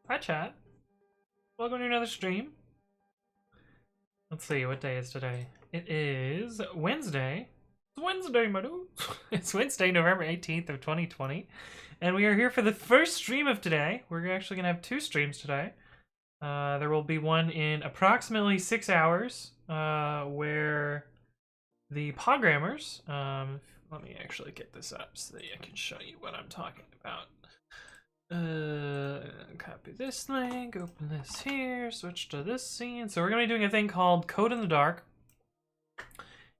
Hi, chat. Welcome to another stream. Let's see, what day is today? It is Wednesday. It's Wednesday, my dude. It's Wednesday, November 18th of 2020. And we are here for the first stream of today. We're actually going to have two streams today. There will be one in approximately 6 hours, where the Pogrammers, let me actually get this up so that I can show you what I'm talking about. Copy this link, open this here, switch to this scene. So we're gonna be doing a thing called Code in the Dark.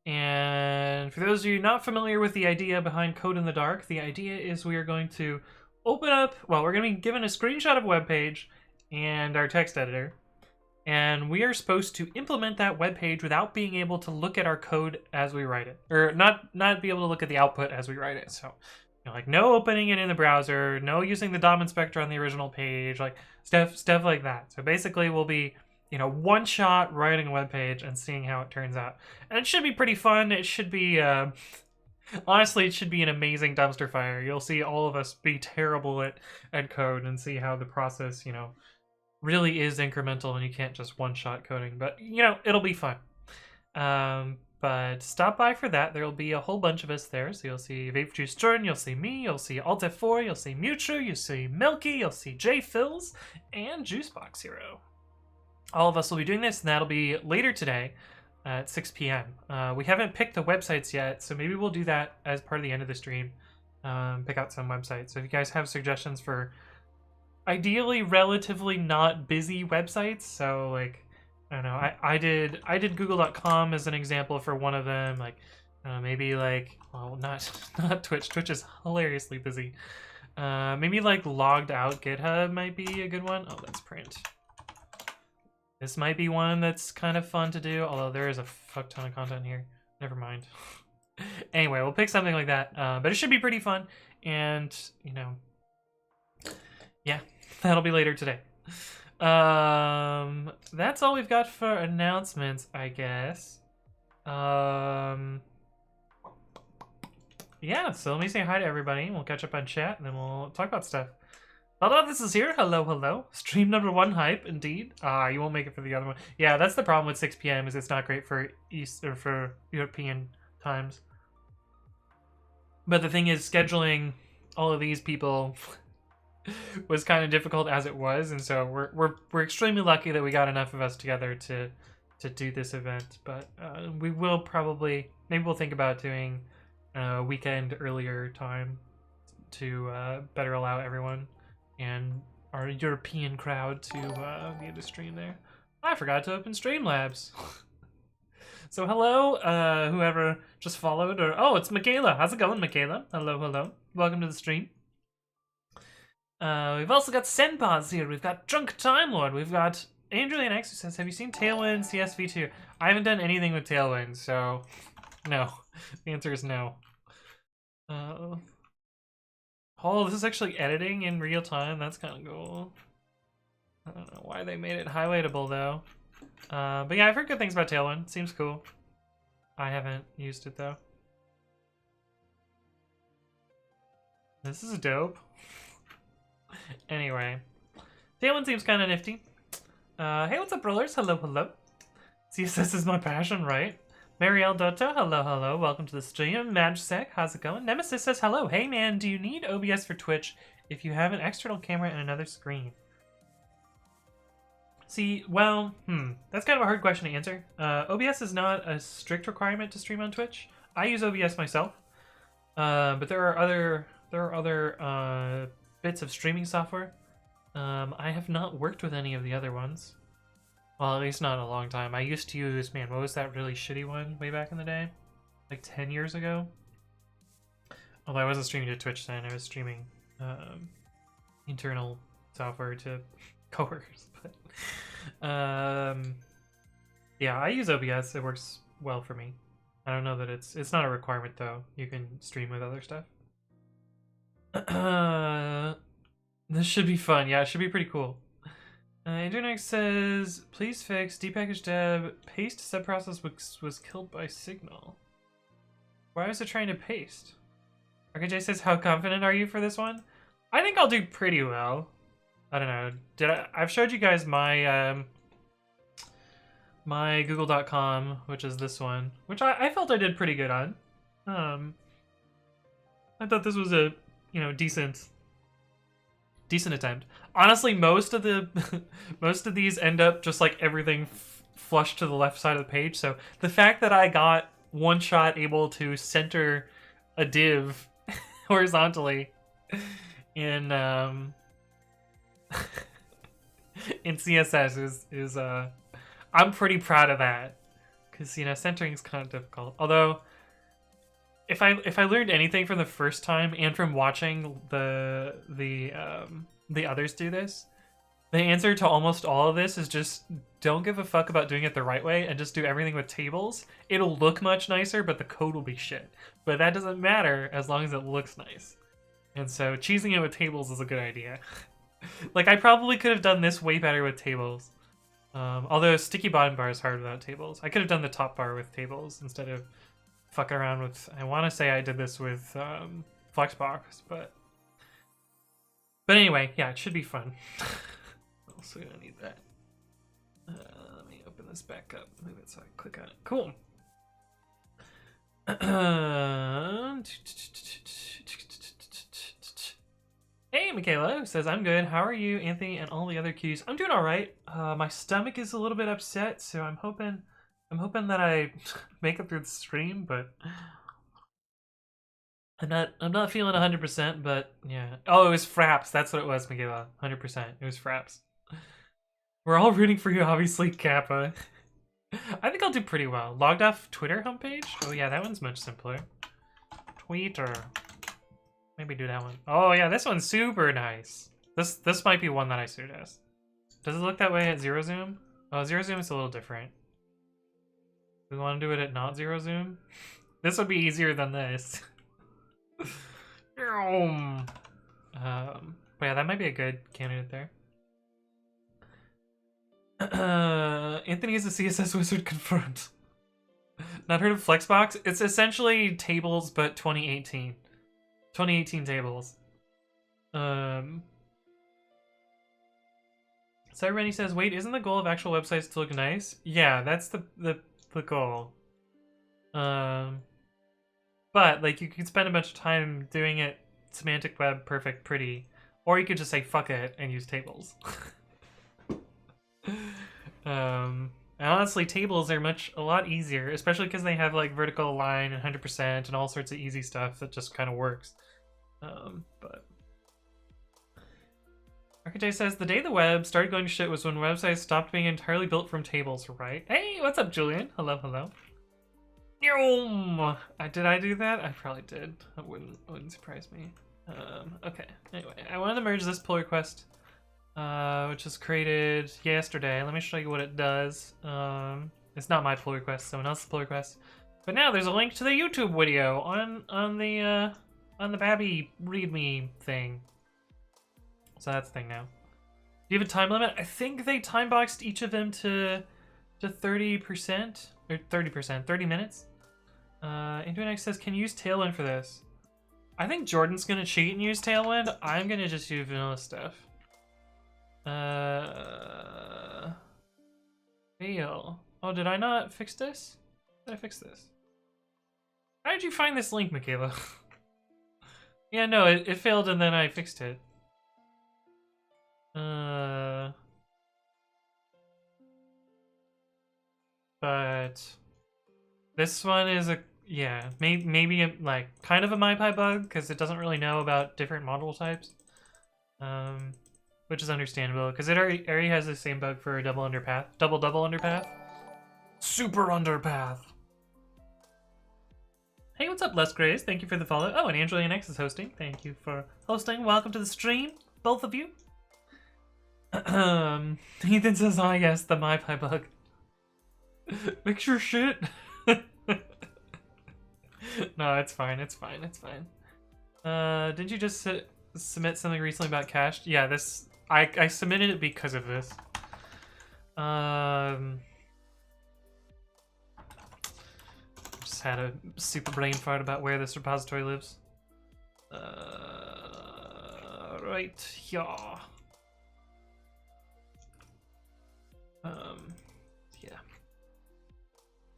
And for those of you not familiar with the idea behind Code in the Dark, the idea is we are going to open up, well, we're gonna be given a screenshot of a web page and our text editor. And we are supposed to implement that web page without being able to look at our code as we write it. Or not be able to look at the output as we write it. So like no opening it in the browser, no using the DOM inspector on the original page, like stuff like that. So basically we'll be, one shot writing a web page and seeing how it turns out. And it should be pretty fun. It should be, honestly, it should be an amazing dumpster fire. You'll see all of us be terrible at code and see how the process, really is incremental and you can't just one-shot coding. But, it'll be fun. But stop by for that. There'll be a whole bunch of us there. So you'll see Vape Juice Jordan, you'll see me, you'll see Alt F4, you'll see Mewtwo, you'll see Milky, you'll see J Fills, and Juicebox Hero. All of us will be doing this, and that'll be later today at 6 p.m. We haven't picked the websites yet, so maybe we'll do that as part of the end of the stream. Pick out some websites. So if you guys have suggestions for ideally relatively not busy websites, so like, I don't know. I did Google.com as an example for one of them. Like, maybe like, well, not Twitch. Twitch is hilariously busy. Maybe like logged out GitHub might be a good one. Oh, that's print. This might be one that's kind of fun to do. Although there is a fuck ton of content here. Never mind. Anyway, we'll pick something like that. But it should be pretty fun. And yeah, that'll be later today. That's all we've got for announcements, I guess. Yeah, so let me say hi to everybody. We'll catch up on chat, and then we'll talk about stuff. Although this is here. Hello. Stream number 1 hype, indeed. You won't make it for the other one. Yeah, that's the problem with 6 p.m. is it's not great for East or for European times. But the thing is, scheduling all of these people was kind of difficult as it was, and so we're extremely lucky that we got enough of us together to do this event. But we will probably, maybe we'll think about doing a weekend earlier time to better allow everyone and our European crowd to be able to stream there. I forgot to open Streamlabs. So hello, whoever just followed, or oh, it's Michaela. How's it going, Michaela? Hello. Welcome to the stream. We've also got Senpaz here. We've got Drunk Time Lord. We've got Andrew X who says, have you seen Tailwind CSV2? I haven't done anything with Tailwind, so no. The answer is no. Oh, this is actually editing in real time. That's kind of cool. I don't know why they made it highlightable though. But yeah, I've heard good things about Tailwind. Seems cool. I haven't used it though. This is dope. Anyway, Tailwind seems kind of nifty. Hey, what's up, brothers? Hello. CSS is my passion, right? Marielle Dotto, hello. Welcome to the stream. Magsec, how's it going? Nemesis says hello. Hey, man, do you need OBS for Twitch if you have an external camera and another screen? See, well, that's kind of a hard question to answer. OBS is not a strict requirement to stream on Twitch. I use OBS myself, but there are other bits of streaming software. I have not worked with any of the other ones. Well, at least not in a long time. I used to use, man, what was that really shitty one way back in the day? Like 10 years ago? Although I wasn't streaming to Twitch then, I was streaming internal software to coworkers. But yeah, I use OBS. It works well for me. I don't know that it's not a requirement though. You can stream with other stuff. This should be fun. Yeah, it should be pretty cool. Internex says, please fix depackage deb. Paste subprocess was killed by Signal. Why was it trying to paste? RKJ says, how confident are you for this one? I think I'll do pretty well. I don't know. I've showed you guys my my google.com, which is this one, which I felt I did pretty good on. I thought this was a, you know, decent attempt. Honestly, most of the most of these end up just like everything flush to the left side of the page. So the fact that I got one shot able to center a div horizontally in in CSS is I'm pretty proud of that, because you know, centering is kind of difficult. Although if I learned anything from the first time and from watching the others do this, the answer to almost all of this is just don't give a fuck about doing it the right way and just do everything with tables. It'll look much nicer, but the code will be shit. But that doesn't matter as long as it looks nice. And so cheesing it with tables is a good idea. Like, I probably could have done this way better with tables. Although sticky bottom bar is hard without tables. I could have done the top bar with tables instead of fucking around with... I want to say I did this with Flexbox, but anyway, yeah, it should be fun. Also gonna need that. Let me open this back up. Move it so I click on it. Cool. Hey, Michaela, who says, I'm good. How are you, Anthony, and all the other cues? I'm doing all right. My stomach is a little bit upset, so I'm hoping that I make it through the stream, but I'm not feeling 100%, but yeah. Oh, it was Fraps. That's what it was, Michaela. 100%. It was Fraps. We're all rooting for you, obviously, Kappa. I think I'll do pretty well. Logged off Twitter homepage? Oh yeah, that one's much simpler. Twitter. Maybe do that one. Oh yeah, this one's super nice. This might be one that I suggest. Does it look that way at zero zoom? Oh, zero zoom is a little different. We want to do it at not zero zoom? This would be easier than this. But yeah, that might be a good candidate there. Anthony is a CSS wizard confirmed. Not heard of Flexbox? It's essentially tables, but 2018. 2018 tables. So Rennie says, wait, isn't the goal of actual websites to look nice? Yeah, that's the goal. But like, you could spend a bunch of time doing it semantic web, perfect, pretty, or you could just say fuck it and use tables. And honestly, tables are a lot easier, especially because they have like vertical align and 100% and all sorts of easy stuff that just kind of works. But Architect says, the day the web started going to shit was when websites stopped being entirely built from tables, right? Hey, what's up, Julian? Hello, hello. Did I do that? I probably did. That wouldn't surprise me. Okay. Anyway, I wanted to merge this pull request, which was created yesterday. Let me show you what it does. It's not my pull request, someone else's pull request. But now there's a link to the YouTube video on the Babby README thing. So that's the thing now. Do you have a time limit? I think they time boxed each of them to 30% or 30%, 30 minutes. Internet says, can you use Tailwind for this? I think Jordan's gonna cheat and use Tailwind. I'm gonna just use vanilla stuff. Fail. Oh, did I not fix this? Did I fix this? How did you find this link, Michaela? Yeah, no, it failed and then I fixed it. But this one is maybe like kind of a MyPy bug because it doesn't really know about different module types, which is understandable because it already has the same bug for a double underpath, double underpath, super underpath. Hey, what's up, Les Grays? Thank you for the follow. Oh, and Angelina X is hosting. Thank you for hosting. Welcome to the stream, both of you. Ethan says, oh, yes, the MyPy bug. Fix your shit. No, it's fine. It's fine. It's fine. Didn't you just submit something recently about cached? Yeah, this I submitted it because of this. Just had a super brain fart about where this repository lives. Right here.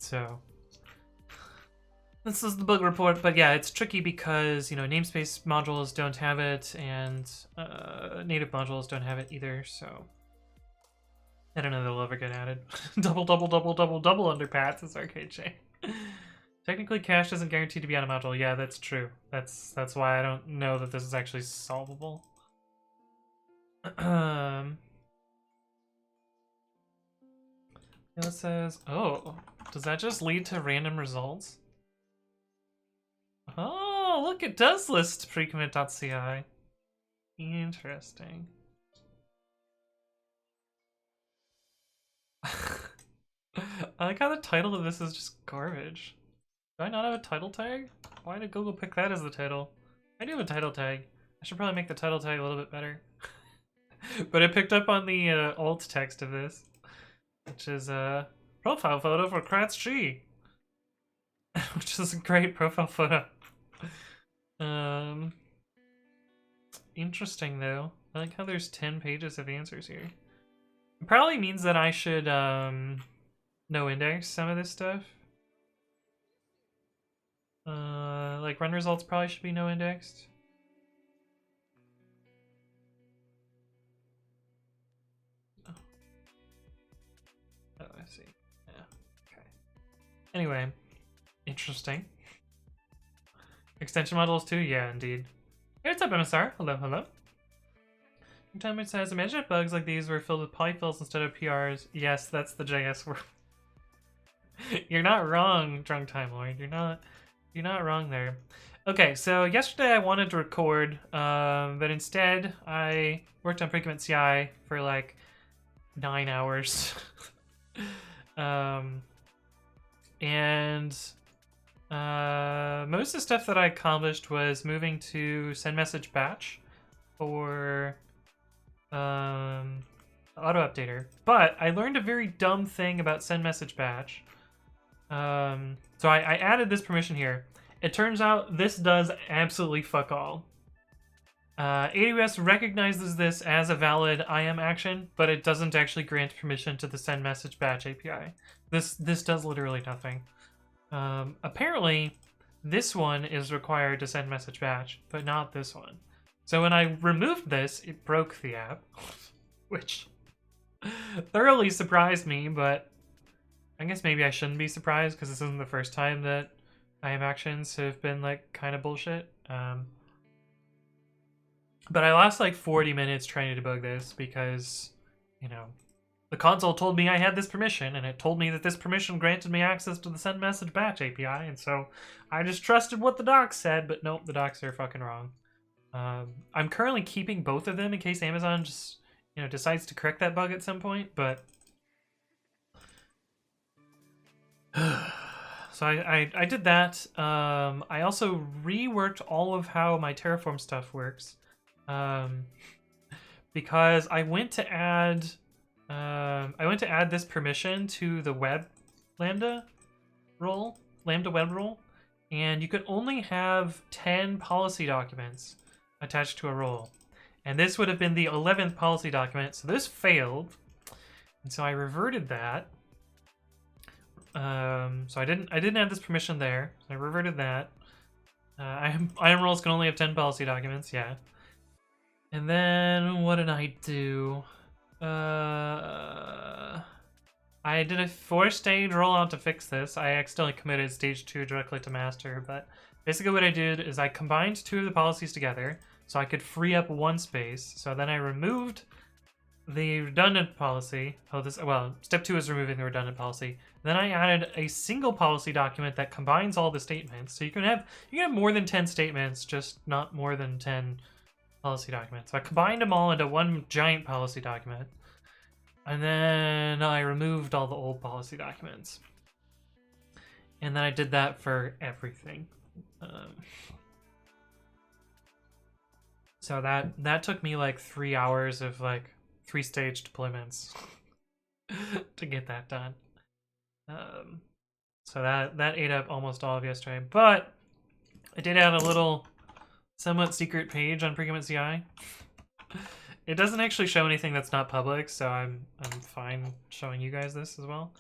So this is the bug report, but yeah, it's tricky because, you know, namespace modules don't have it, and native modules don't have it either, so I don't know if they'll ever get added. Double, double, double, double, double under Pat, says Arcade Chain. Technically, cache isn't guaranteed to be on a module. Yeah, that's true. That's why I don't know that this is actually solvable. It says, oh, does that just lead to random results? Oh, look, it does list precommit.ci. Interesting. I like how the title of this is just garbage. Do I not have a title tag? Why did Google pick that as the title? I do have a title tag. I should probably make the title tag a little bit better. But it picked up on the alt text of this, which is a profile photo for Kratz G. Which is a great profile photo. Interesting though. I like how there's 10 pages of answers here. It probably means that I should no index some of this stuff. Like run results probably should be no indexed. Oh, I see. Yeah. Okay. Anyway, interesting. Extension modules too? Yeah, indeed. Hey, what's up, MSR? Hello, hello. Sometimes it says, imagine if bugs like these were filled with polyfills instead of PRs. Yes, that's the JS word. You're not wrong, Drunk Time Lord. You're not wrong there. Okay, so yesterday I wanted to record, but instead I worked on Precommit CI for like 9 hours. Most of the stuff that I accomplished was moving to send message batch for autoupdater. But I learned a very dumb thing about send message batch. So I added this permission here. It turns out this does absolutely fuck all. AWS recognizes this as a valid IM action, but it doesn't actually grant permission to the send message batch API. This does literally nothing. Apparently, this one is required to send message batch, but not this one. So when I removed this, it broke the app, which thoroughly surprised me, but I guess maybe I shouldn't be surprised because this isn't the first time that IM actions have been like kind of bullshit. But I lost like 40 minutes trying to debug this because, you know, the console told me I had this permission, and it told me that this permission granted me access to the send message batch API, and so I just trusted what the docs said, but nope, the docs are fucking wrong. I'm currently keeping both of them in case Amazon just, you know, decides to correct that bug at some point, but so I did that. I also reworked all of how my Terraform stuff works, because I went to add this permission to the web lambda web role, and you could only have 10 policy documents attached to a role, and this would have been the 11th policy document, so this failed, and so I reverted that. So I didn't add this permission there. So I reverted that. IM roles can only have 10 policy documents, yeah. And then what did I do? I did a 4-stage rollout to fix this. I accidentally committed stage 2 directly to master, but basically what I did is I combined 2 of the policies together so I could free up 1 space. So then I removed the redundant policy. Step 2 is removing the redundant policy. Then I added a single policy document that combines all the statements. So you can have more than 10 statements, just not more than 10 policy documents. So I combined them all into one giant policy document. And then I removed all the old policy documents. And then I did that for everything. So that took me like 3 hours of like 3-stage deployments to get that done. So that ate up almost all of yesterday, but I did add a little somewhat secret page on Precommit CI. It doesn't actually show anything that's not public, so I'm fine showing you guys this as well.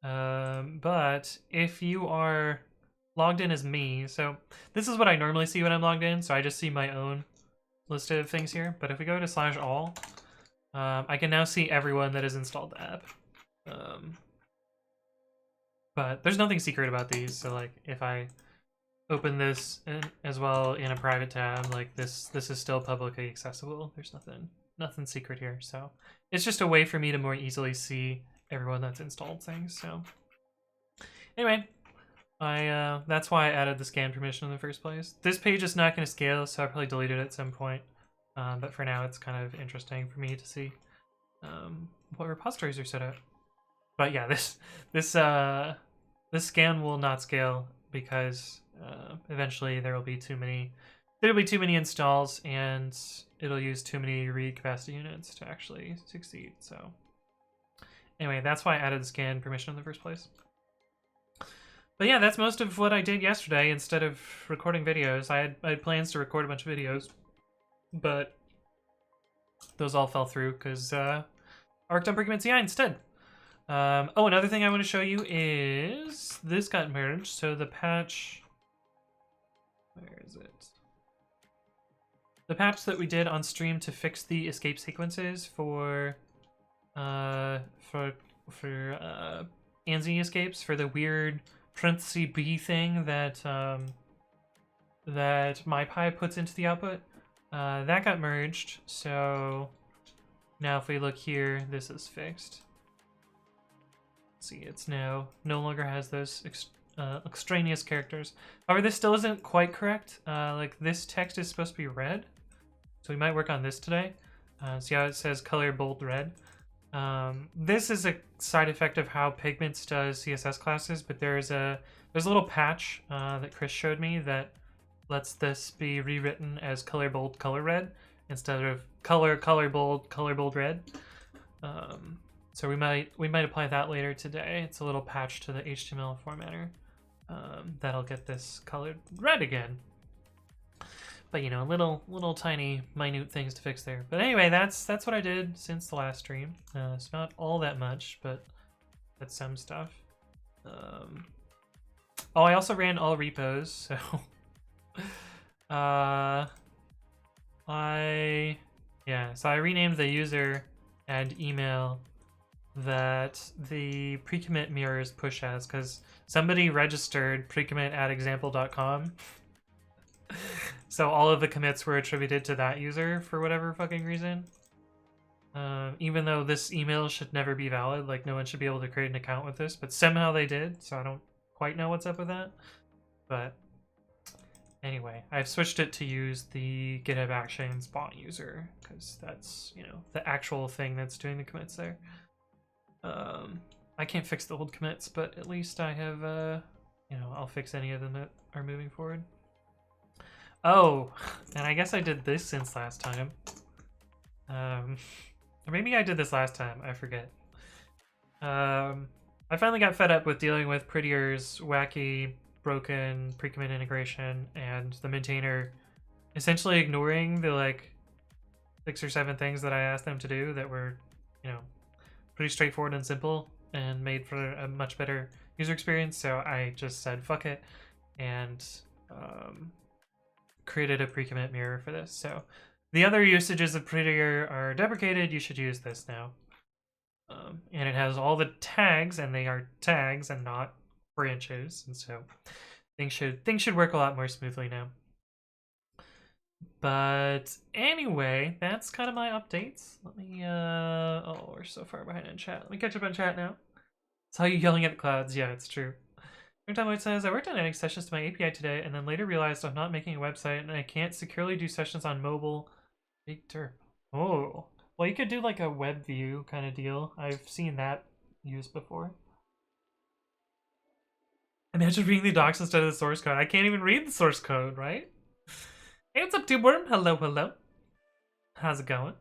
But if you are logged in as me, so this is what I normally see when I'm logged in, so I just see my own list of things here. But if we go to /all, I can now see everyone that has installed the app. But there's nothing secret about these, so like if I open this as well in a private tab, like this is still publicly accessible. There's nothing secret here, so it's just a way for me to more easily see everyone that's installed things. So anyway, that's why I added the scan permission in the first place. This page is not going to scale, so I'll probably delete it at some point. But for now, it's kind of interesting for me to see what repositories are set up. But yeah, this scan will not scale because eventually there'll be too many installs, and it'll use too many read capacity units to actually succeed. So anyway, that's why I added the scan permission in the first place. But yeah, that's most of what I did yesterday. Instead of recording videos, I had plans to record a bunch of videos, but those all fell through because I worked on Predicament CI instead. Oh, another thing I want to show you is this got merged. So the patch, where is it? The patch that we did on stream to fix the escape sequences for ANSI escapes, for the weird parenthesis B thing that that MyPy puts into the output, that got merged. So now if we look here, this is fixed. See, it's now no longer has those extraneous characters. However, this still isn't quite correct. Like this text is supposed to be red, so we might work on this today. See how it says color bold red? This is a side effect of how Pigments does CSS classes, but there's a little patch that Chris showed me that lets this be rewritten as color bold color red instead of color bold red. So we might apply that later today. It's a little patch to the HTML formatter that'll get this colored red again. But you know, little tiny minute things to fix there. But anyway, that's what I did since the last stream. It's not all that much, but that's some stuff. Oh, I also ran all repos, so I renamed the user and email that the pre-commit mirrors push as, because somebody registered precommit@example.com. So all of the commits were attributed to that user for whatever fucking reason. Even though this email should never be valid, like no one should be able to create an account with this, but somehow they did, so I don't quite know what's up with that. But anyway, I've switched it to use the GitHub Actions bot user, because that's, you know, the actual thing that's doing the commits there. I can't fix the old commits, but at least I have, you know, I'll fix any of them that are moving forward. Oh, and I guess I did this since last time. Or maybe I did this last time, I forget. I finally got fed up with dealing with Prettier's wacky, broken pre-commit integration and the maintainer essentially ignoring the like 6 or 7 things that I asked them to do that were, you know, pretty straightforward and simple and made for a much better user experience. So I just said fuck it and created a pre-commit mirror for this. So the other usages of Prettier are deprecated. You should use this now. And it has all the tags, and they are tags and not branches, and so things should work a lot more smoothly now. But anyway, that's kind of my updates. Let me oh, we're so far behind in chat. Let me catch up on chat now. Saw you yelling at the clouds. Yeah, it's true. It says, I worked on adding sessions to my API today, and then later realized I'm not making a website, and I can't securely do sessions on mobile. Big derp. Oh. Well, you could do like a web view kind of deal. I've seen that used before. Imagine reading the docs instead of the source code. I can't even read the source code, right? Hey, what's up, TubeWorm? Hello, hello. How's it going?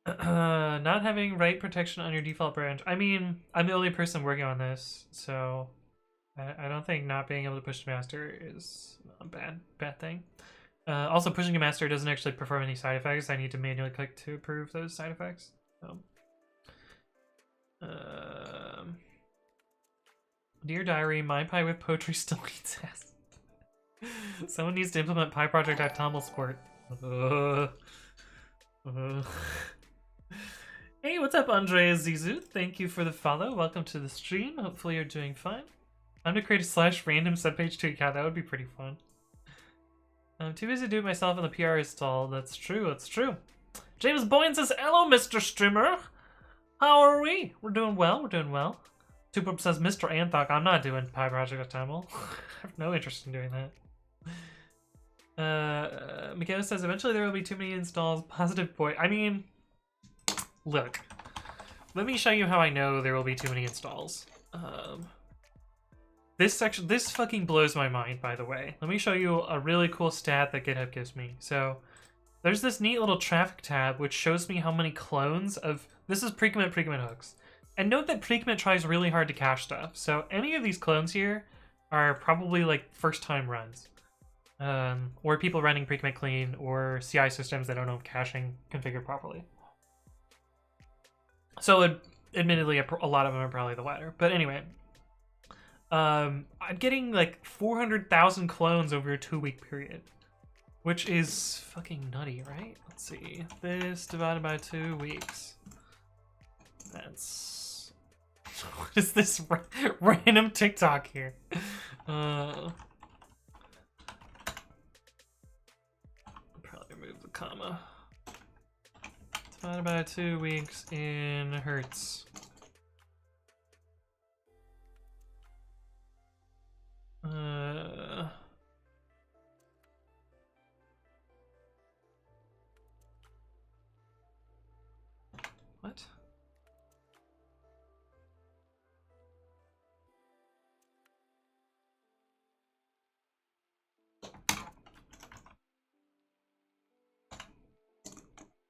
Not having write protection on your default branch. I mean, I'm the only person working on this, so I don't think not being able to push to master is a bad thing. Also, pushing to master doesn't actually perform any side effects. I need to manually click to approve those side effects. So, Dear Diary, my pie with poetry still eats ass. Someone needs to implement pie project at Tomble Sport. Hey, what's up, Andre Zizou? Thank you for the follow. Welcome to the stream. Hopefully you're doing fine. I'm gonna create a /random subpage to account. That would be pretty fun. I'm too busy to do it myself and the PR is stalled. That's true, that's true. James Boyne says, hello, Mr. Streamer. How are we? We're doing well, we're doing well. Tupup says, Mr. Anthok, I'm not doing Pie Project at Tamil. I have no interest in doing that. Miguel says, eventually there will be too many installs. Positive boy. I mean, look. Let me show you how I know there will be too many installs. This fucking blows my mind, by the way. Let me show you a really cool stat that GitHub gives me. So, there's this neat little traffic tab which shows me how many clones of... This is pre-commit hooks. And note that pre-commit tries really hard to cache stuff. So any of these clones here are probably like first-time runs. Or people running pre-commit clean, or CI systems that don't know caching configured properly. So admittedly, a lot of them are probably the latter. But anyway, I'm getting like 400,000 clones over a 2-week period. Which is fucking nutty, right? Let's see. This divided by 2 weeks. That's... What is this random TikTok here? Probably remove the comma. Divided by 2 weeks in hertz. What?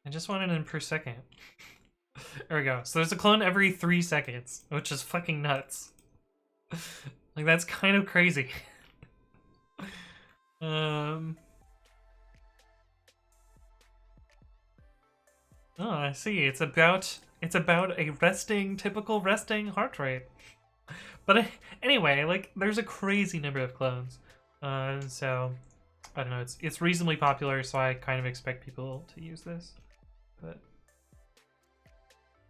I just want it in per second. There we go. So there's a clone every 3 seconds, which is fucking nuts. Like, that's kind of crazy. Oh, I see. It's about a typical resting heart rate. But anyway, like, there's a crazy number of clones. So I don't know, it's reasonably popular, so I kind of expect people to use this. But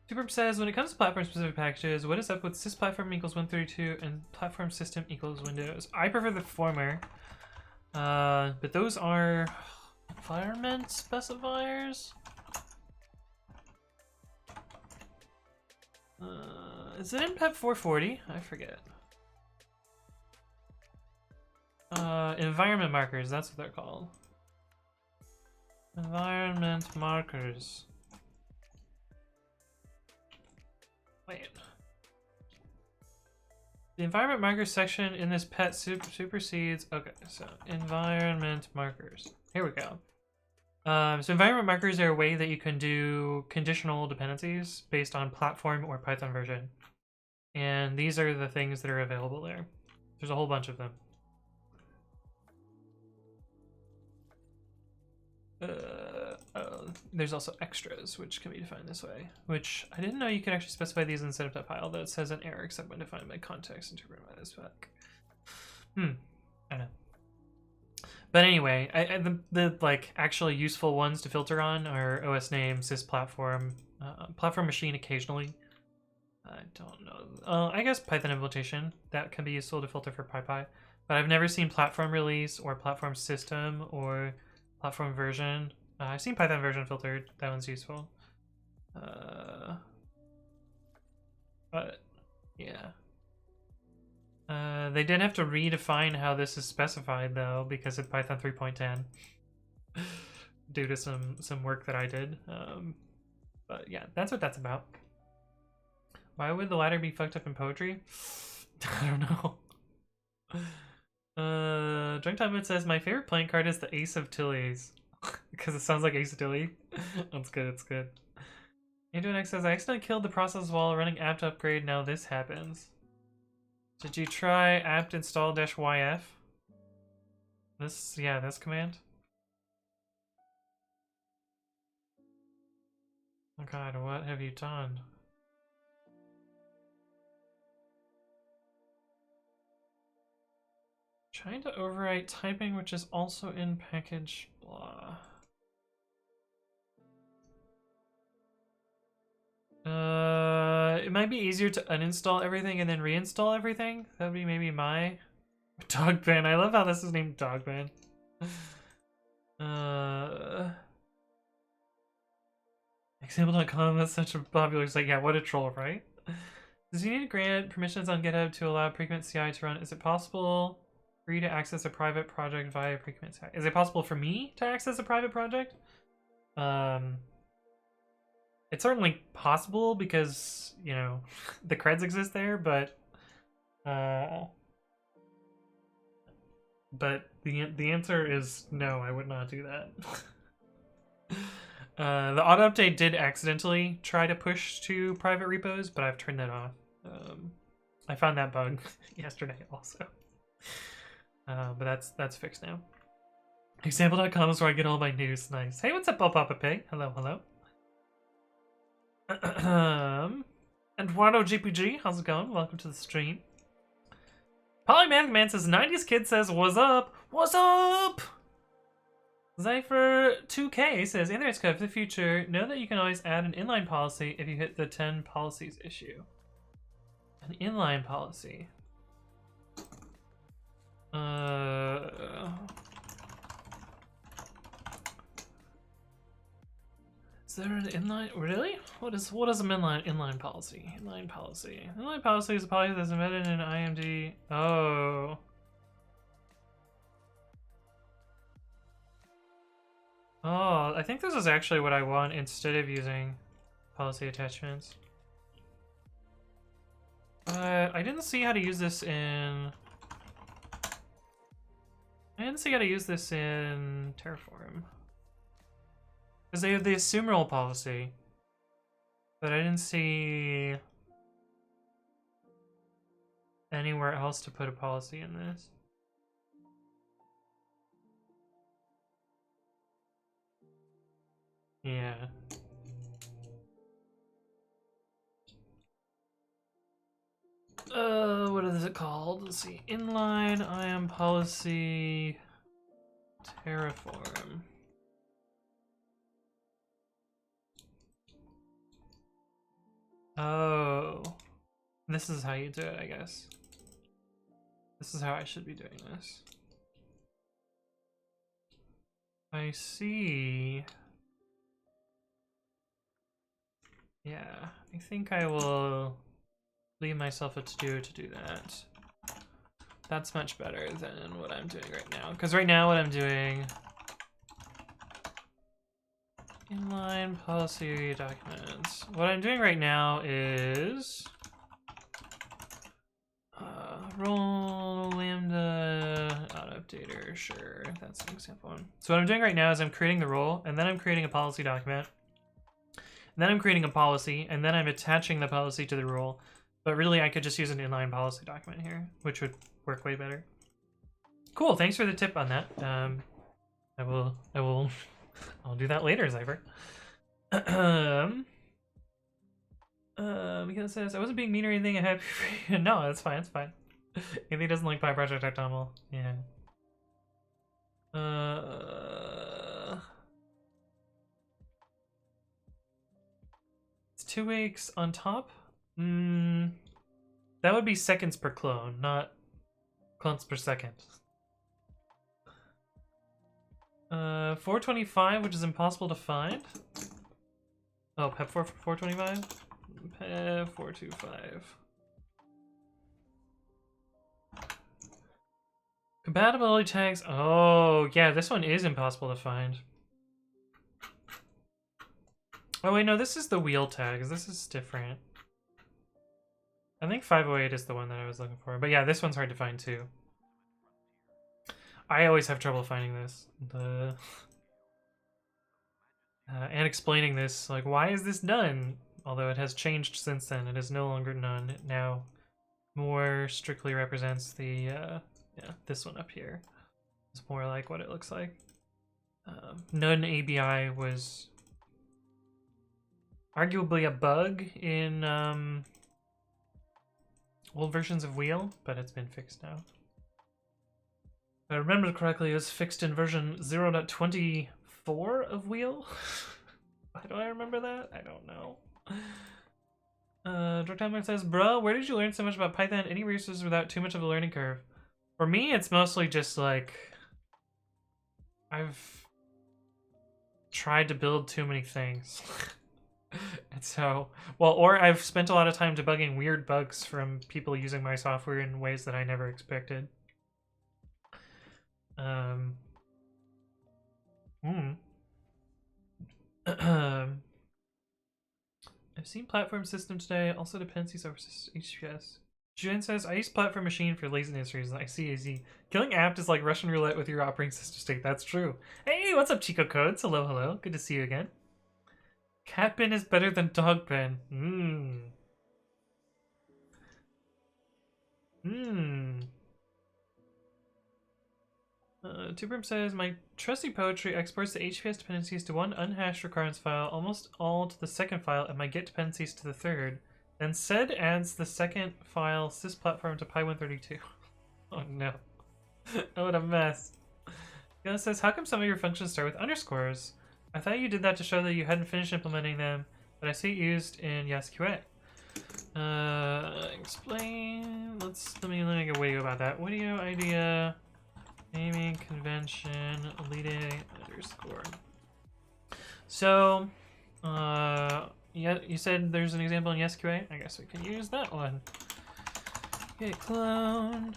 Superb says, when it comes to platform-specific packages, what is up with sysplatform equals 132 and platform system equals Windows? I prefer the former, but those are environment specifiers. Is it in PEP 440? I forget. Environment markers, that's what they're called. Environment markers. Wait. The environment markers section in this pet supersedes... Okay, so environment markers. Here we go. So environment markers are a way that you can do conditional dependencies based on platform or Python version. And these are the things that are available there. There's a whole bunch of them. There's also extras, which can be defined this way. Which, I didn't know you could actually specify these in setup.py, although it says an error except when defined by context interpreted by this spec. I don't know. But anyway, the like actually useful ones to filter on are OS name, sysplatform, platform machine occasionally. I don't know. I guess Python implementation, that can be useful to filter for PyPy. But I've never seen platform release or platform system or platform version. I've seen Python version filtered. That one's useful. But yeah. They did have to redefine how this is specified though, because of Python 3.10, due to some work that I did. But yeah, that's what that's about. Why would the ladder be fucked up in poetry? I don't know. Drunk Time says my favorite playing card is the Ace of Tillies because it sounds like Ace of Tilly. That's good. It's good. Antonex says I accidentally killed the process while running apt upgrade. Now this happens. Did you try apt install -yf? This command. Oh god, what have you done? Trying to overwrite typing, which is also in package blah. It might be easier to uninstall everything and then reinstall everything. That would be maybe my Dogpen. I love how this is named Dogpen. Example.com, that's such a popular site. Yeah, what a troll, right? Does you need to grant permissions on GitHub to allow Precommit CI to run? Is it possible for you to access a private project via Precommit CI? Is it possible for me to access a private project? It's certainly possible because, you know, the creds exist there, but the answer is no, I would not do that. The auto update did accidentally try to push to private repos, but I've turned that off. I found that bug yesterday also. But that's fixed now. Example.com is where I get all my news. Nice. Hey, what's up, Papa Pig? Hello, hello. Eduardo GPG, how's it going? Welcome to the stream. Polymath Man says 90s Kid says, what's up? What's up? Zypher2K says, Internet's code for the future. Know that you can always add an inline policy if you hit the 10 policies issue. An inline policy. Is there an inline? Really? What is an inline policy? Inline policy. Inline policy is a policy that's embedded in IMD. Oh. Oh, I think this is actually what I want instead of using policy attachments. I didn't see how to use this in... I didn't see how to use this in Terraform. Because they have the assume role policy. But I didn't see anywhere else to put a policy in this. Yeah. What is it called? Let's see. Inline IAM policy Terraform. Oh. This is how you do it, I guess. This is how I should be doing this. I see. Yeah, I think I will leave myself a to-do to do that. That's much better than what I'm doing right now. Because right now what I'm doing... Inline policy documents. What I'm doing right now is... role lambda autoupdater, sure, that's an example one. So what I'm doing right now is I'm creating the role, and then I'm creating a policy document. And then I'm creating a policy, and then I'm attaching the policy to the role. But really, I could just use an inline policy document here, which would work way better. Cool, thanks for the tip on that. I'll do that later, Zypher. Because it says, I wasn't being mean or anything, I'm happy for you. No, that's fine, it's fine. If he doesn't like Pi Project Ectomel, yeah. It's 2 weeks on top? That would be seconds per clone, not clones per second. 425, which is impossible to find. Oh, PEP 425? PEP 425. Compatibility tags. Oh, yeah, this one is impossible to find. Oh, wait, no, this is the wheel tags. This is different. I think 508 is the one that I was looking for. But yeah, this one's hard to find too. I always have trouble finding this. And explaining this, like, why is this none? Although it has changed since then. It is no longer none. It now more strictly represents the, yeah, this one up here. It's more like what it looks like. None ABI was arguably a bug in old versions of Wheel, but it's been fixed now. If I remember correctly, it was fixed in version 0.24 of Wheel. Why do I remember that? I don't know. Drugtimer says, bro, where did you learn so much about Python? Any resources without too much of a learning curve? For me, it's mostly just like I've tried to build too many things. And so, well, or I've spent a lot of time debugging weird bugs from people using my software in ways that I never expected. I've seen platform system today, also dependencies over HTTPS. Julian says, I use platform machine for laziness reasons. I see AZ. Killing apt is like Russian roulette with your operating system state. That's true. Hey, what's up, Chico Codes? Hello, hello. Good to see you again. Cat bin is better than dog bin. Tubrim says, my trusty poetry exports the HTTPS dependencies to one unhashed requirements file, almost all to the second file, and my get dependencies to the third. Then sed adds the second file sysplatform to Pi132. Oh no. Oh, what a mess. Gil says, how come some of your functions start with underscores? I thought you did that to show that you hadn't finished implementing them, but I see it used in YesQA. Explain. Let me get a video about that. Video idea. Naming convention, leading underscore. So, yeah, you said there's an example in YesQA. I guess we could use that one. Git clone,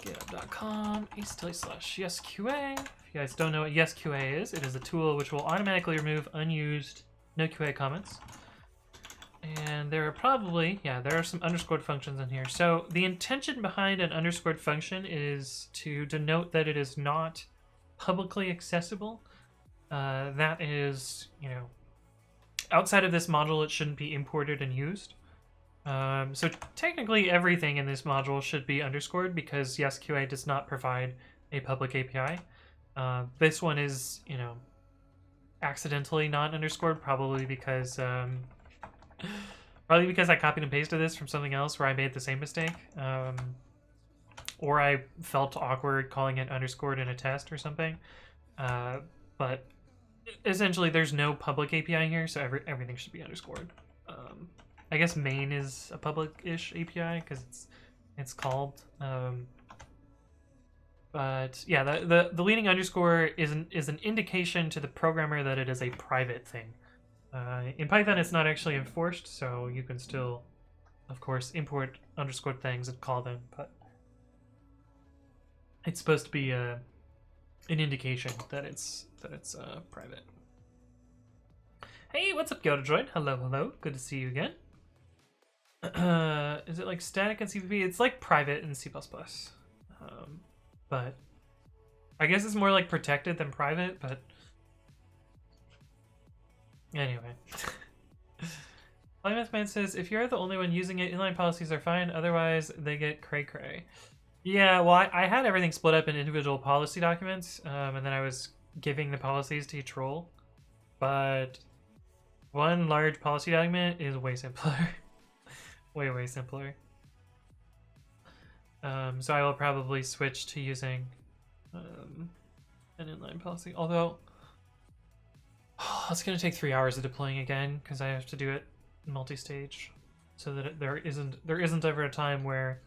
github.com, /YesQA. If you guys don't know what YesQA is, it is a tool which will automatically remove unused no QA comments. And there are probably, yeah, there are some underscored functions in here. So the intention behind an underscored function is to denote that it is not publicly accessible. That is, you know, outside of this module, it shouldn't be imported and used. So technically everything in this module should be underscored because YesQA does not provide a public API. This one is, you know, accidentally not underscored, probably because I copied and pasted this from something else where I made the same mistake. Or I felt awkward calling it underscored in a test or something. But essentially there's no public API here, so everything should be underscored. I guess main is a public-ish API because it's called. But yeah, the leading underscore is an indication to the programmer that it is a private thing. In Python, it's not actually enforced, so you can still, of course, import underscored things and call them, but it's supposed to be an indication that it's private. Hey, what's up, GoToDroid? Hello, hello. Good to see you again. Is it like static in CPP? It's like private in C++. But I guess it's more like protected than private, but anyway. Plymouthman says, if you're the only one using it, inline policies are fine, otherwise they get cray-cray. Yeah, well, I had everything split up in individual policy documents, and then I was giving the policies to each role, but one large policy document is way simpler. way simpler. So I will probably switch to using an inline policy, although it's going to take 3 hours of deploying again because I have to do it multi-stage, so that there isn't ever a time where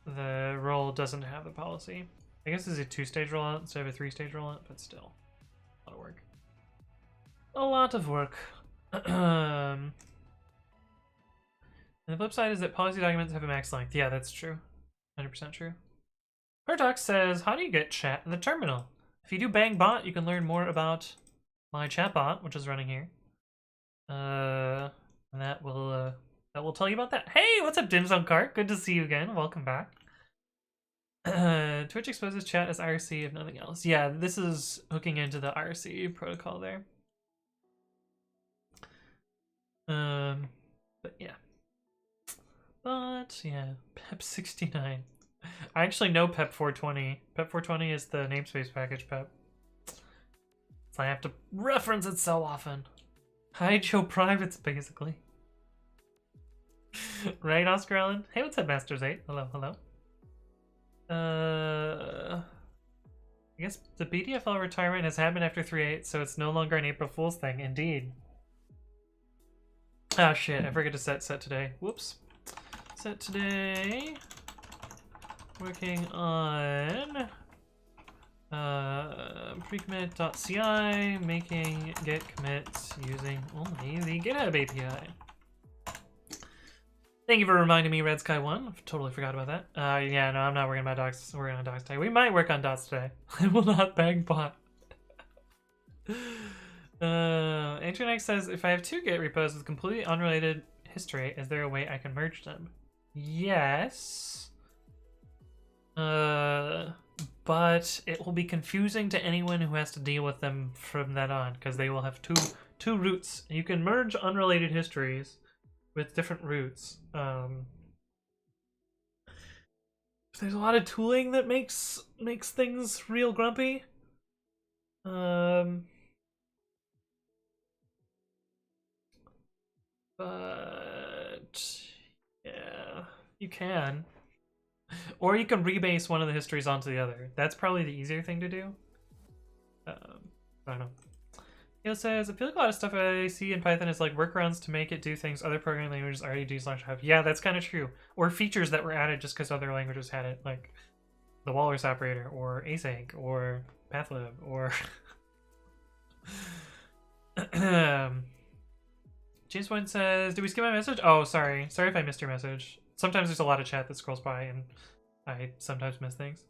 the role doesn't have a policy. I guess it's a 2-stage rollout instead of a 3-stage rollout, but still a lot of work. A lot of work. And the flip side is that policy documents have a max length. Yeah, that's true. 100% true. Pertox says, how do you get chat in the terminal? If you do bang bot, you can learn more about my chatbot, which is running here. And that will tell you about that. Hey, what's up, Dims on Cart? Good to see you again. Welcome back. Twitch exposes chat as IRC if nothing else. Yeah, this is hooking into the IRC protocol there. But yeah. But yeah, PEP 69. I actually know PEP 420. PEP 420 is the namespace package PEP. So I have to reference it so often. Hide your privates, basically. Right, Oscar Allen? Hey, what's up, Masters8? Hello, hello. I guess the BDFL retirement has happened after 3.8, so it's no longer an April Fool's thing. Indeed. Ah, shit. I forgot to set today. Whoops. Set today. Working on precommit.ci, making git commits using only the GitHub API. Thank you for reminding me, Red Sky 1. I totally forgot about that. Yeah, no, I'm not working on docs. We're working on docs today. We might work on dots today. I will not beg bot. Antronex says, if I have two Git repos with completely unrelated history, is there a way I can merge them? Yes. But it will be confusing to anyone who has to deal with them from then on, because they will have two roots. You can merge unrelated histories with different roots. There's a lot of tooling that makes things real grumpy. But yeah, you can. Or you can rebase one of the histories onto the other. That's probably the easier thing to do. I don't know. It says, I feel like a lot of stuff I see in Python is like workarounds to make it do things other programming languages already do / have. Yeah, that's kind of true. Or features that were added just because other languages had it, like the walrus operator, or async, or pathlib, or... James Point says, did we skip my message? Oh, sorry. Sorry if I missed your message. Sometimes there's a lot of chat that scrolls by, and I sometimes miss things.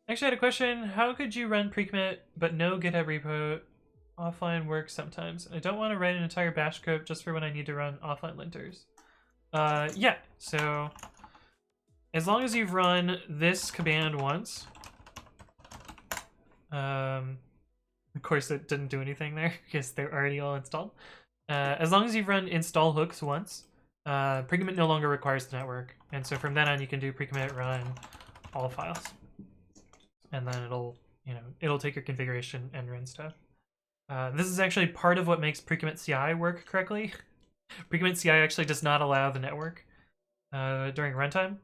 Actually, I had a question. How could you run pre-commit but no GitHub repo? Offline works sometimes. I don't want to write an entire bash script just for when I need to run offline linters. Yeah, so as long as you've run this command once, of course it didn't do anything there because they're already all installed. As long as you've run install hooks once, pre-commit no longer requires the network, and so from then on you can do pre-commit run all files. And then it'll take your configuration and run stuff. This is actually part of what makes precommit CI work correctly. Precommit CI actually does not allow the network during runtime.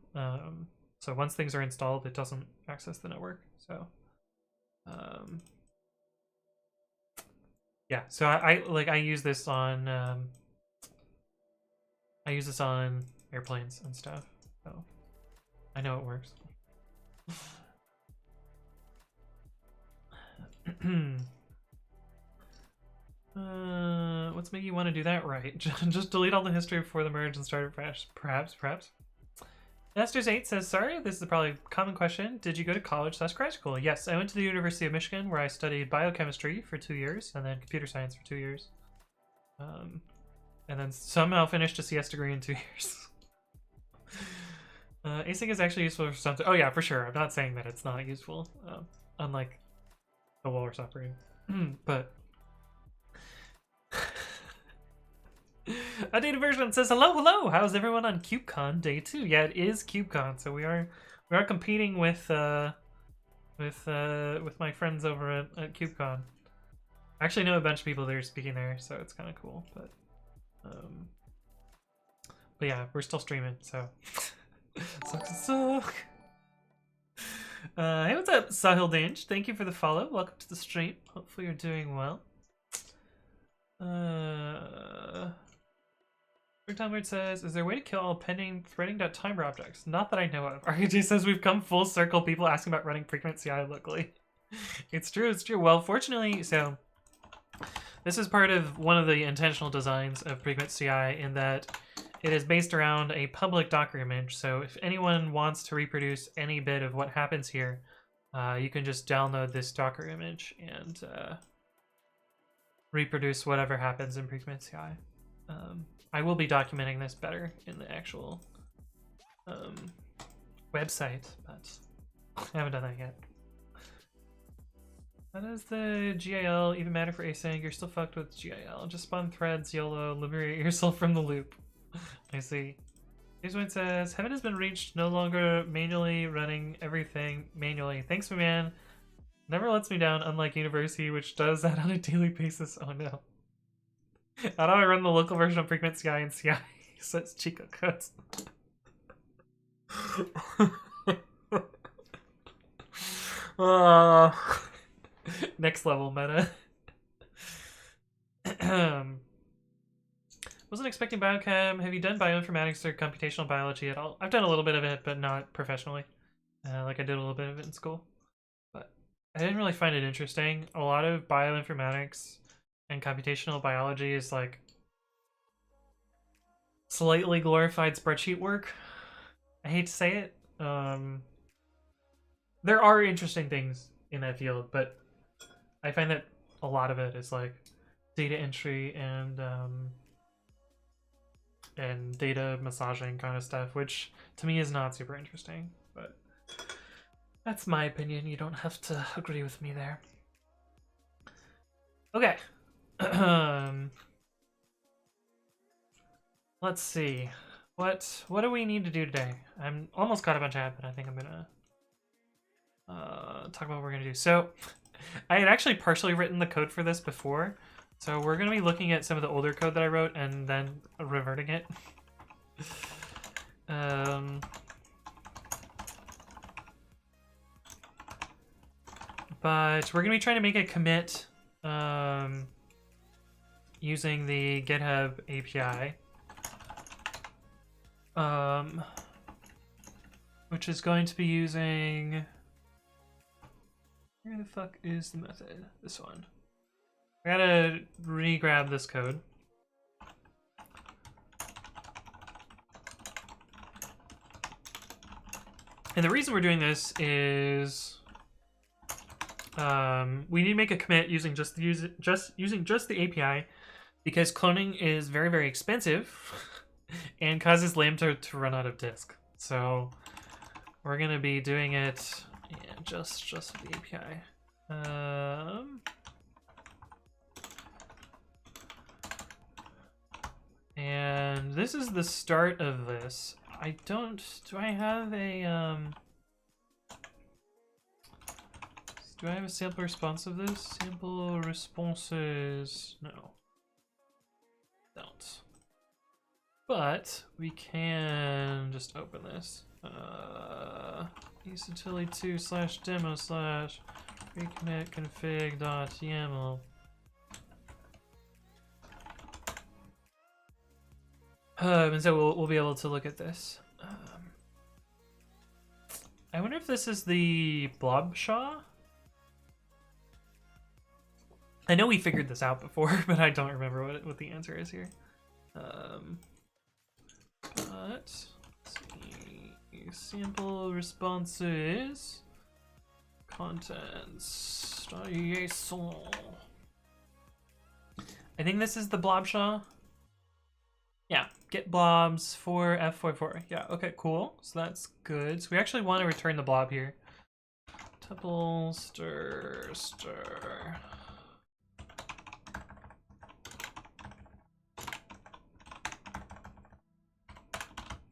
So once things are installed, it doesn't access the network. So yeah, so I use this on airplanes and stuff. So I know it works. What's making you want to do that? Right. Just delete all the history before the merge and start it fresh. Perhaps. Masters8 says, sorry, this is probably a common question. Did you go to college / grad school? Yes, I went to the University of Michigan where I studied biochemistry for 2 years and then computer science for 2 years. And then somehow finished a CS degree in 2 years. Async is actually useful for something. Oh yeah, for sure. I'm not saying that it's not useful. Unlike the walrus operator. But a data version says hello. How's everyone on KubeCon day 2? Yeah, it is KubeCon, so we are competing with my friends over at KubeCon. I actually know a bunch of people that are speaking there, so it's kind of cool. But yeah, we're still streaming, so suck. Hey, what's up, Sahil Dange? Thank you for the follow. Welcome to the stream. Hopefully you're doing well. Word says, is there a way to kill all pending threading.timer objects? Not that I know of. RJ says we've come full circle, people asking about running pre-commit CI locally. It's true. Well, fortunately, so this is part of one of the intentional designs of pre-commit CI in that it is based around a public Docker image. So if anyone wants to reproduce any bit of what happens here, you can just download this Docker image and reproduce whatever happens in pre-commit CI. I will be documenting this better in the actual website, but I haven't done that yet. How does the GIL even matter for async? You're still fucked with GIL. Just spawn threads, YOLO, liberate yourself from the loop. I see. Here's what it says. Heaven has been reached, no longer manually running everything manually. Thanks, my man. Never lets me down, unlike University, which does that on a daily basis. Oh no. How do I run the local version of Precommit CI and CI? Says Chico codes. uh, next level meta. Wasn't expecting biochem. Have you done bioinformatics or computational biology at all? I've done a little bit of it, but not professionally. Like I did a little bit of it in school. But I didn't really find it interesting. A lot of bioinformatics and computational biology is like slightly glorified spreadsheet work. I hate to say it. There are interesting things in that field, but I find that a lot of it is like data entry and data massaging kind of stuff, which to me is not super interesting. But that's my opinion. You don't have to agree with me there. Okay. Let's see. What do we need to do today? I'm almost caught up on chat, but I think I'm gonna talk about what we're gonna do. So I had actually partially written the code for this before, so we're gonna be looking at some of the older code that I wrote and then reverting it. But we're gonna be trying to make a commit using the GitHub API. Which is going to be using... Where the fuck is the method? This one. I gotta re-grab this code. And the reason we're doing this is we need to make a commit using just the API, because cloning is very, very expensive and causes Lambda to run out of disk. So we're gonna be doing it, yeah, just with the API. And this is the start of this. Do I have a do I have a sample response of this? Sample responses, no. Don't. But we can just open this. utility2/demo/recommit config.yaml. And so we'll be able to look at this. I wonder if this is the blobshaw? I know we figured this out before, but I don't remember what the answer is here. But let's see. Sample responses, contents. I think this is the blobshaw. Yeah, get blobs for F44. Yeah, okay, cool. So that's good. So we actually want to return the blob here. Tuple stir.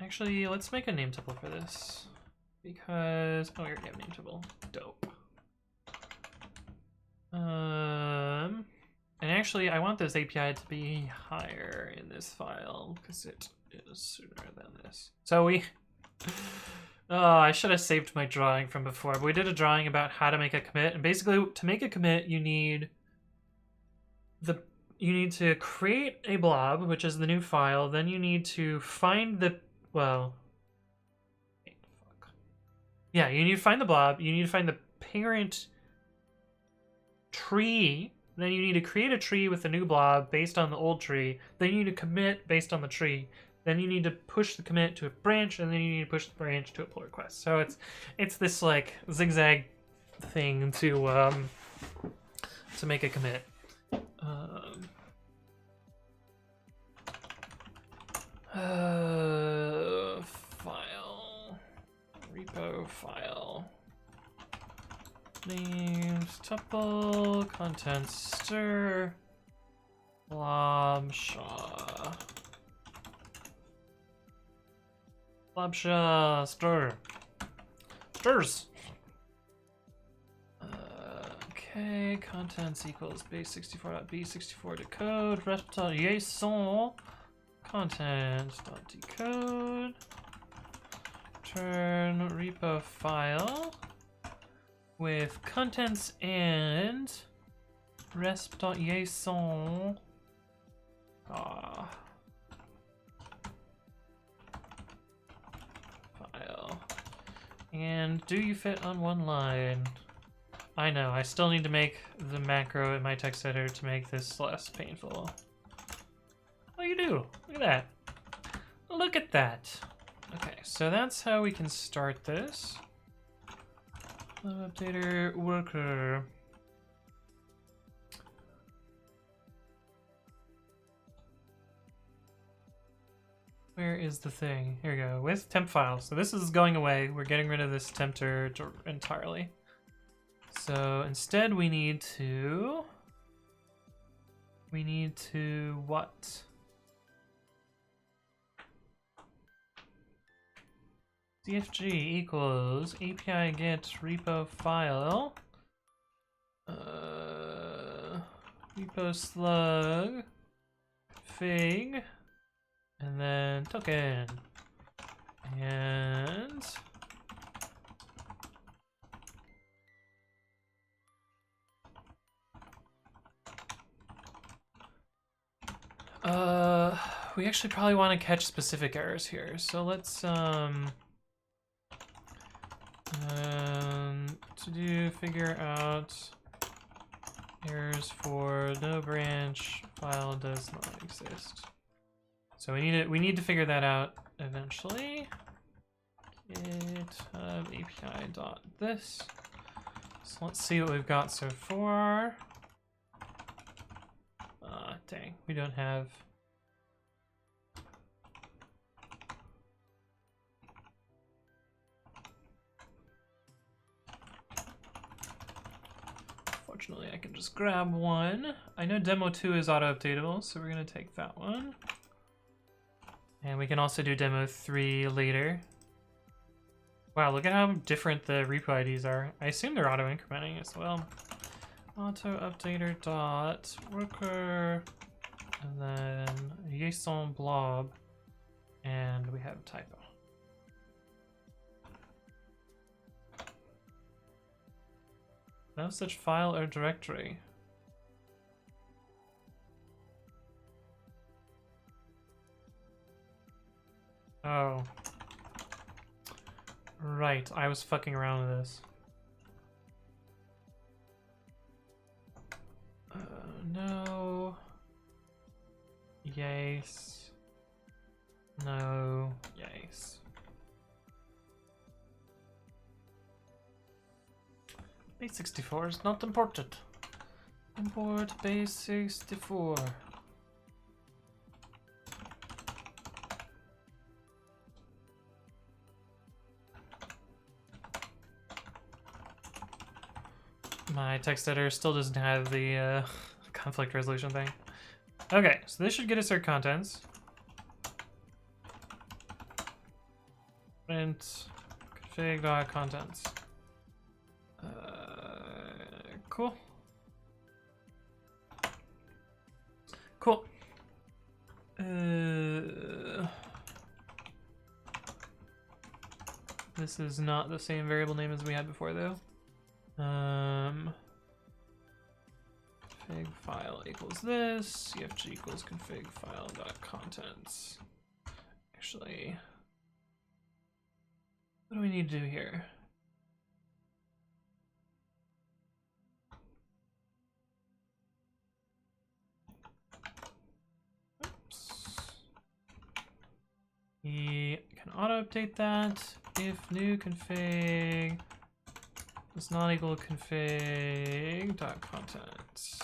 Actually, let's make a name tuple for this, because we already have a name tuple. Dope. And actually, I want this API to be higher in this file because it is sooner than this. So we, I should have saved my drawing from before. But we did a drawing about how to make a commit, and basically, to make a commit, you need to create a blob, which is the new file. Then you need to find the yeah, you need to find the blob. You need to find the parent tree. Then you need to create a tree with the new blob based on the old tree. Then you need to commit based on the tree. Then you need to push the commit to a branch, and then you need to push the branch to a pull request. So it's this like zigzag thing to make a commit. File, repo file, names, tuple, contents, stir, blobshaw, stir, stirs. Okay, contents equals base64.b64 decode, rest.json. Content.decode return repo file with contents and resp.json. File. And do you fit on one line? I know, I still need to make the macro in my text editor to make this less painful. Oh, you do. Look at that. Look at that. Okay, so that's how we can start this. Autoupdater worker. Where is the thing? Here we go. With temp file. So this is going away. We're getting rid of this tempter entirely. So instead we need to what? CFG equals API get repo file repo slug fig and then token and we actually probably want to catch specific errors here, so let's to figure out errors for no branch file does not exist. So we need to figure that out eventually. GitHub API dot this. So let's see what we've got so far. Dang, we don't have. Fortunately, I can just grab one. I know demo 2 is auto-updatable, so we're gonna take that one. And we can also do demo 3 later. Wow, look at how different the repo IDs are. I assume they're auto-incrementing as well. Autoupdater dot worker, and then JSON blob, and we have typo. No such file or directory. Oh. Right, I was fucking around with this. No. Yes. No. Yes. Base 64 is not imported. Import base 64. My text editor still doesn't have the conflict resolution thing. Okay, so this should get us our contents. Print config.contents. Cool. Cool. This is not the same variable name as we had before, though. Config file equals this. CFG equals config file dot contents. Actually, what do we need to do here? We can auto update that if new config does not equal config dot contents.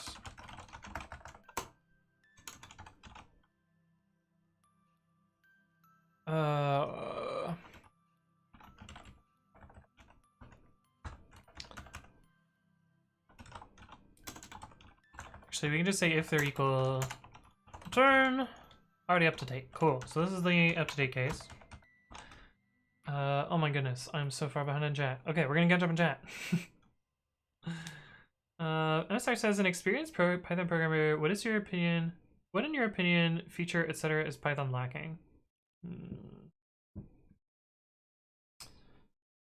Actually, we can just say if they're equal return. Already up to date. Cool. So this is the up to date case. Oh my goodness, I'm so far behind in chat. Okay, we're gonna catch up in chat. NSR says, an experienced Python programmer, what is your opinion? What, in your opinion, feature, etc., is Python lacking?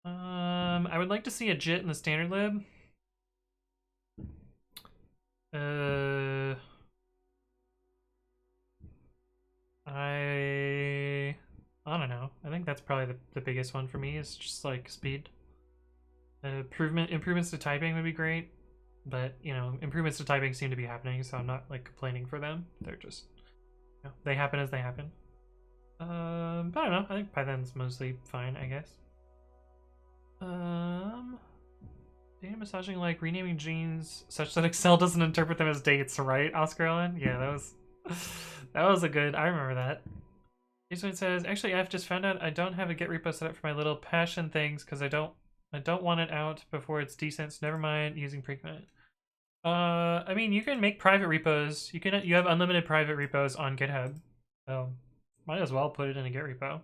I would like to see a JIT in the standard lib. I don't know. I think that's probably the biggest one for me is just like speed. Improvements to typing would be great, but you know, improvements to typing seem to be happening, so I'm not like complaining for them. They're just, you know, they happen as they happen. But I don't know. I think Python's mostly fine, I guess. Data massaging, like renaming genes such that Excel doesn't interpret them as dates, right, Oscar Allen? Yeah, that was a good. I remember that. This one says, actually, I've just found out I don't have a Git repo set up for my little passion things because I don't want it out before it's decent. So never mind using pre-commit. I mean, you can make private repos. You have unlimited private repos on GitHub, so might as well put it in a Git repo.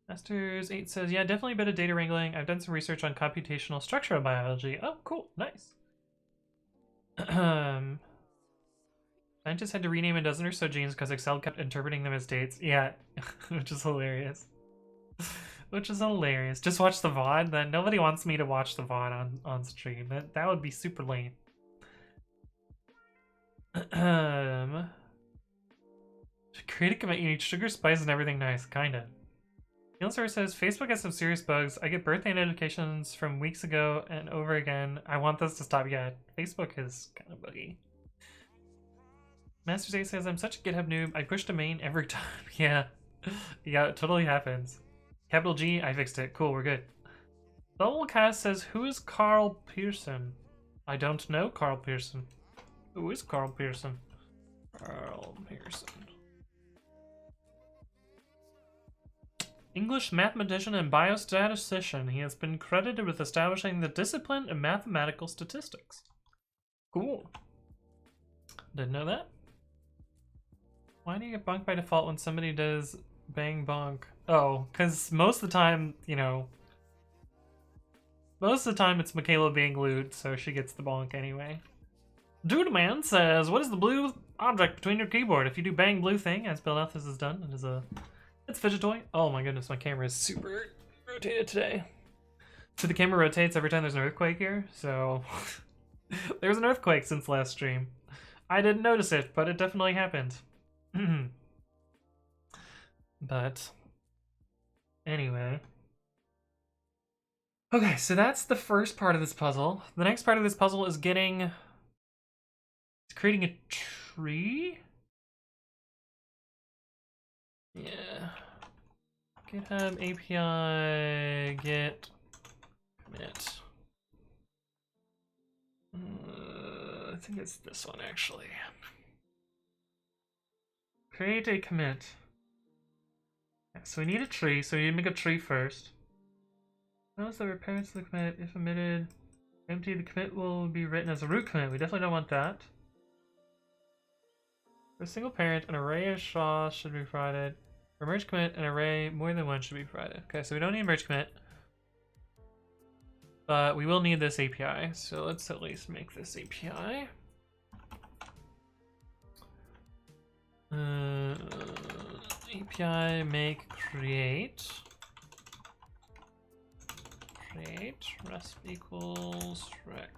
Masters 8 says, yeah, definitely a bit of data wrangling. I've done some research on computational structural biology. Oh, cool, nice. Scientists had to rename a dozen or so genes because Excel kept interpreting them as dates. Yeah, which is hilarious. Which is hilarious. Just watch the VOD. Then nobody wants me to watch the VOD on stream. That would be super lame. Create a commit. You need sugar, spice, and everything nice. Kinda. Neilsor says Facebook has some serious bugs. I get birthday notifications from weeks ago and over again. I want this to stop. Yeah, Facebook is kind of buggy. Master Zay says, I'm such a GitHub noob. I push to main every time. Yeah. Yeah, it totally happens. Capital G, I fixed it. Cool, we're good. Bubblecast says, who is Carl Pearson? I don't know Carl Pearson. Who is Carl Pearson? Carl Pearson. English mathematician and biostatistician. He has been credited with establishing the discipline of mathematical statistics. Cool. Didn't know that. Why do you get bonked by default when somebody does bang bonk? Oh, because most of the time, you know, most of the time it's Michaela being lewd, so she gets the bonk anyway. Dude Man says, what is the blue object between your keyboard? If you do bang blue thing, as Belethus has done, it is a... It's fidget toy. Oh my goodness, my camera is super rotated today. So the camera rotates every time there's an earthquake here, so... There's an earthquake since last stream. I didn't notice it, but it definitely happened. But... Anyway. Okay, so that's the first part of this puzzle. The next part of this puzzle is creating a tree? Yeah. GitHub API git commit. I think it's this one actually. Create a commit. Yeah, so we need a tree, so we need to make a tree first. Notice that parents of the commit, if omitted, empty, the commit will be written as a root commit. We definitely don't want that. For a single parent, an array of SHA should be provided. For merge commit, an array more than one should be provided. Okay, so we don't need merge commit. But we will need this API, so let's at least make this API. API make create rest equals rec.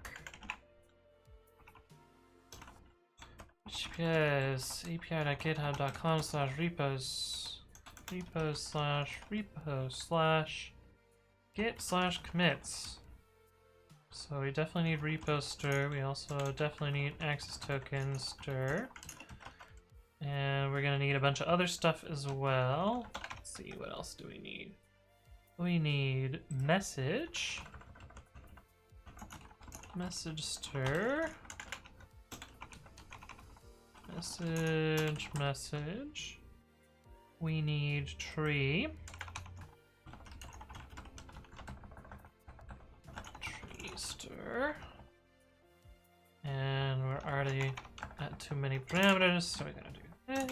HTTPS api.github.com/repos/git/commits. So we definitely need repo stir. We also definitely need access token stir. And we're gonna need a bunch of other stuff as well. Let's see, what else do we need? We need message stir, message. We need tree stir, and we're already at too many parameters, so we're gonna do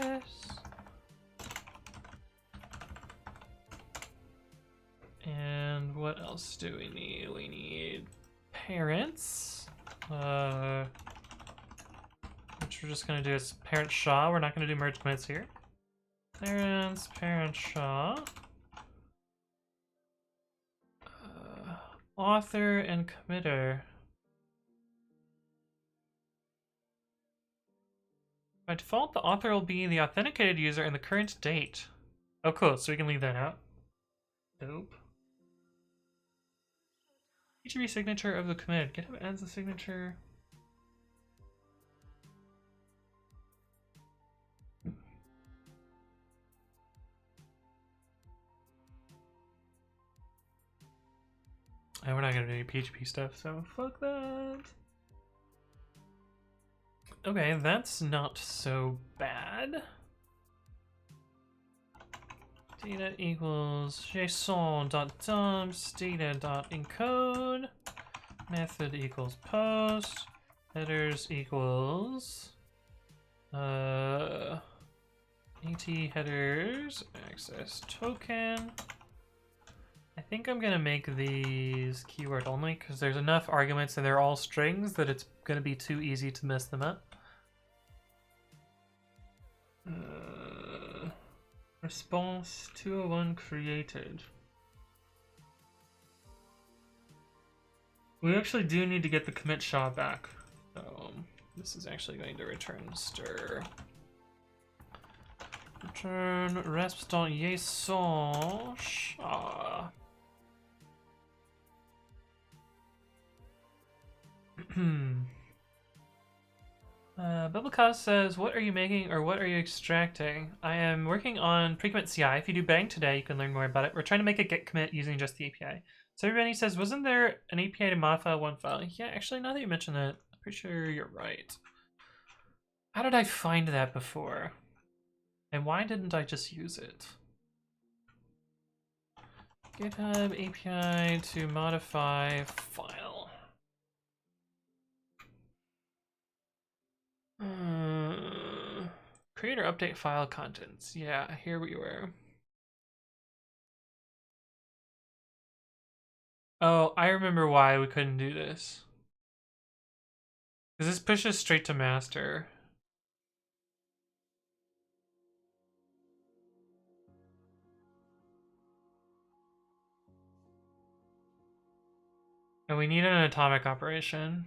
this. And what else do we need? We need parents, which we're just gonna do as parent SHA. We're not gonna do merge commits here. Parent SHA. author and committer. By default, the author will be the authenticated user and the current date. Oh, cool. So we can leave that out. Dope. PGP signature of the commit. GitHub adds the signature. And we're not gonna do any PHP stuff, so fuck that. Okay, that's not so bad. Data equals json.dumps, data.encode, method equals post, headers equals at headers access token. I think I'm gonna make these keyword only because there's enough arguments and they're all strings that it's gonna be too easy to mess them up. Response 201 created. We actually do need to get the commit SHA back. So this is actually going to return stir. Return resp.json SHA. Bubblecast says, what are you making or what are you extracting? I am working on pre-commit CI. If you do bang today, you can learn more about it. We're trying to make a git commit using just the API. So everybody says, wasn't there an API to modify one file? Yeah, actually, now that you mention it, I'm pretty sure you're right. How did I find that before? And why didn't I just use it? GitHub API to modify file. Create or update file contents. Yeah, here we were. Oh, I remember why we couldn't do this. Because this pushes straight to master. And we need an atomic operation.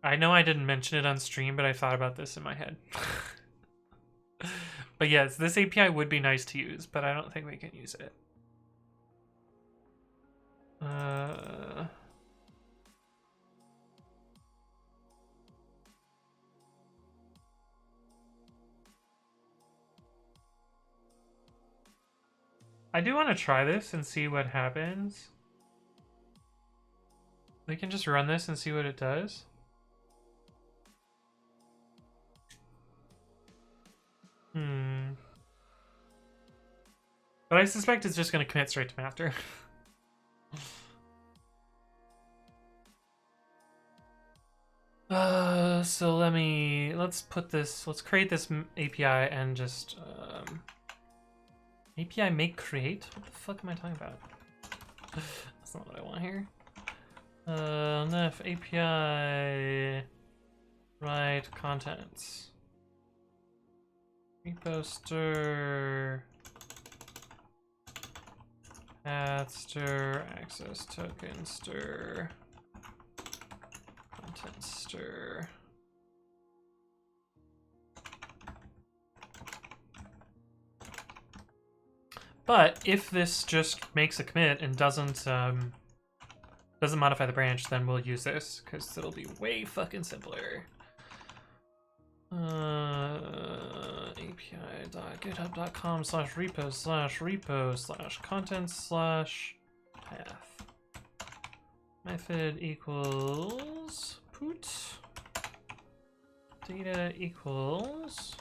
I know I didn't mention it on stream, but I thought about this in my head. But yes, this API would be nice to use, but I don't think we can use it. I do want to try this and see what happens. We can just run this and see what it does. But I suspect it's just going to commit straight to master. So let's create this API and just, API make create? What the fuck am I talking about? That's not what I want here. Nef API write contents. Repo stir add stir access token stir content stir. But if this just makes a commit and doesn't modify the branch, then we'll use this because it'll be way fucking simpler. api.github.com/repo/content/path. Method equals put. Data equals.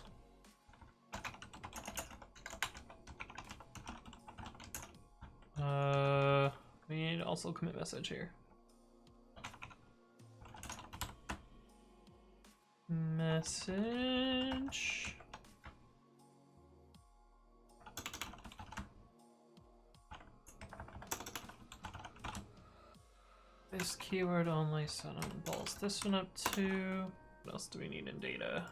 We need also commit message here. Message. This keyword only, so I'm balls this one up too. What else do we need in data?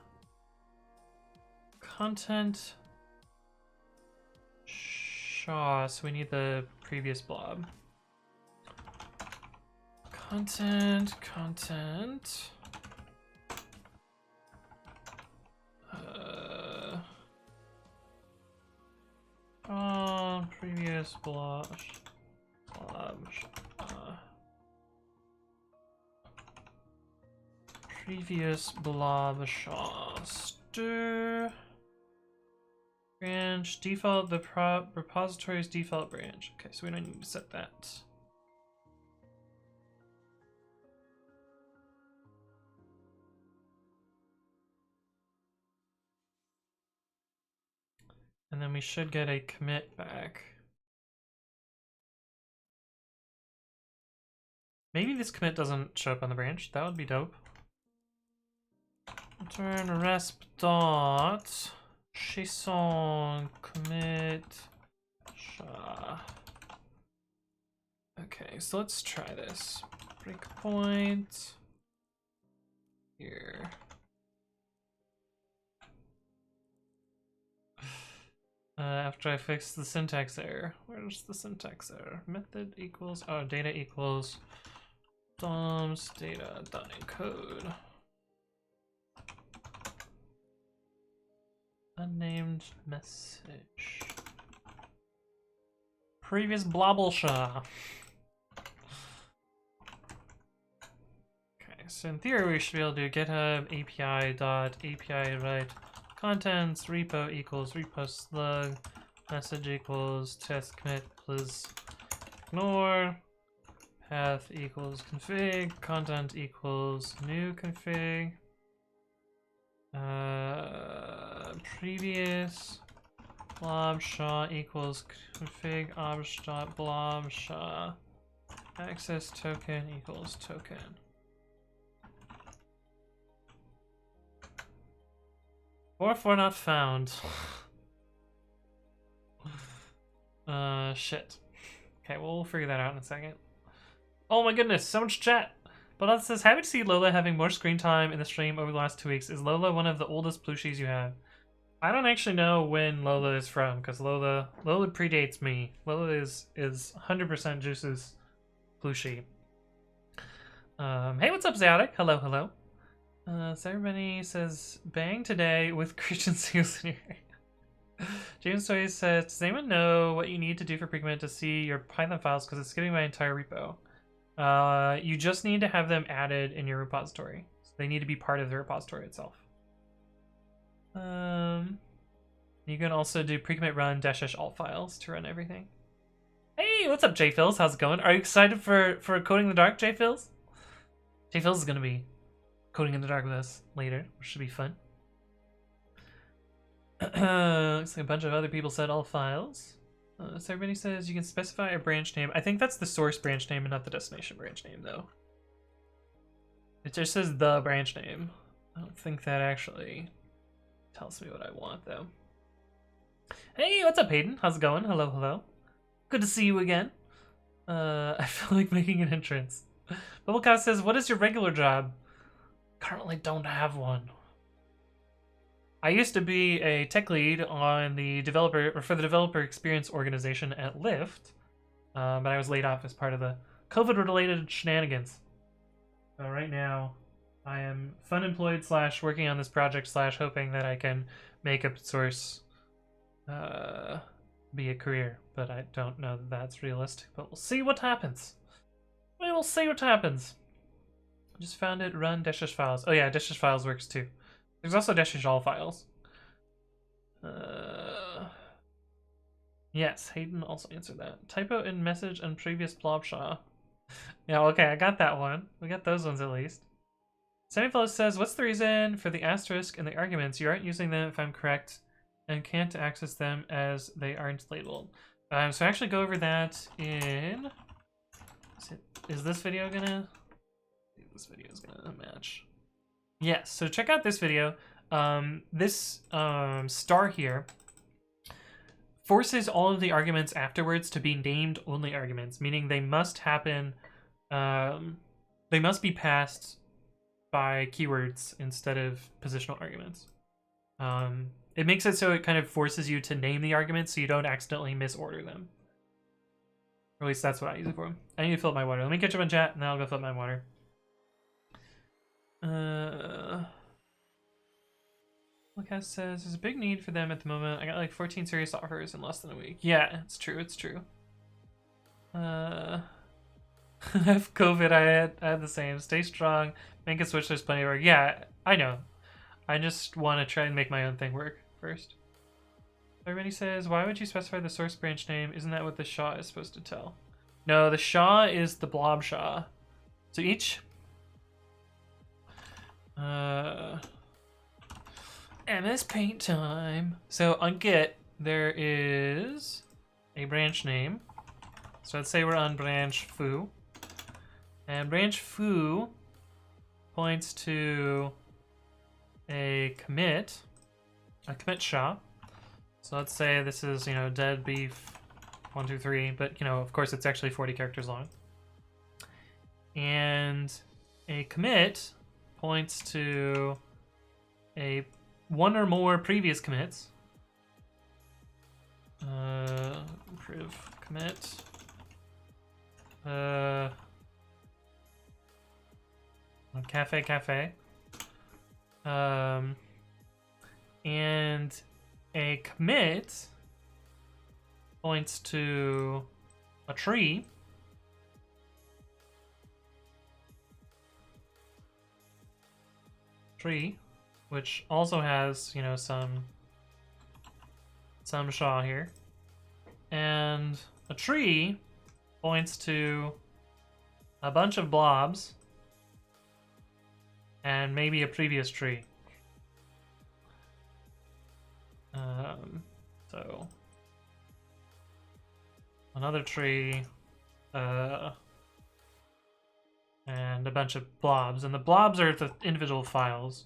Content. shaw, so we need the previous blob. Content. Previous blob. Previous blob shaw. Stir. Branch default, the repository's default branch. Okay, so we don't need to set that. And then we should get a commit back. Maybe this commit doesn't show up on the branch. That would be dope. Return resp dot JSON commit SHA. Okay, so let's try this. Breakpoint here. After I fix the syntax error. Where's the syntax error? Method equals, oh, data equals DOMS data dot encode. Unnamed message. Previous blobbleshaw. Okay, so in theory we should be able to do GitHub API dot API write contents repo equals repo slug message equals test commit plus ignore path equals config content equals new config previous blob shaw equals config obj dot blob shaw access token equals token. Or not found. Shit. Okay, we'll figure that out in a second. Oh my goodness, so much chat. But it says, happy to see Lola having more screen time in the stream over the last 2 weeks. Is Lola one of the oldest plushies you have? I don't actually know when Lola is from, because Lola predates me. Lola is 100% Juice's plushie. Hey, what's up, Zayotic? Hello, hello. So everybody says, bang today with Christian seals in your hair. James Toy says, does anyone know what you need to do for Precommit to see your Python files, because it's skipping my entire repo? You just need to have them added in your repository. So they need to be part of the repository itself. You can also do precommit run -- alt files to run everything. Hey, what's up, JPhils? How's it going? Are you excited for Coding in the Dark, JPhils? JPhils is gonna be coding in the dark with us later, which should be fun. Looks like a bunch of other people said all files. So everybody says you can specify a branch name. I think that's the source branch name and not the destination branch name, though. It just says the branch name. I don't think that actually tells me what I want, though. Hey, what's up, Hayden? How's it going? Hello, hello. Good to see you again. I feel like making an entrance. Bubblecast says, what is your regular job? Currently don't have one. I used to be a tech lead on the developer experience organization at Lyft, but I was laid off as part of the COVID-related shenanigans. So right now, I am fun employed / working on this project / hoping that I can make open source be a career, but I don't know that that's realistic. But we'll see what happens. We will see what happens. Just found it. Run -- files. Oh yeah, -- files works too. There's also -- all files. Yes, Hayden also answered that. Typo in message and previous blobshaw. Yeah, okay, I got that one. We got those ones at least. Semifellow says, what's the reason for the asterisk in the arguments? You aren't using them if I'm correct and can't access them as they aren't labeled. So actually go over that in... Is this video gonna... I think this video is gonna match. Yes, so check out this video. This star here forces all of the arguments afterwards to be named only arguments, meaning they must happen, they must be passed by keywords instead of positional arguments. it makes it so it kind of forces you to name the arguments so you don't accidentally misorder them. Or at least that's what I use it for. I need to fill up my water. Let me catch up on chat, and then I'll go fill up my water. Lucas says, there's a big need for them at the moment. I got like 14 serious offers in less than a week. Yeah, it's true, it's true. I have COVID, I had the same. Stay strong, make a switch, there's plenty of work. Yeah, I know. I just want to try and make my own thing work first. Everybody says, why would you specify the source branch name? Isn't that what the SHA is supposed to tell? No, the SHA is the blob SHA. So each... MS Paint time. So on Git, there is a branch name. So let's say we're on branch foo. And branch foo points to a commit SHA. So let's say this is, you know, dead beef 123, but, you know, of course it's actually 40 characters long. And a commit points to a one or more previous commits. Improve commit. Cafe. And a commit points to a tree. Which also has, you know, some SHA here. And a tree points to a bunch of blobs and maybe a previous tree. So another tree, and a bunch of blobs, and the blobs are the individual files.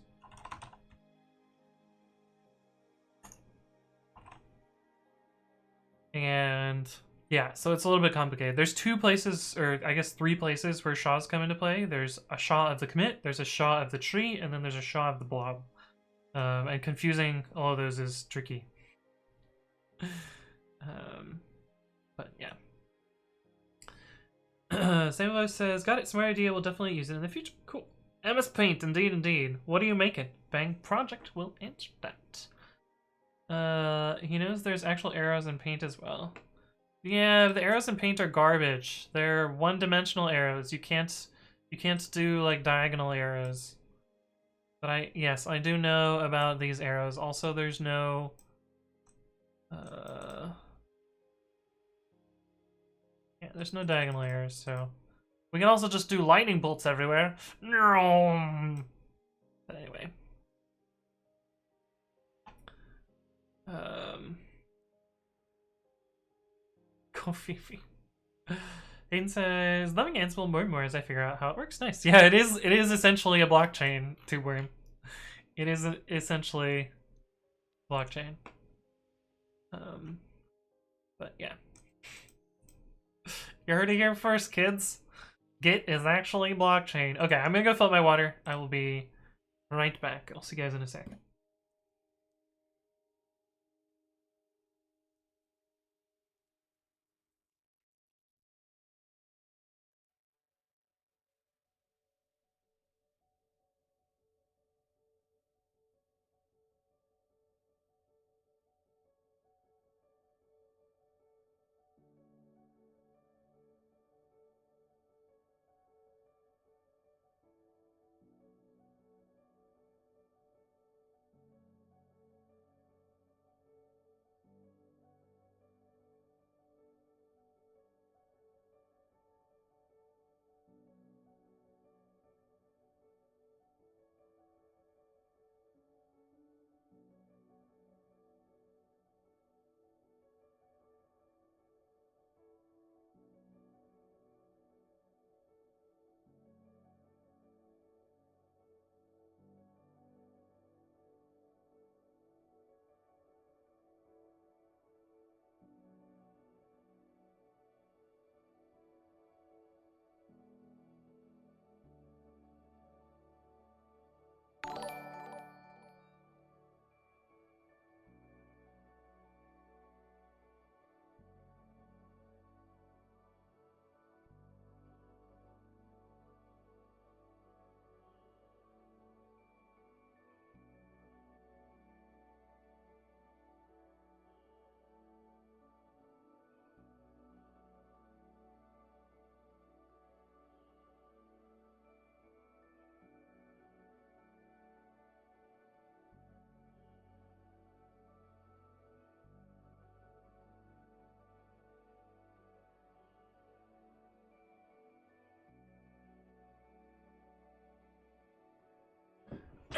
And yeah, so it's a little bit complicated. There's two places, or I guess 3 places where SHAs come into play. There's a SHA of the commit, there's a SHA of the tree, and then there's a SHA of the blob. And confusing all of those is tricky. But yeah. Samuel says, got it, smart idea, we'll definitely use it in the future. Cool. MS Paint, indeed. What are you making? Bang Project will answer that. He knows there's actual arrows in Paint as well. Yeah, the arrows in Paint are garbage. They're one-dimensional arrows. You can't do like diagonal arrows. But yes, I do know about these arrows. Also, there's no yeah, there's no diagonal arrows, so we can also just do lightning bolts everywhere. No. But anyway. Coffee. Hayden says, loving Ansible more and more as I figure out how it works. Nice. Yeah, it is essentially a blockchain, TubeWorm. It is essentially blockchain. But yeah. You heard it here first, kids. Git is actually blockchain. Okay, I'm gonna go fill up my water. I will be right back. I'll see you guys in a second.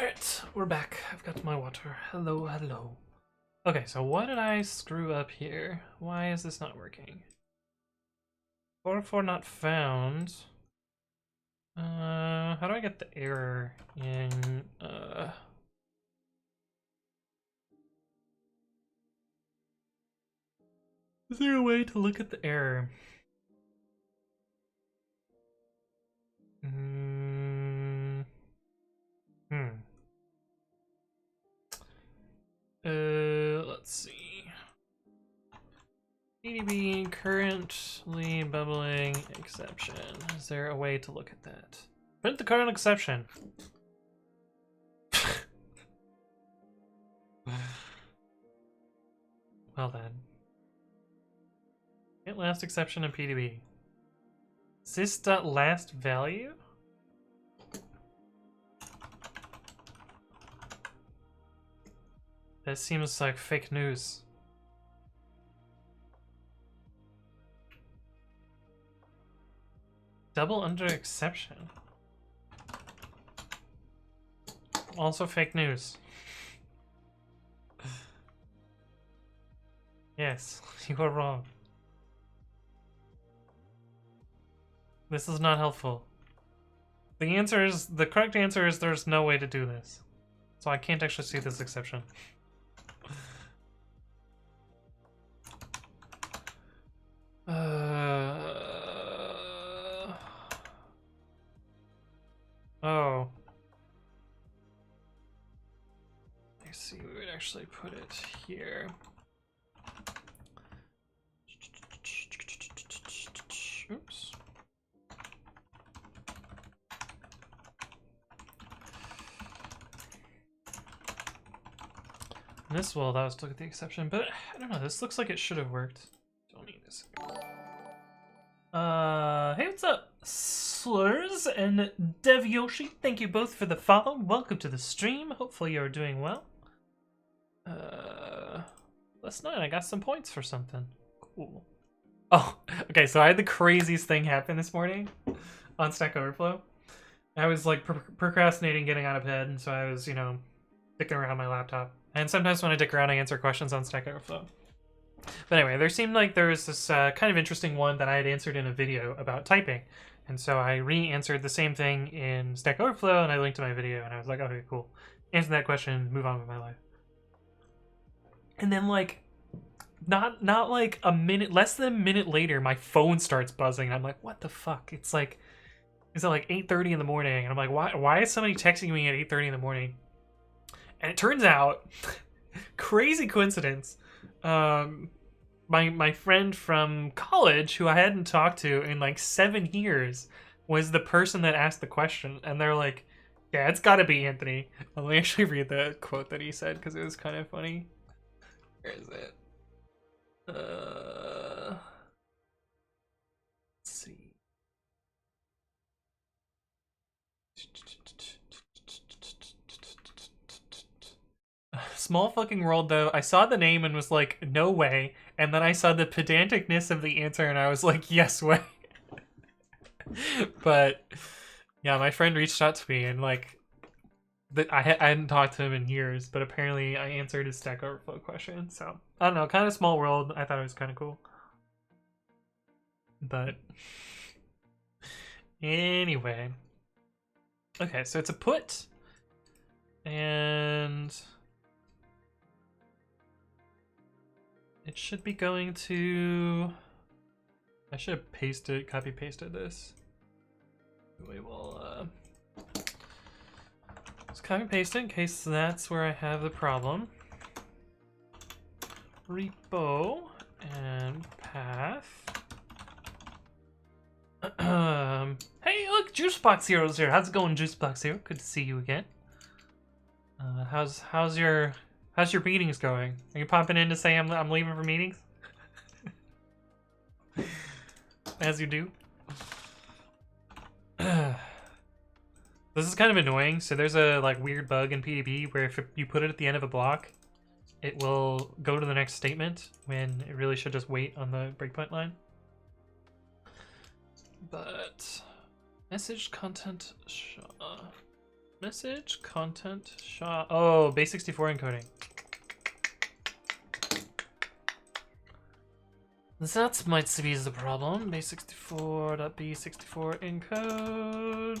Alright, we're back. I've got my water. Hello, hello. Okay, so what did I screw up here? Why is this not working? 404 not found. How do I get the error in, Is there a way to look at the error? Let's see. PDB currently bubbling exception. Is there a way to look at that? Print the current exception. Well then. Get last exception in PDB. Is this dot last value? That seems like fake news. Double under exception. Also fake news. Yes, you are wrong. This is not helpful. The correct answer is there's no way to do this. So I can't actually see this exception. Oh. I see, we would actually put it here. Oops. In this will allow us to look at the exception, but I don't know, this looks like it should have worked. Don't need this. Hey, what's up? Slurs and Dev Yoshi, thank you both for the follow. Welcome to the stream. Hopefully you're doing well. Last night I got some points for something. Cool. Oh, okay, so I had the craziest thing happen this morning on Stack Overflow. I was like procrastinating getting out of bed, and so I was, you know, dicking around my laptop. And sometimes when I dick around, I answer questions on Stack Overflow. But anyway, there seemed like there was this kind of interesting one that I had answered in a video about typing. And so I re-answered the same thing in Stack Overflow, and I linked to my video, and I was like, okay, cool. Answer that question, move on with my life. And then, like, not like a minute, less than a minute later, my phone starts buzzing, and I'm like, what the fuck? It's like, is it like 8:30 in the morning? And I'm like, why is somebody texting me at 8:30 in the morning? And it turns out, crazy coincidence, my friend from college, who I hadn't talked to in like 7 years, was the person that asked the question. And they're like, yeah, it's gotta be Anthony. Let me actually read the quote that he said, because it was kind of funny. Where is it? Let's see. Small fucking world, though. I saw the name and was like, no way. And then I saw the pedanticness of the answer and I was like, yes way. But yeah, my friend reached out to me and like, I hadn't talked to him in years, but apparently I answered his Stack Overflow question. So I don't know, kind of small world. I thought it was kind of cool. But anyway, okay, so it's a put, and it should be going to. I should have copy pasted this. We will let's copy paste it in case that's where I have the problem. Repo and path. Hey, look, Juicebox0's here. How's it going, Juicebox0? Good to see you again. How's your meetings going? Are you popping in to say I'm leaving for meetings? As you do. This is kind of annoying. So there's a like weird bug in PDB where if you put it at the end of a block, it will go to the next statement when it really should just wait on the breakpoint line. But message content Message, content, SHA. Oh, base64 encoding. That might be the problem. Base64.b64 encode.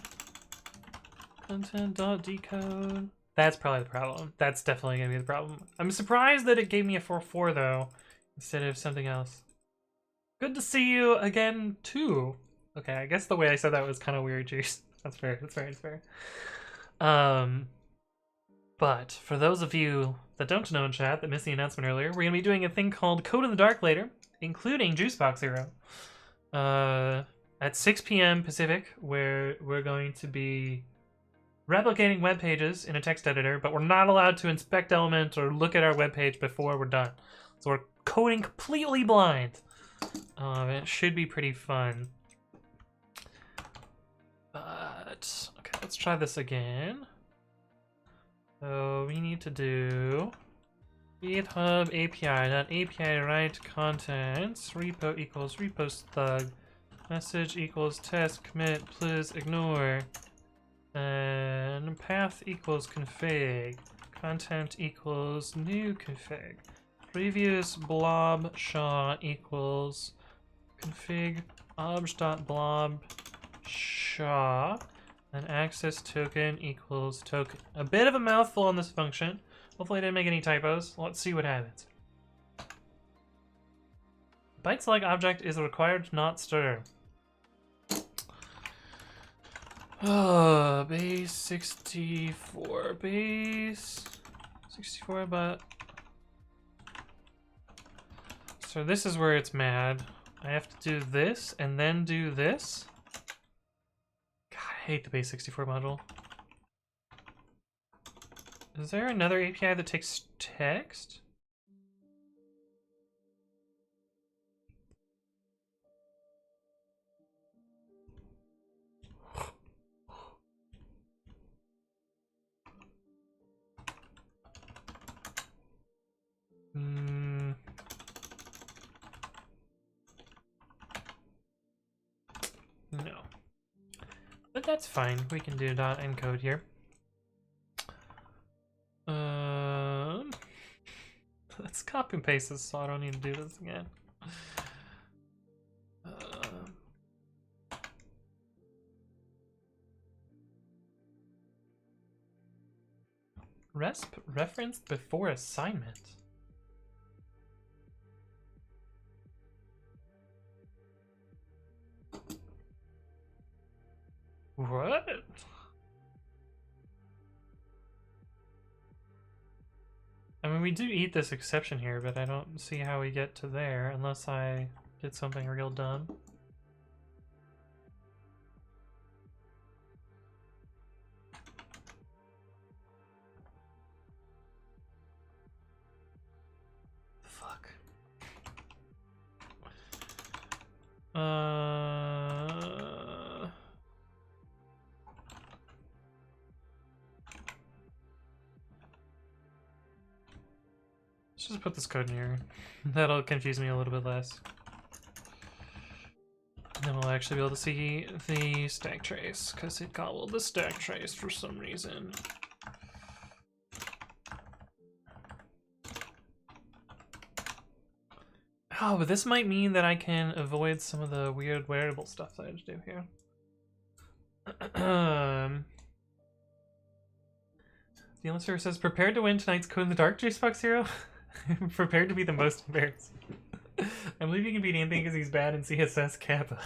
Content.decode. That's probably the problem. That's definitely gonna be the problem. I'm surprised that it gave me a 4.4 though, instead of something else. Good to see you again too. Okay, I guess the way I said that was kind of weird, Juice. That's fair. That's fair. That's fair. But for those of you that don't know in chat that missed the announcement earlier, we're gonna be doing a thing called Code in the Dark later, including Juicebox Zero. At 6 p.m. Pacific, where we're going to be replicating web pages in a text editor, but we're not allowed to inspect elements or look at our web page before we're done. So we're coding completely blind. It should be pretty fun. But okay, let's try this again. So we need to do github API write contents repo equals repo slug message equals test commit please ignore, and path equals config content equals new config previous blob SHA equals config obj.blob SHA, and access token equals token. A bit of a mouthful on this function. Hopefully I didn't make any typos. Let's see what happens. Byte select object is required to not stir. Oh, base 64, base 64, but so this is where it's mad. I have to do this and then do this. God, I hate the base 64 module. Is there another API that takes text? No. But that's fine. We can do .encode here. Let's copy and paste this so I don't need to do this again. Resp referenced before assignment. What? I mean, we do eat this exception here, but I don't see how we get to there unless I did something real dumb. Fuck. Let's just put this code in here. That'll confuse me a little bit less. And then we'll actually be able to see the stack trace, because it gobbled the stack trace for some reason. Oh, but this might mean that I can avoid some of the weird wearable stuff that I have to do here. The answer says, prepared to win tonight's Code in the Dark, Juicebox Hero? Prepared to be the most embarrassed. I believe you can beat anything because he's bad in CSS Kappa.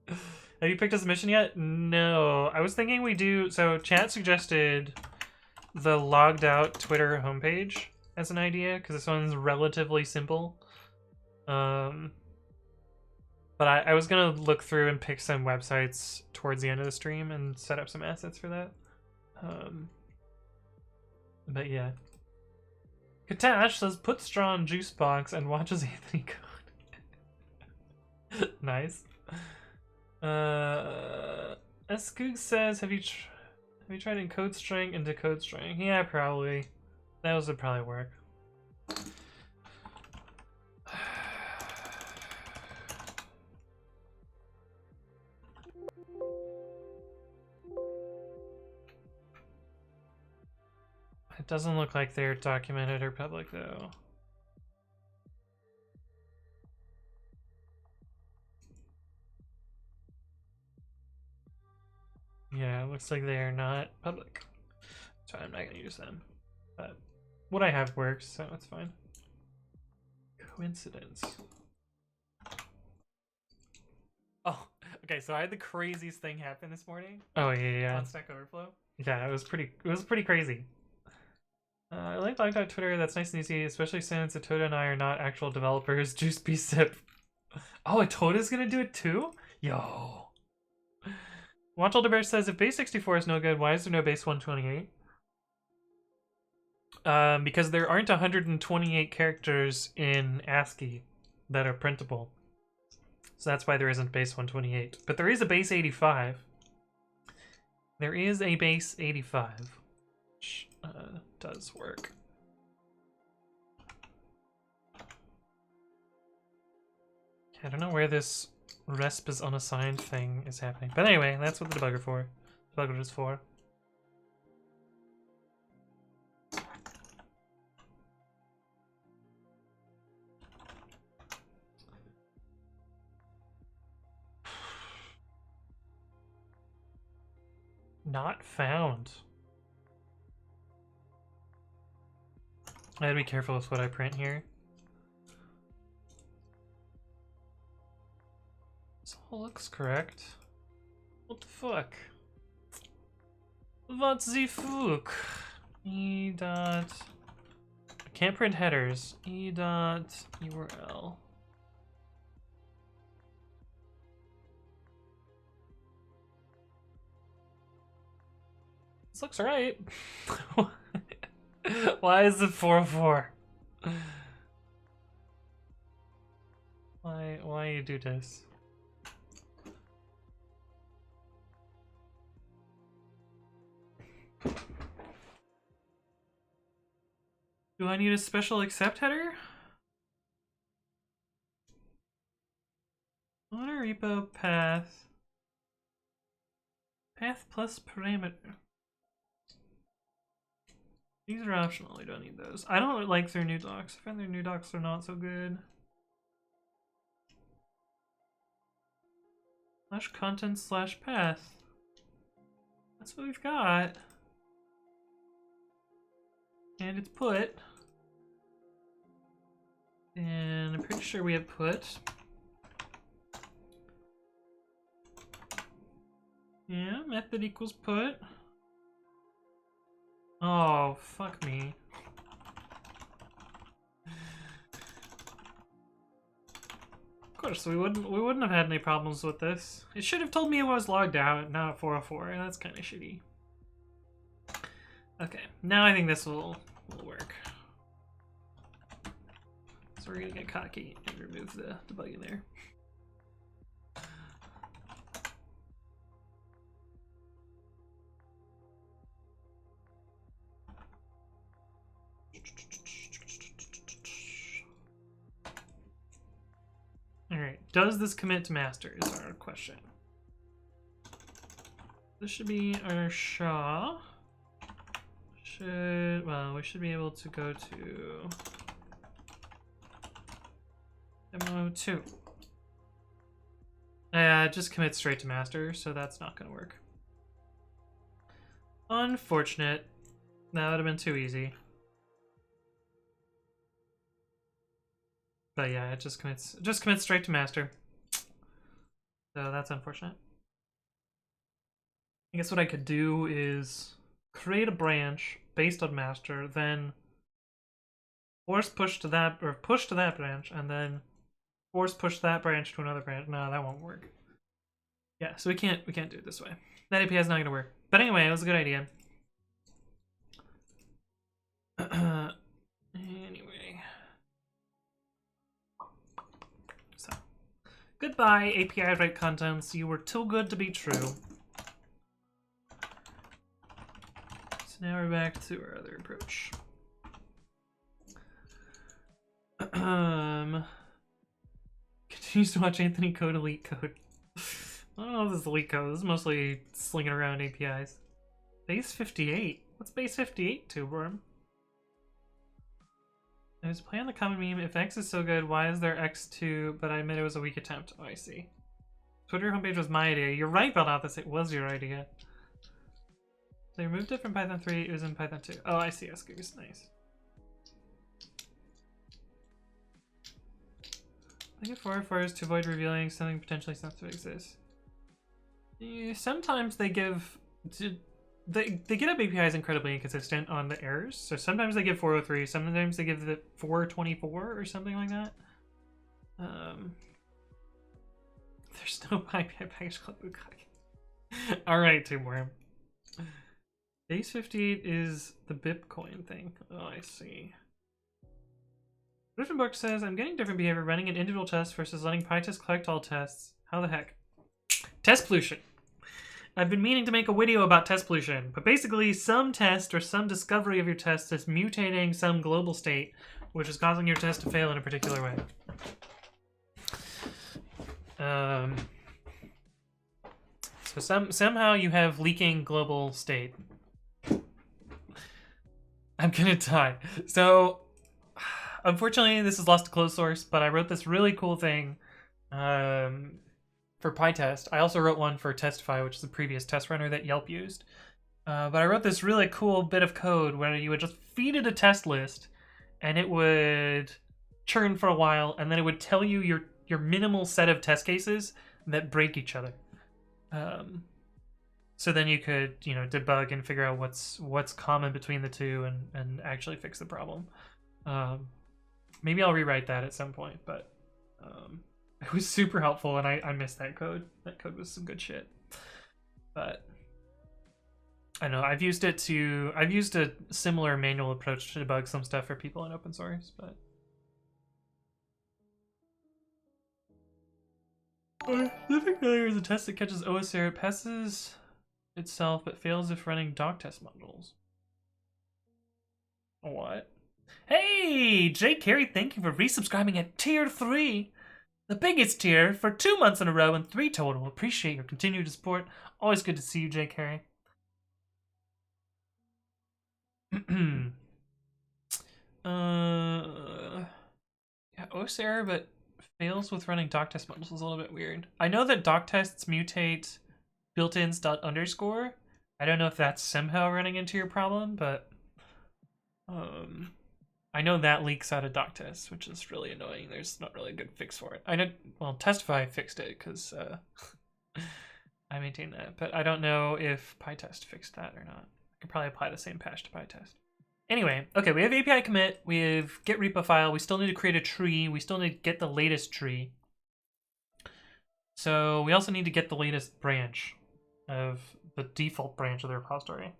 Have you picked a submission yet? No. I was thinking we do... So, chat suggested the logged out Twitter homepage as an idea, because this one's relatively simple. But I was going to look through and pick some websites towards the end of the stream and set up some assets for that. But yeah. Katash says, put straw in juice box and watches Anthony code. Nice. Skoog says, have you tried encode string and decode string? Yeah, probably. Those would probably work. It doesn't look like they're documented or public though. Yeah, it looks like they are not public. So I'm not gonna use them. But what I have works, so it's fine. Coincidence. Oh, okay, so I had the craziest thing happen this morning. Oh yeah. On Stack Overflow. Yeah, it was pretty crazy. I like Twitter. That's nice and easy, especially since Atoda and I are not actual developers. Juice be sip. Oh, Atoda's gonna do it too? Yo. Watch Older Bear says if base 64 is no good, why is there no base 128? Because there aren't 128 characters in ASCII that are printable. So that's why there isn't base 128. But there is a base 85. There is a base 85. Which does work. I don't know where this resp is unassigned thing is happening. But anyway, that's what the debugger is for. Not found. I gotta be careful with what I print here. This all looks correct. What the fuck? What the fuck? E dot. I can't print headers. E dot URL. This looks right. Why is it 404? Why you do this? Do I need a special accept header? Owner repo path. Path plus parameter. These are optional, I don't need those. I don't like their new docs. I find their new docs are not so good. Slash content slash path. That's what we've got. And it's put. And I'm pretty sure we have put. Yeah, method equals put. Oh, fuck me. Of course, we wouldn't have had any problems with this. It should have told me it was logged out, not at 404, and that's kind of shitty. Okay, now I think this will work. So we're gonna get cocky and remove the debugging there. Alright, does this commit to master is our question. This should be our SHA. Well, we should be able to go to demo 2. It just commits straight to master, so that's not gonna work. Unfortunate. That would have been too easy. But yeah, it just commits straight to master. So that's unfortunate. I guess what I could do is create a branch based on master, then force push to that, or push to that branch, and then force push that branch to another branch. No, that won't work. Yeah, so we can't do it this way. That API is not gonna work. But anyway, it was a good idea. Anyway. So, goodbye, API write contents. You were too good to be true. So now we're back to our other approach. Continues to watch Anthony code elite code. I don't know if this is elite code. This is mostly slinging around APIs. Base 58? What's base 58, Tubeworm? There's a play on the common meme. If X is so good, why is there X2? But I admit it was a weak attempt. Oh, I see. Twitter homepage was my idea. You're right, Beldathis. It was your idea. They removed it from Python 3. It was in Python 2. Oh, I see. Goose. Nice. I think 404 is to avoid revealing something potentially sensitive exists. Sometimes they give... The GitHub API is incredibly inconsistent on the errors. So sometimes they give 403, sometimes they give the 424 or something like that. There's no API package called Bukake. Alright, Tubeworm. Base 58 is the Bitcoin thing. Oh, I see. Griffin says, I'm getting different behavior running an individual test versus letting PyTest collect all tests. How the heck? Test pollution. I've been meaning to make a video about test pollution, but basically some test or some discovery of your test is mutating some global state, which is causing your test to fail in a particular way. So somehow you have leaking global state. I'm gonna die. So, unfortunately, this is lost to closed source, but I wrote this really cool thing for PyTest. I also wrote one for Testify, which is the previous test runner that Yelp used. But I wrote this really cool bit of code where you would just feed it a test list, and it would churn for a while, and then it would tell you your minimal set of test cases that break each other. So then you could, debug and figure out what's common between the two and actually fix the problem. Maybe I'll rewrite that at some point, but it was super helpful, and I missed that code. That code was some good shit. But I know I've used a similar manual approach to debug some stuff for people in open source, but living failure is a test that catches OS error. It passes itself but fails if running doc test modules. What? Hey, Jay Carey, thank you for resubscribing at tier 3. The biggest tier for 2 months in a row and 3 total. Appreciate your continued support. Always good to see you, Jay Carey. Yeah, OS error, but fails with running doc test modules is a little bit weird. I know that doc tests mutate built-ins ._. I don't know if that's somehow running into your problem, but I know that leaks out of doc tests, which is really annoying. There's not really a good fix for it. I know, well, Testify fixed it because I maintain that, but I don't know if PyTest fixed that or not. I could probably apply the same patch to PyTest. Anyway, okay, we have API commit, we have get repo file, we still need to create a tree, we still need to get the latest tree. So we also need to get the latest branch of the default branch of the repository.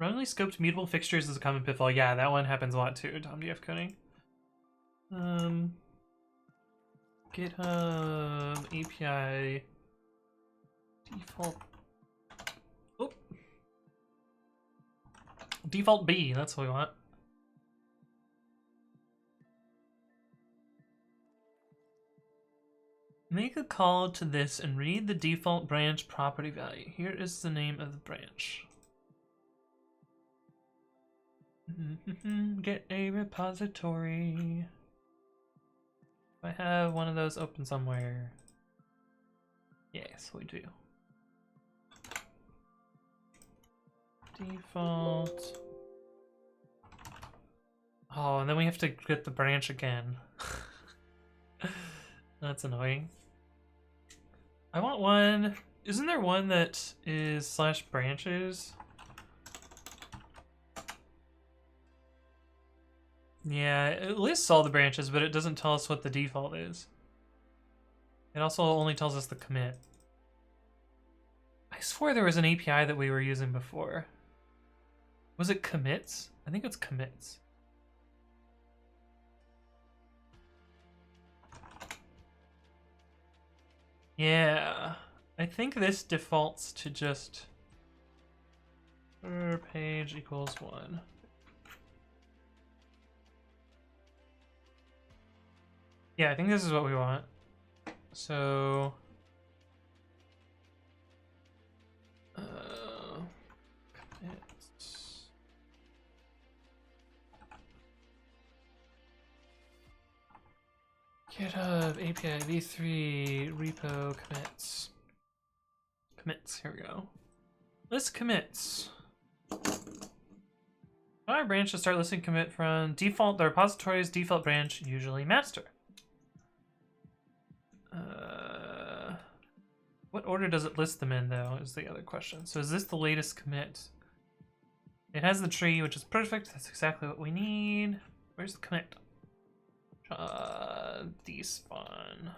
Randomly scoped mutable fixtures is a common pitfall. Yeah, that one happens a lot too, TomDF coding. GitHub API default. Oh. Default B, that's what we want. Make a call to this and read the default branch property value. Here is the name of the branch. Get a repository. Do I have one of those open somewhere? Yes, we do. Default. Oh, and then we have to get the branch again. That's annoying. I want one. Isn't there one that is /branches? Yeah, it lists all the branches, but it doesn't tell us what the default is. It also only tells us the commit. I swore there was an API that we were using before. Was it commits? I think it's commits. Yeah, I think this defaults to just page equals 1. Yeah, I think this is what we want. So GitHub API v3 repo commits. Commits, here we go. List commits. Our branch to start listing commit from default, the repository's default branch, usually master. What order does it list them in, though, is the other question. So is this the latest commit? It has the tree, which is perfect. That's exactly what we need. Where's the commit? Despawn.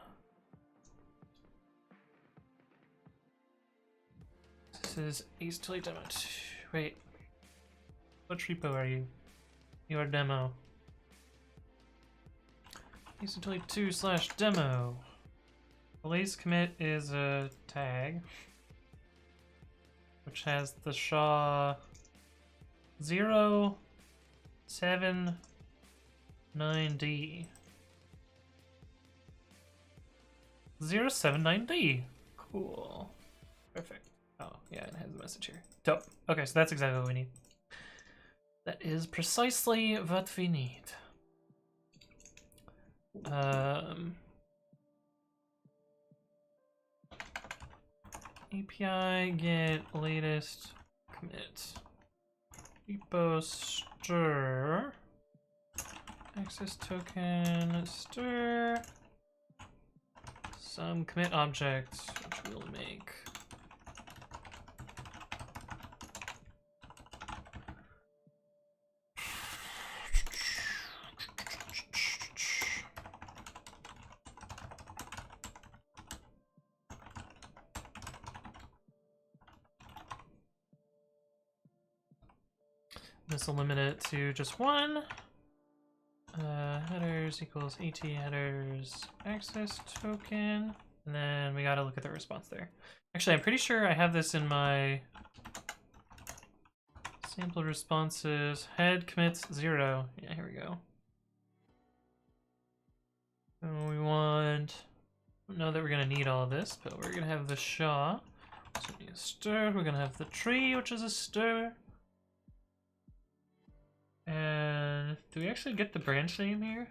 This is Ace Tilly demo. Wait. What repo are you? You are demo. Ace Tilly 2/demo. The latest commit is a tag, which has the SHA 079D. 079D. Cool. Perfect. Oh, yeah, it has a message here. Dope. Okay, so that's exactly what we need. That is precisely what we need. API get latest commit. Repo stir. Access token stir. Some commit object, which we'll make. This will limit it to just one. Headers equals AT headers access token. And then we gotta look at the response there. Actually, I'm pretty sure I have this in my sample responses. Head commits 0. Yeah, here we go. So we want, I don't know that we're gonna need all of this, but we're gonna have the SHA. So we need a stir. We're gonna have the tree, which is a stir. And do we actually get the branch name here?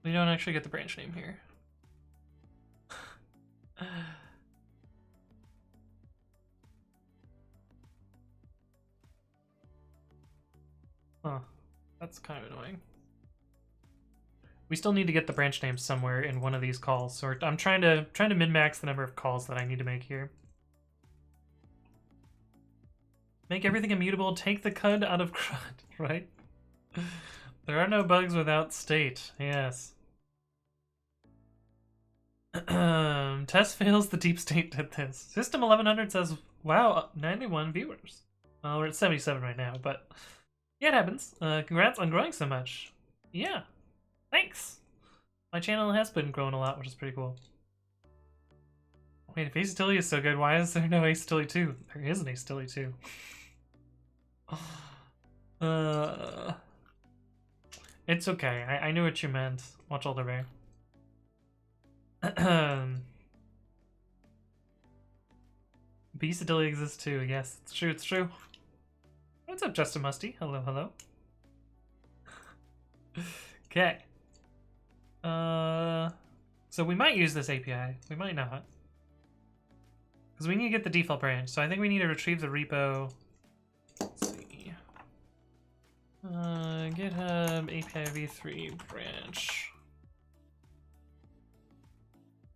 We don't actually get the branch name here. Huh. That's kind of annoying. We still need to get the branch name somewhere in one of these calls. So I'm trying to min-max the number of calls that I need to make here. Make everything immutable, take the CUD out of CRUD, right? There are no bugs without state, yes. Test fails, the deep state did this. System 1100 says, wow, 91 viewers. Well, we're at 77 right now, but yeah, it happens. Congrats on growing so much. Yeah. Thanks! My channel has been growing a lot, which is pretty cool. Wait, if Ace Tilly is so good, why is there no Ace Tilly 2? There is an Ace Tilly 2. It's okay. I knew what you meant. Watch all the way. Beast Tilly exists too. Yes, it's true. It's true. What's up, Justin Musty? Hello, hello. Okay. So we might use this API. We might not. Because we need to get the default branch. So I think we need to retrieve the repo. Let's see. GitHub API v3 branch.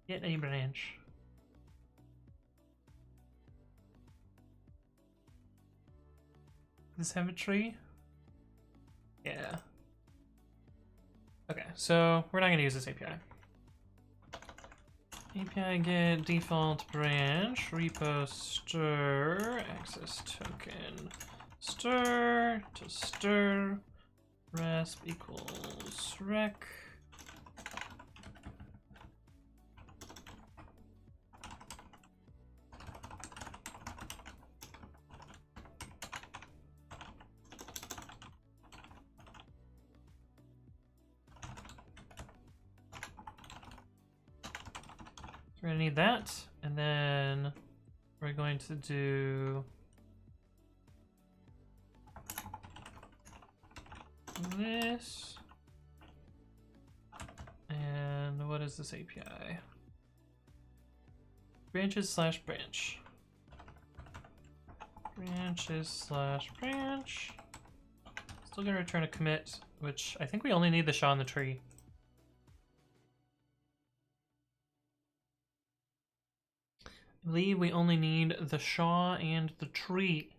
Get a branch. Does this have a tree? Yeah. Okay, so we're not going to use this API. API get default branch, repo stir, access token, stir to stir, resp equals rec. We're gonna need that, and then we're going to do this. And what is this API? Branches slash branch. Branches slash branch. Still gonna return a commit, which I think we only need the SHA and the tree. I believe we only need the SHA and the tree.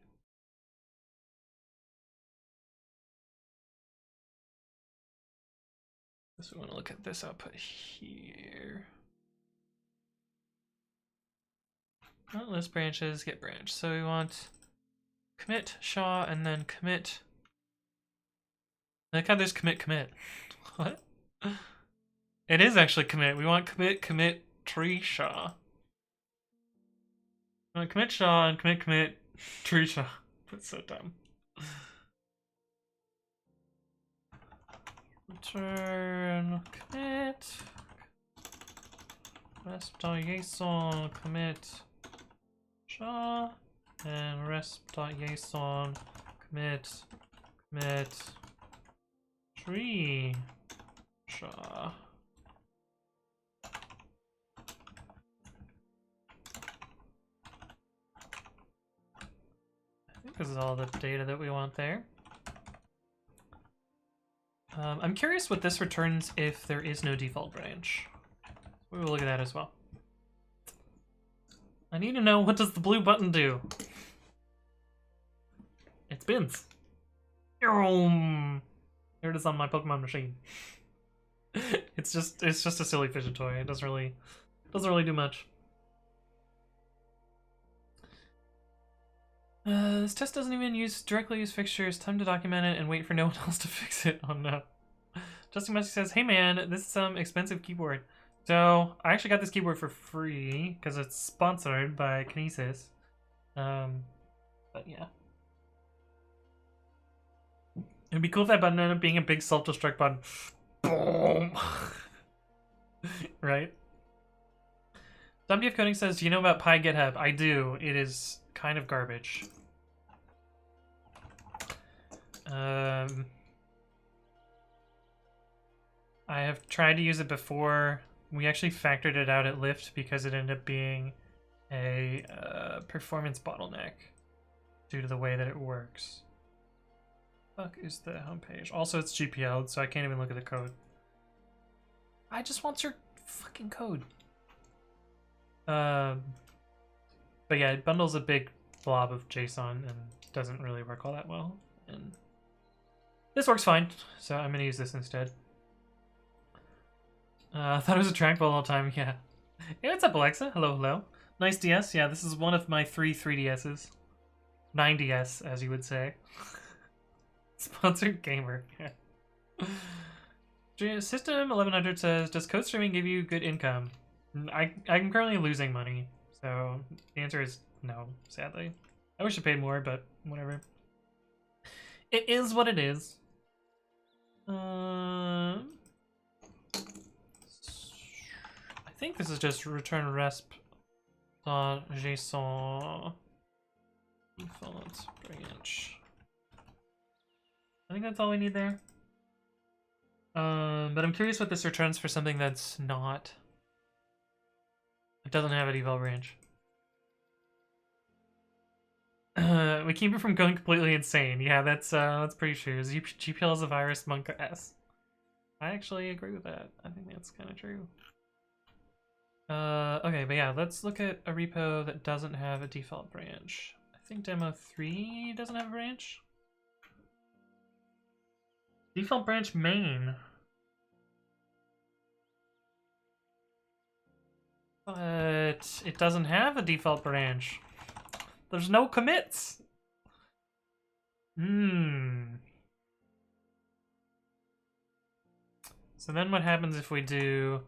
So we want to look at this output here. Oh, list branches, get branch. So we want commit SHA and then commit. I like how there's commit. What? It is actually commit. We want commit tree SHA. We want commit SHA and commit tree SHA. That's so dumb. Return commit resp.json commit SHA and resp.json commit tree SHA. I think this is all the data that we want there. I'm curious what this returns if there is no default branch. We will look at that as well. I need to know, what does the blue button do? It spins. There it is on my Pokemon machine. It's just a silly fidget toy. It doesn't really do much. This test doesn't even directly use fixtures. Time to document it and wait for no one else to fix it. Oh no. Justin Musk says, hey man, this is some expensive keyboard. So, I actually got this keyboard for free because it's sponsored by Kinesis. But yeah. It'd be cool if that button ended up being a big self-destruct button. Boom! Right? WF Coding says, do you know about Pi GitHub? I do. It is kind of garbage. I have tried to use it before. We actually factored it out at Lyft because it ended up being a performance bottleneck due to the way that it works. Fuck is the homepage. Also, it's GPL'd, so I can't even look at the code. I just want your fucking code. But yeah, it bundles a big blob of JSON and doesn't really work all that well. And this works fine, so I'm gonna use this instead. I thought it was a trackball all the time, yeah. Hey, what's up, Alexa? Hello, hello. Nice DS. Yeah, this is one of my 3 3DSs. 9DS, as you would say. Sponsored gamer. System 1100 says, does code streaming give you good income? I'm currently losing money, so the answer is no, sadly. I wish I paid more, but whatever. It is what it is. I think this is just return resp.json default branch. I think that's all we need there. But I'm curious what this returns for something that's not. It doesn't have a default branch. We keep it from going completely insane. Yeah, that's pretty true. GPL is a virus, Monka S. I actually agree with that. I think that's kind of true. Okay, but yeah, let's look at a repo that doesn't have a default branch. I think demo 3 doesn't have a branch. Default branch main. But it doesn't have a default branch. There's no commits. So then what happens if we do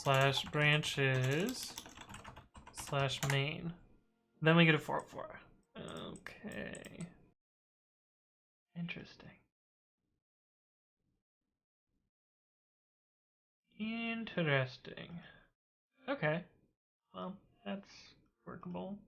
/branches/main? Then we get a 404. Okay. Interesting. Interesting. Okay. Well, that's workable.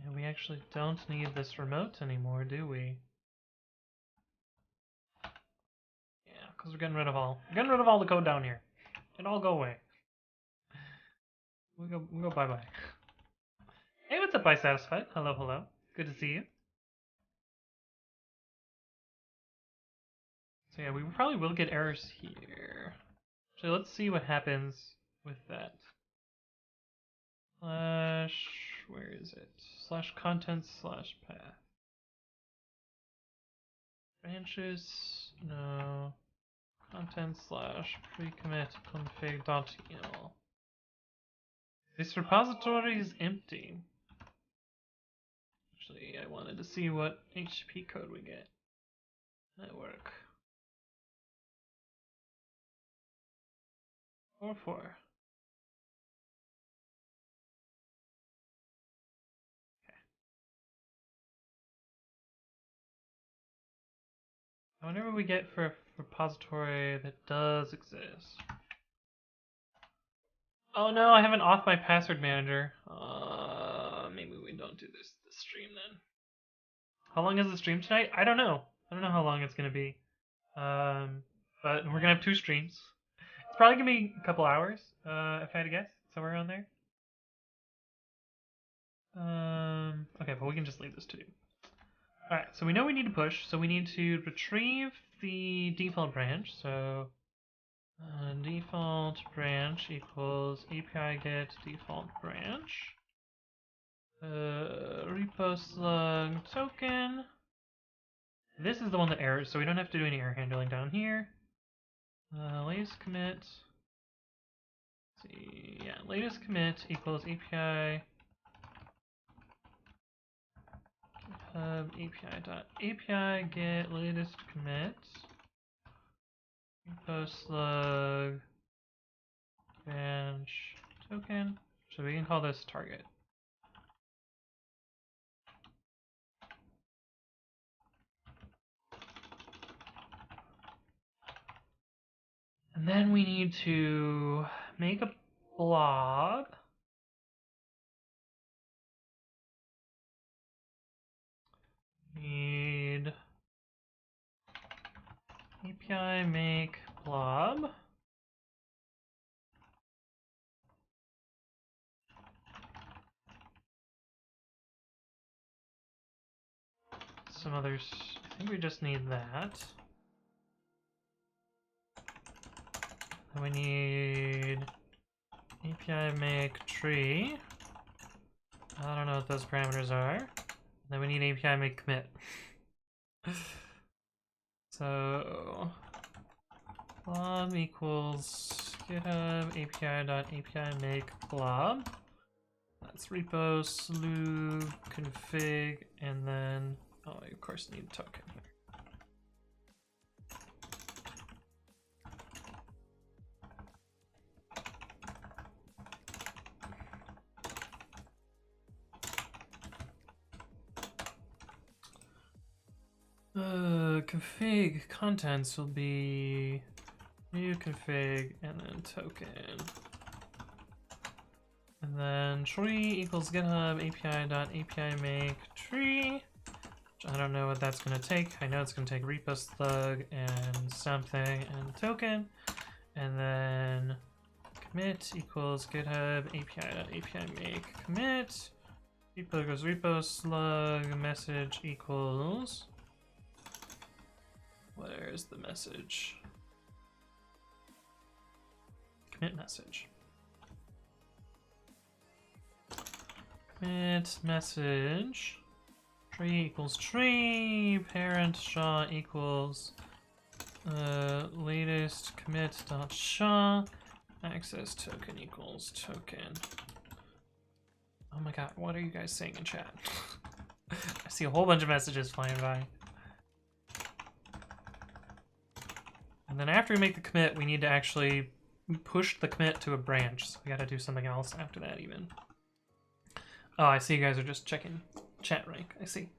Yeah, we actually don't need this remote anymore, do we? Yeah, because we're getting rid of all the code down here. It all go away. We go bye bye. Hey, what's up, By Satisfied? Hello, hello. Good to see you. So yeah, we probably will get errors here. So let's see what happens with that. Slash, where is it? Slash content slash path. Branches, no. Content slash pre-commit config.enl. This repository is empty. Actually, I wanted to see what HTTP code we get. Network. 4.4. I wonder what we get for a repository that does exist. Oh no, I haven't auth my password manager. Maybe we don't do this stream then. How long is the stream tonight? I don't know. I don't know how long it's gonna be. But we're gonna have 2 streams. It's probably gonna be a couple hours, if I had to guess. Somewhere around there. Okay, but we can just leave this to do. Alright, so we know we need to push, so we need to retrieve the default branch. So default branch equals API get default branch. Repo slug token. This is the one that errors, so we don't have to do any error handling down here. Latest commit. Let's see, yeah, latest commit equals API API get latest commit repo slug branch token. So we can call this target. And then we need to make a blob. Need API make blob. Some others, I think we just need that. Then we need API make tree. I don't know what those parameters are. Then we need API make commit. So blob equals github API.API make blob. That's repo slug config, and then I of course need token here. Config contents will be new config and then token. And then tree equals GitHub API.API make tree. Which I don't know what that's going to take. I know it's going to take repo slug and something and token. And then commit equals GitHub API.API make commit. Repo goes repo slug message equals. Where's the message? Commit message. Commit message. Tree equals tree. Parent SHA equals latest commit dot SHA. Access token equals token. Oh my god, what are you guys saying in chat? I see a whole bunch of messages flying by. And then after we make the commit, we need to actually push the commit to a branch. So we gotta do something else after that even. Oh, I see you guys are just checking chat rank. I see.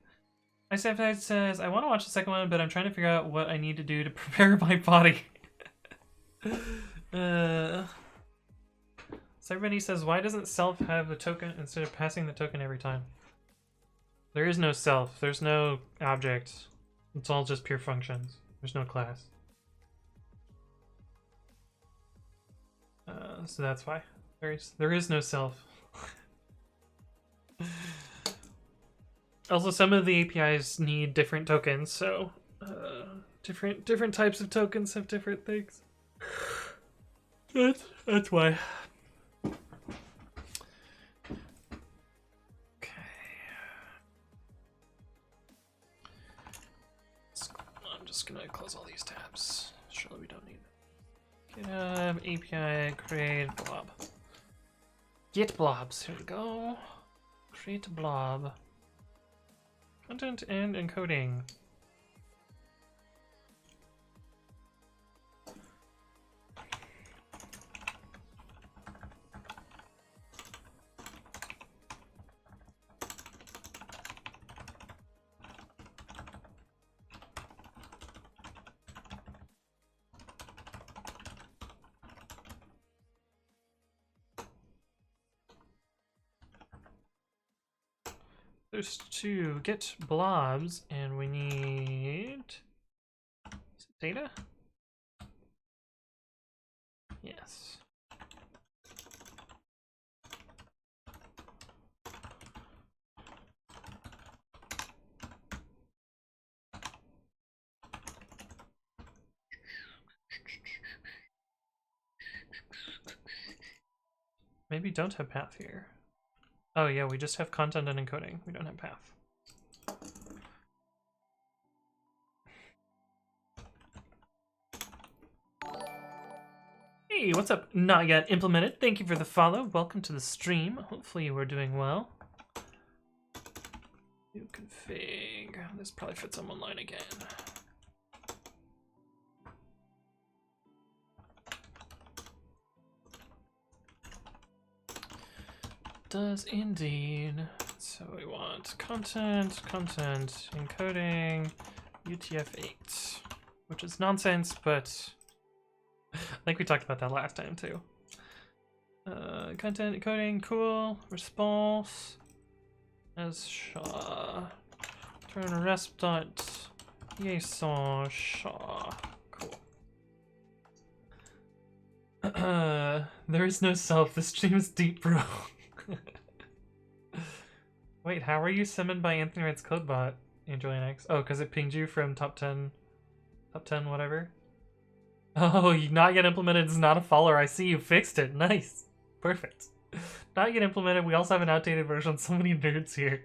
Iceptide says, I want to watch the second one, but I'm trying to figure out what I need to do to prepare my body. So everybody says, why doesn't self have the token instead of passing the token every time? There is no self. There's no object. It's all just pure functions. There's no class. So that's why. There is no self. Also, some of the APIs need different tokens, so different types of tokens have different things. That's why. Okay. I'm just gonna close all these tabs. Surely we don't need it. GitHub API create blob. Git blobs. Here we go. Create a blob. Content and encoding. There's two get blobs, and we need data. Yes. Maybe don't have path here. Oh yeah, we just have content and encoding. We don't have path. Hey, what's up? Not yet implemented. Thank you for the follow. Welcome to the stream. Hopefully you are doing well. New config. This probably fits on one line again. Does indeed. So we want content, encoding, UTF-8, which is nonsense, but I think we talked about that last time too. Content encoding, cool. Response as SHA. Turn resp.json SHA. Cool. There is no self. This stream is deep, bro. Wait, how are you summoned by Anthony Wright's codebot, AngelNX? Oh, because it pinged you from top 10, whatever. Oh, you not yet implemented is not a follower. I see you fixed it. Nice. Perfect. Not yet implemented. We also have an outdated version. So many nerds here.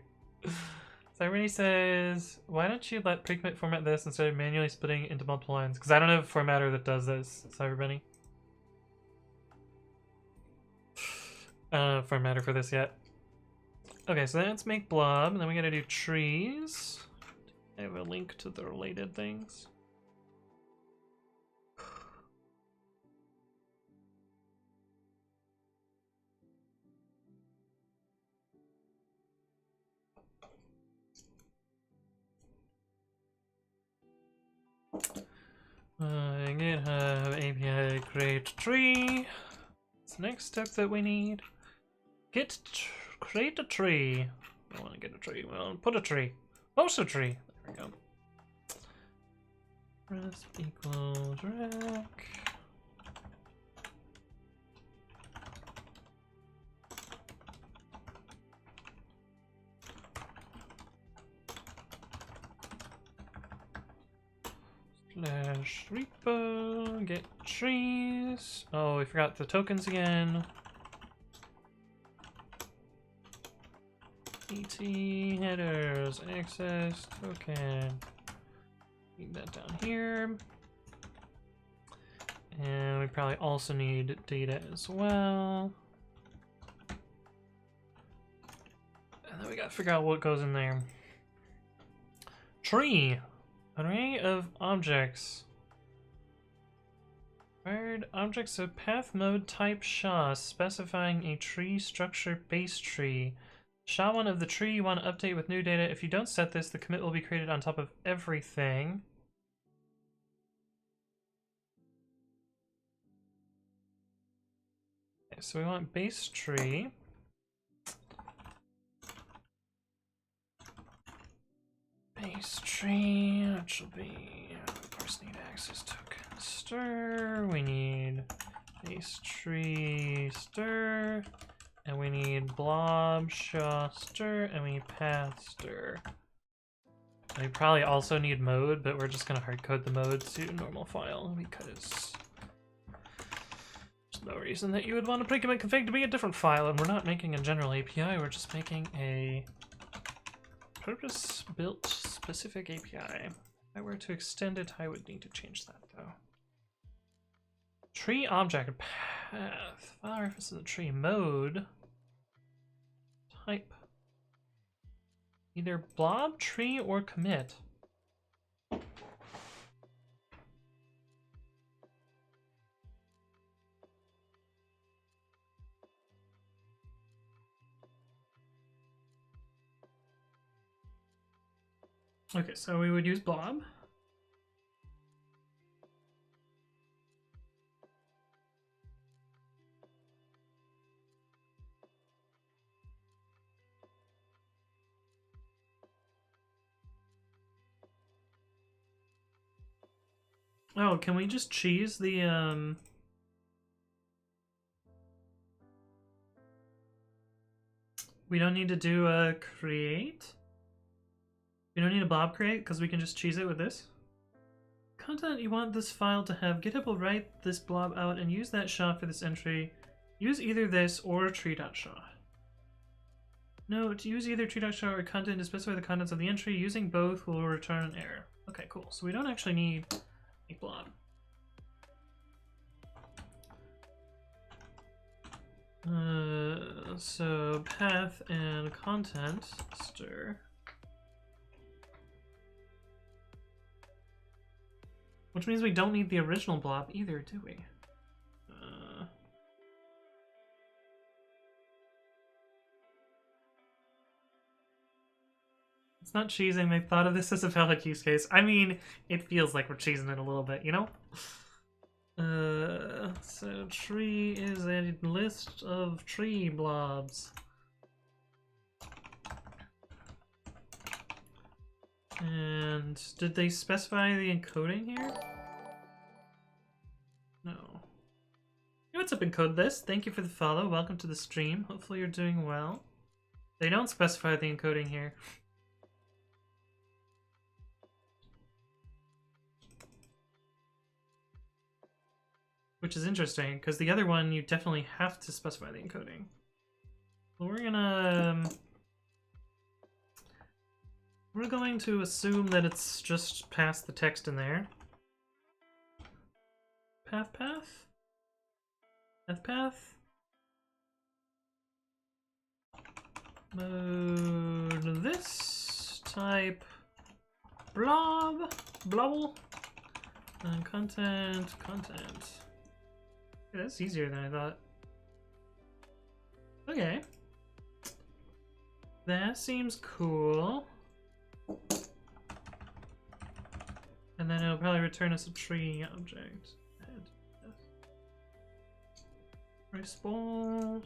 Cyberny says, why don't you let precommit format this instead of manually splitting into multiple lines? Because I don't have a formatter that does this, Cyberbunny. I don't have a formatter for this yet. Okay, so let's make blob, and then we gotta do trees. I have a link to the related things. GitHub API create tree. It's the next step that we need. Create a tree. I want to get a tree. Well, put a tree. Post a tree. There we go. Resp equals rec. Slash repo get trees. Oh, we forgot the tokens again. ET headers access token. Need that down here. And we probably also need data as well. And then we gotta figure out what goes in there. Tree. An array of objects. Required objects of path mode type SHA, specifying a tree structure base tree. SHA-1 of the tree you want to update with new data. If you don't set this, the commit will be created on top of everything. Okay, so we want base tree. base tree, that should be, of course, need access token stir. We need base tree stir, and we need blob shaw stir, and we need path stir. We probably also need mode, but we're just gonna hardcode the mode to normal file because there's no reason that you would want to pre-commit config to be a different file, and we're not making a general API, we're just making a purpose-built specific API. If I were to extend it, I would need to change that though. Tree object path, file reference to the tree mode, type. Either blob, tree, or commit. Okay, so we would use blob. Oh, can we just cheese the, we don't need to do a create? We don't need a blob create because we can just cheese it with this? Content you want this file to have, GitHub will write this blob out and use that SHA for this entry. Use either this or tree.sha. No, to use either tree.sha or content to specify the contents of the entry. Using both will return an error. Okay, cool. So we don't actually need a blob. So path and content stir. Which means we don't need the original blob either, do we? It's not cheesing. They thought of this as a valid use case. I mean, it feels like we're cheesing it a little bit, you know? So tree is a list of tree blobs. And did they specify the encoding here? No. Hey, what's up, encode this? Thank you for the follow. Welcome to the stream. Hopefully you're doing well. They don't specify the encoding here. Which is interesting, because the other one you definitely have to specify the encoding. Well, we're going to assume that it's just past the text in there. Path. Mode this, type blobble, and content. Yeah, that's easier than I thought. Okay. That seems cool. And then it'll probably return us a tree object. Response.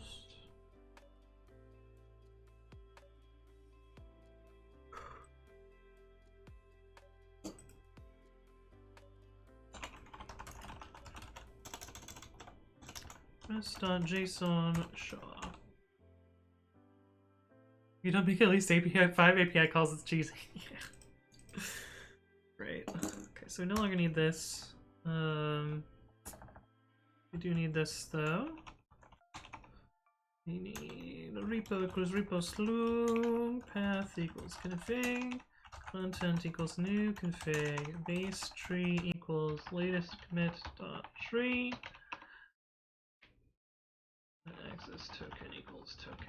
Rest.json shaw. You don't make at least 5 API calls, it's cheesy. Yeah. Great. Okay, so we no longer need this. We do need this though. We need a repo equals repo slew, path equals config, content equals new config, base tree equals latest commit dot tree, and access token equals token.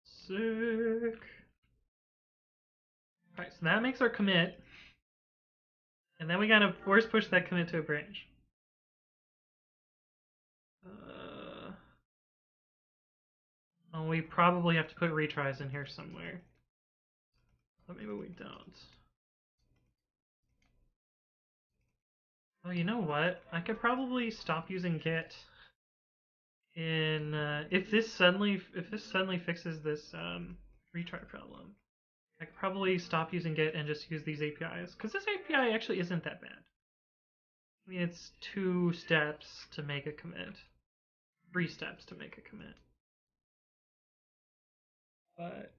Sick. Alright, so that makes our commit. And then we gotta force push that commit to a branch. Oh, we probably have to put retries in here somewhere. But maybe we don't. Oh, you know what? I could probably stop using git in if this suddenly fixes this retry problem, I could probably stop using Git and just use these APIs, because this API actually isn't that bad. I mean, it's 2 steps to make a commit, 3 steps to make a commit, but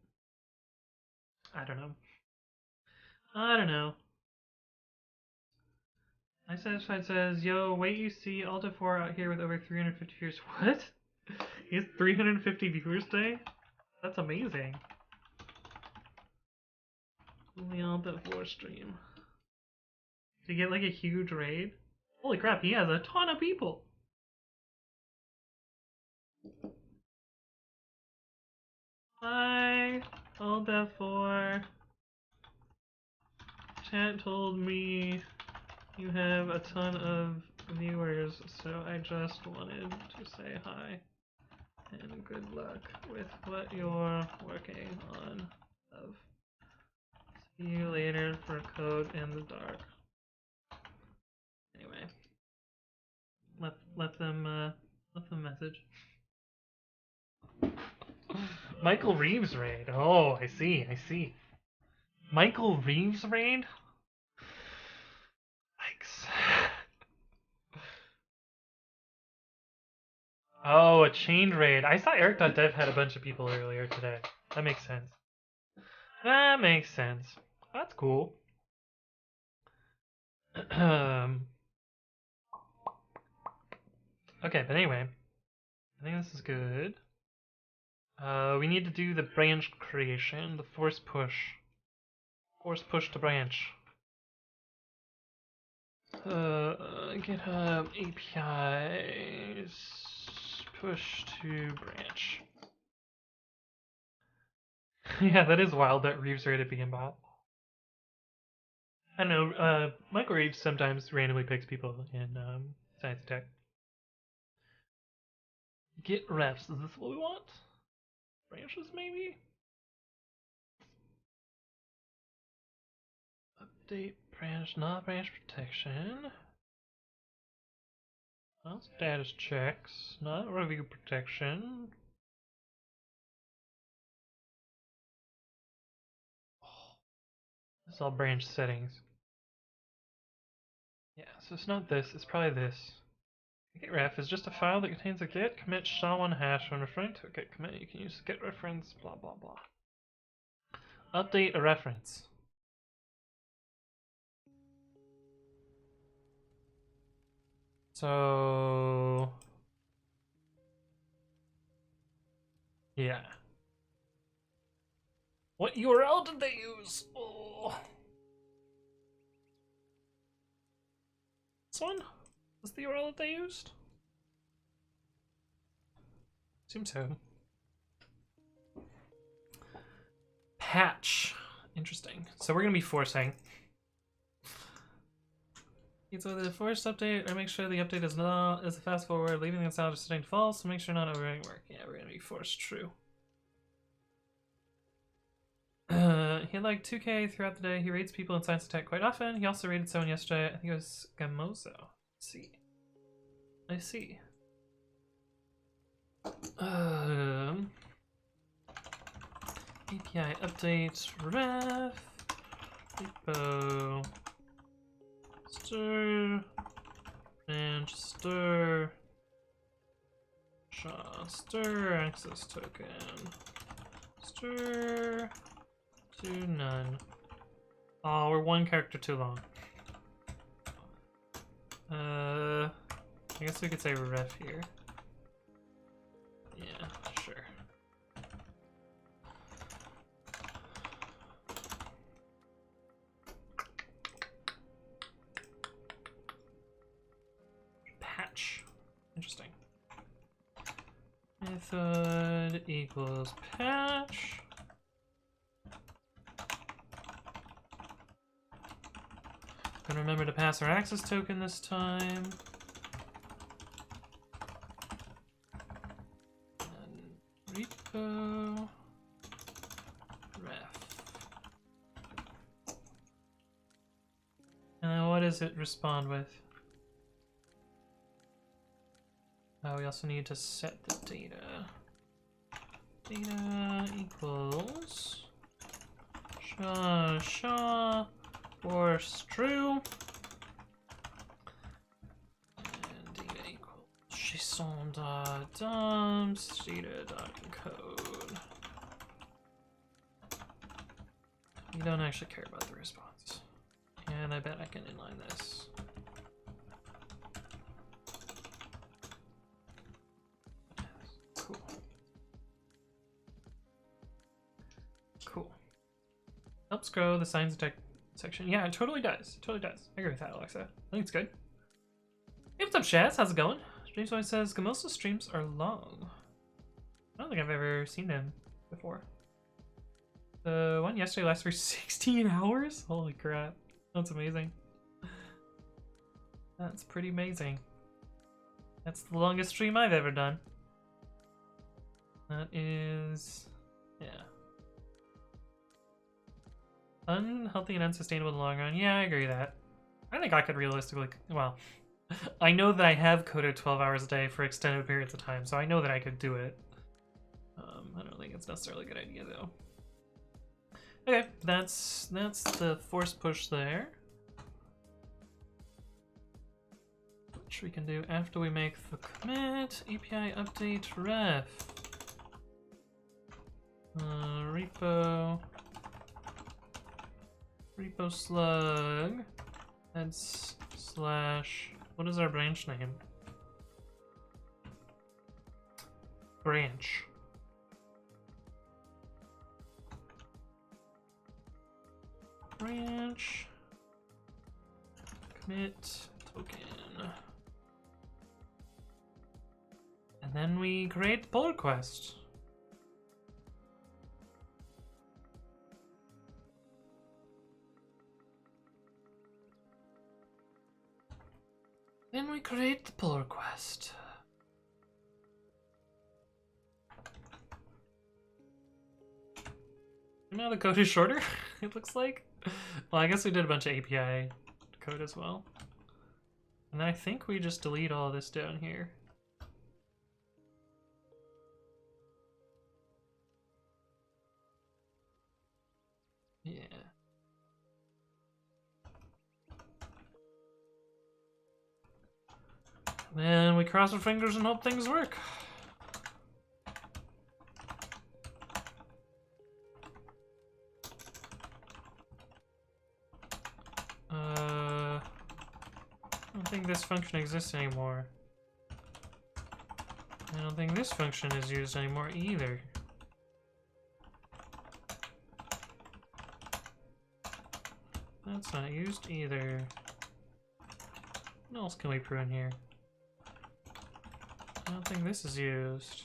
I don't know. I don't know. iSatisfied says, "Yo, wait, you see Alta4 out here with over 350 viewers." What? He has 350 viewers today? That's amazing. Only Alta4 stream. Did he get like a huge raid? Holy crap, he has a ton of people! Hi, Alta4. Chat told me you have a ton of viewers, so I just wanted to say hi. And good luck with what you're working on. Love. See you later for Code in the Dark. Anyway, let them message. Michael Reeves raid. Oh, I see. Michael Reeves raid? Yikes. Oh, a chained raid. I saw Eric.dev had a bunch of people earlier today. That makes sense. That's cool. Okay, but anyway, I think this is good. We need to do the branch creation, the force push. Force push to branch. GitHub APIs push to branch. Yeah, that is wild that Reeves rated being bot. I know, Michael Reeves sometimes randomly picks people in Science Tech. Git refs, is this what we want? Branches, maybe? Update branch, not branch protection. Not status checks, not review protection. Oh, it's all branch settings. Yeah, so it's not this, it's probably this. Git ref is just a file that contains a git commit SHA-1 hash. When referring to a git commit, you can use git reference, blah blah blah. Update a reference. So yeah. What URL did they use? Oh. This one? Was the URL that they used? Seems so. Patch. Interesting. So we're gonna be forcing. It's either the forced update or make sure the update is a fast forward, leaving the sound setting to false, so make sure not overwriting work. Yeah, we're gonna be forced true. He had like 2K throughout the day. He raids people in Science Attack quite often. He also raided someone yesterday. I think it was Gamozo. I see. API updates ref repo stir branch stir SHA stir access token stir to none. Oh, we're 1 character too long. I guess we could say ref here. Yeah, sure. Patch. Interesting. Method equals patch. Gonna remember to pass our access token this time. And repo ref. And then what does it respond with? We also need to set the data. Data equals Shaw force true. And data equals JSON.dumps data.encode. You don't actually care about the response. And I bet I can inline this. Cool. Cool. Helps grow the science tech section. Yeah, it totally does. It totally does. I agree with that, Alexa. I think it's good. Hey, what's up, Shaz? How's it going? Streams always says Gamosa's streams are long. I don't think I've ever seen him before. The one yesterday lasted for 16 hours? Holy crap. That's amazing. That's pretty amazing. That's the longest stream I've ever done. That is... yeah. Unhealthy and unsustainable in the long run. Yeah, I agree with that. I think I could realistically... well, I know that I have coded 12 hours a day for extended periods of time, so I know that I could do it. I don't think it's necessarily a good idea, though. Okay, that's the force push there. Which we can do after we make the commit. API update ref. Repo slug. That's slash. What is our branch name? Branch. Branch. Commit token. And then we create the pull request. Then we create the pull request. Now the code is shorter, it looks like. Well, I guess we did a bunch of API code as well. And then I think we just delete all this down here. Yeah. Then we cross our fingers and hope things work. I don't think this function exists anymore. I don't think this function is used anymore either. That's not used either. What else can we prune here? I don't think this is used.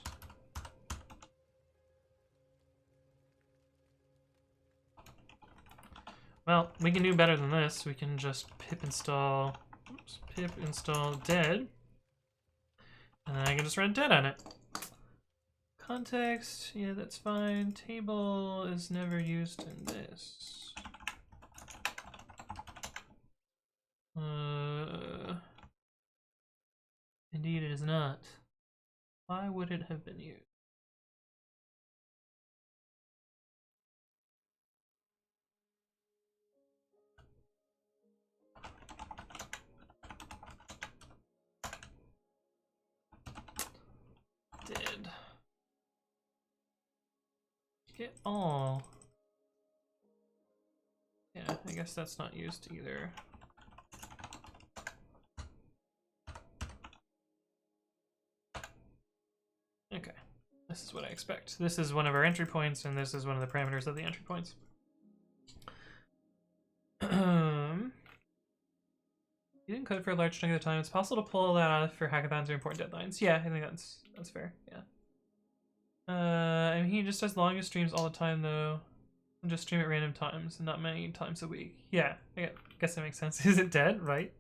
Well, we can do better than this. We can just pip install dead. And then I can just run dead on it. Context, yeah, that's fine. Table is never used in this. Indeed it is not. Why would it have been used? Did. Get all. Yeah, I guess that's not used either. Okay, this is what I expect. This is one of our entry points, and this is one of the parameters of the entry points. You didn't code for a large chunk of the time. It's possible to pull that off for hackathons or important deadlines. Yeah, I think that's fair. Yeah. And he just does longest streams all the time though. And just stream at random times and not many times a week. Yeah, I guess that makes sense. Is it dead? Right.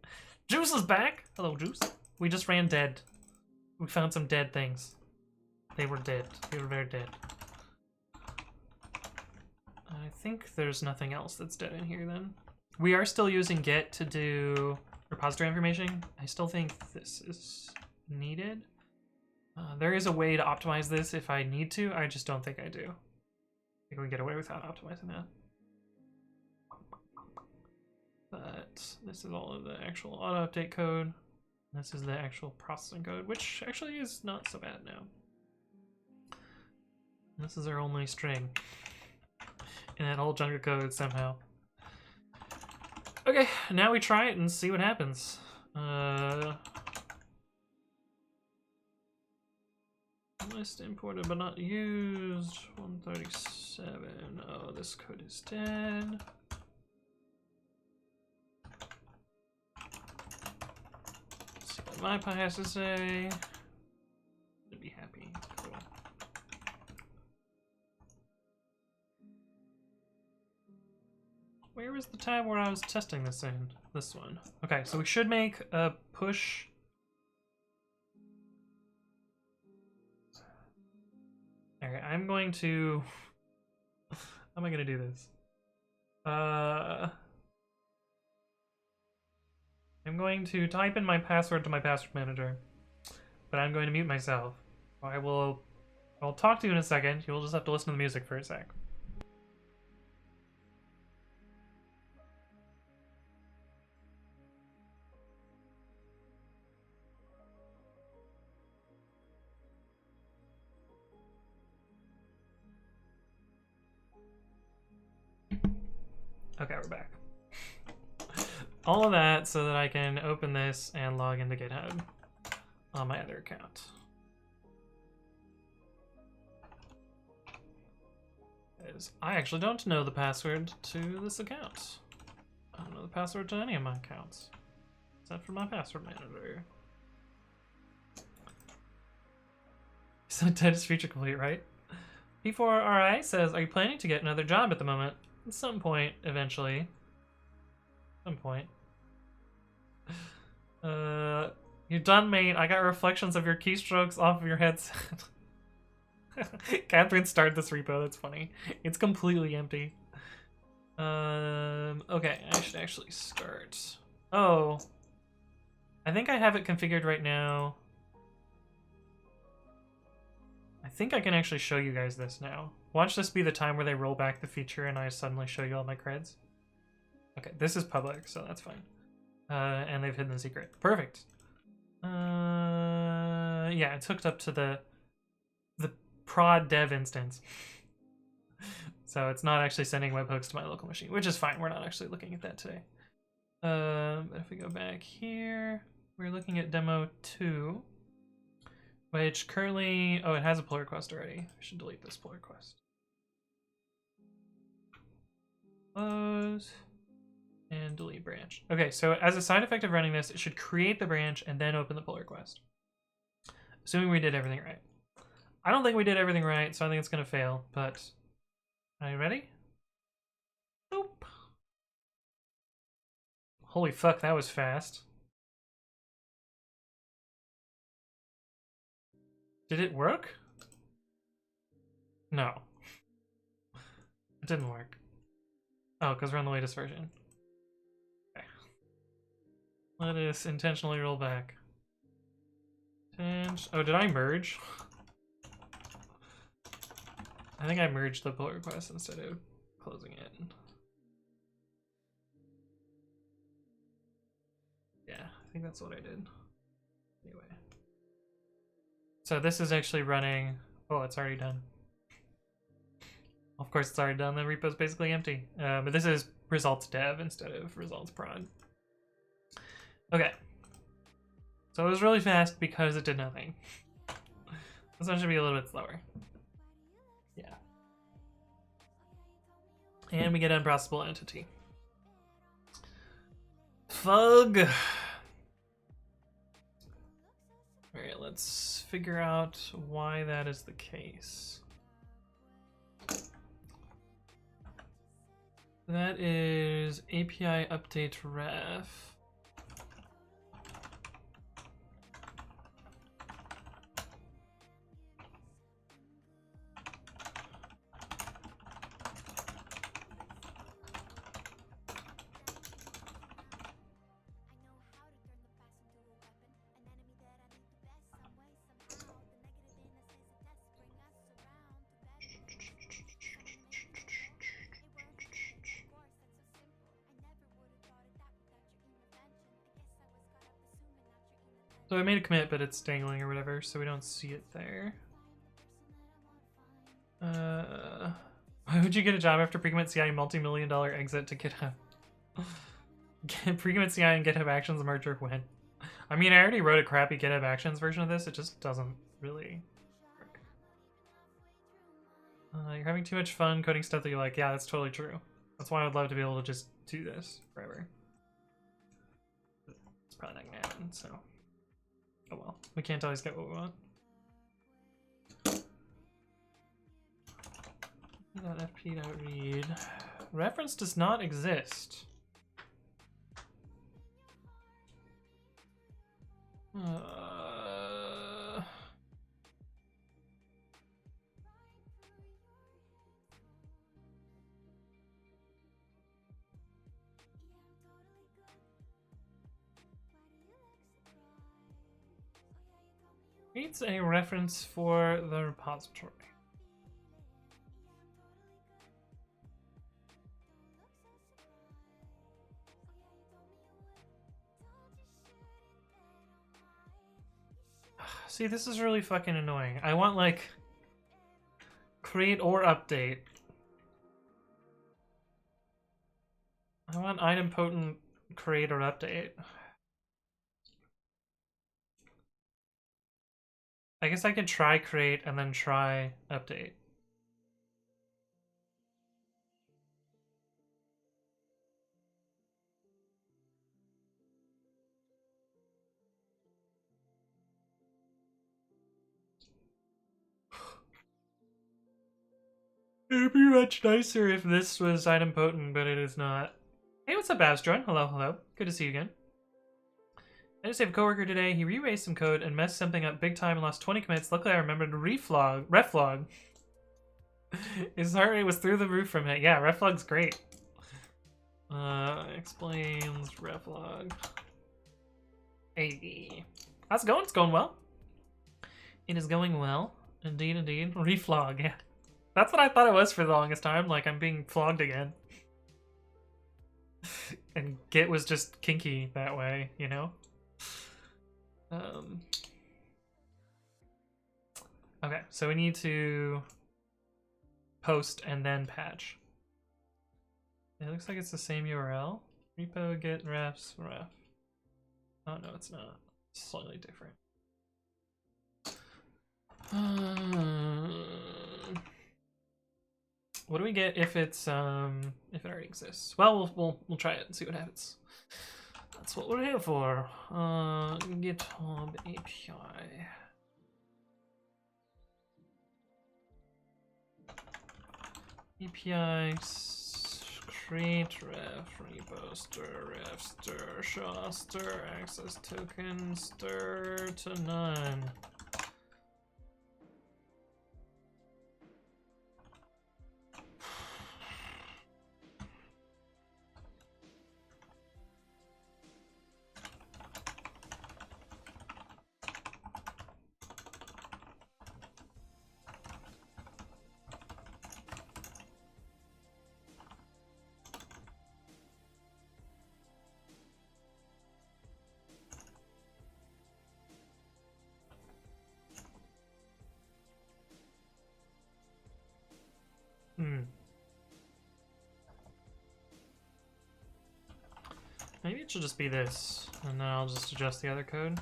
Juice is back. Hello, Juice. We just ran dead. We found some dead things. They were dead. They were very dead. I think there's nothing else that's dead in here then. We are still using Git to do repository information. I still think this is needed. There is a way to optimize this if I need to. I just don't think I do. I think we can get away without optimizing that. But this is all of the actual auto update code. This is the actual processing code, which actually is not so bad now. This is our only string in that whole chunk of code somehow. Okay, now we try it and see what happens. List imported but not used. 137. Oh, this code is dead. Let's see what my pi has to say. Should be happy. Cool. Where was the tab where I was testing this in? This one. Okay, so we should make a push. Alright, I'm going to... How am I going to do this? I'm going to type in my password to my password manager, but I'm going to mute myself. I'll talk to you in a second. You'll just have to listen to the music for a sec. Okay, we're back. All of that so that I can open this and log into GitHub on my other account. Because I actually don't know the password to this account. I don't know the password to any of my accounts, except for my password manager. So dead is feature complete, right? P4RI says, are you planning to get another job at the moment? At some point, eventually. Some point. You're done, mate. I got reflections of your keystrokes off of your headset. Catherine started this repo. That's funny. It's completely empty. Okay, I should actually start. Oh. I think I have it configured right now. I think I can actually show you guys this now. Watch this be the time where they roll back the feature and I suddenly show you all my creds. Okay, this is public, so that's fine. And they've hidden the secret. Perfect. Yeah, it's hooked up to the prod dev instance. So it's not actually sending webhooks to my local machine, which is fine. We're not actually looking at that today. But if we go back here, we're looking at demo 2, which currently, oh, it has a pull request already. I should delete this pull request. Close. And delete branch. Okay, so as a side effect of running this, it should create the branch and then open the pull request. Assuming we did everything right. I don't think we did everything right, so I think it's going to fail, but... Are you ready? Boop. Holy fuck, that was fast. Did it work? No. It didn't work. Oh, because we're on the latest version. Okay. Let us intentionally roll back. And oh, did I merge? I think I merged the pull request instead of closing it. Yeah, I think that's what I did. Anyway. So this is actually running... Oh, it's already done. Of course it's already done, the repo's basically empty. But this is results dev instead of results prod. Okay. So it was really fast because it did nothing. This one should be a little bit slower. Yeah. And we get unprocessable entity. Fug! Alright, let's figure out why that is the case. That is API update ref. So I made a commit, but it's dangling or whatever, so we don't see it there. Why would you get a job after pre-commit CI multi-million-dollar exit to GitHub? Pre-commit CI and GitHub Actions merger when? I mean, I already wrote a crappy GitHub Actions version of this. It just doesn't really work. You're having too much fun coding stuff that you like. Yeah, that's totally true. That's why I would love to be able to just do this forever. It's probably not gonna happen, so... Oh well. We can't always get what we want. .fp.read. Reference does not exist. Needs a reference for the repository. See, this is really fucking annoying. I want, like, create or update. I want idempotent create or update. I guess I can try create and then try update. It'd be much nicer if this was idempotent, but it is not. Hey, what's up, Astroin? Hello, hello. Good to see you again. I just have a coworker today. He re-erased some code and messed something up big time and lost 20 commits. Luckily, I remembered reflog. His heart rate was through the roof from it. Yeah, reflog's great. Explains reflog. Hey, how's it going? It's going well. It is going well. Indeed, indeed. Reflog, yeah. That's what I thought it was for the longest time. Like, I'm being flogged again. And Git was just kinky that way, you know? Okay, so we need to post and then patch. It looks like it's the same URL. Repo git refs ref. Oh no, it's not. It's slightly different. What do we get if it's if it already exists? Well, we'll try it and see what happens. That's what we're here for. GitHub API. API create ref repo stir ref stir sha stir access token stir to none. Maybe it should just be this, and then I'll just adjust the other code.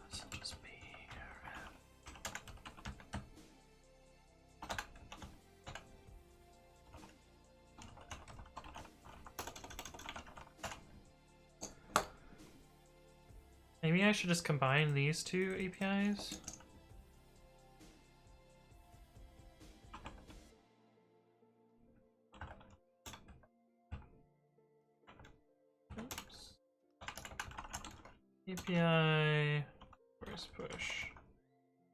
This will just be Maybe I should just combine these two APIs. Oops. API first push.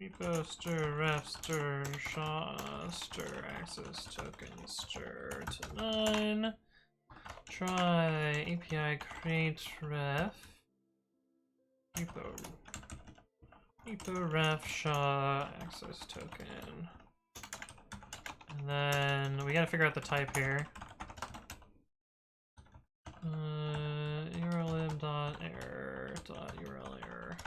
Repo stir ref stir sha stir access token stir to none. Try API create ref. Repo ref sha access token then we gotta figure out the type here. urllib.error.url error.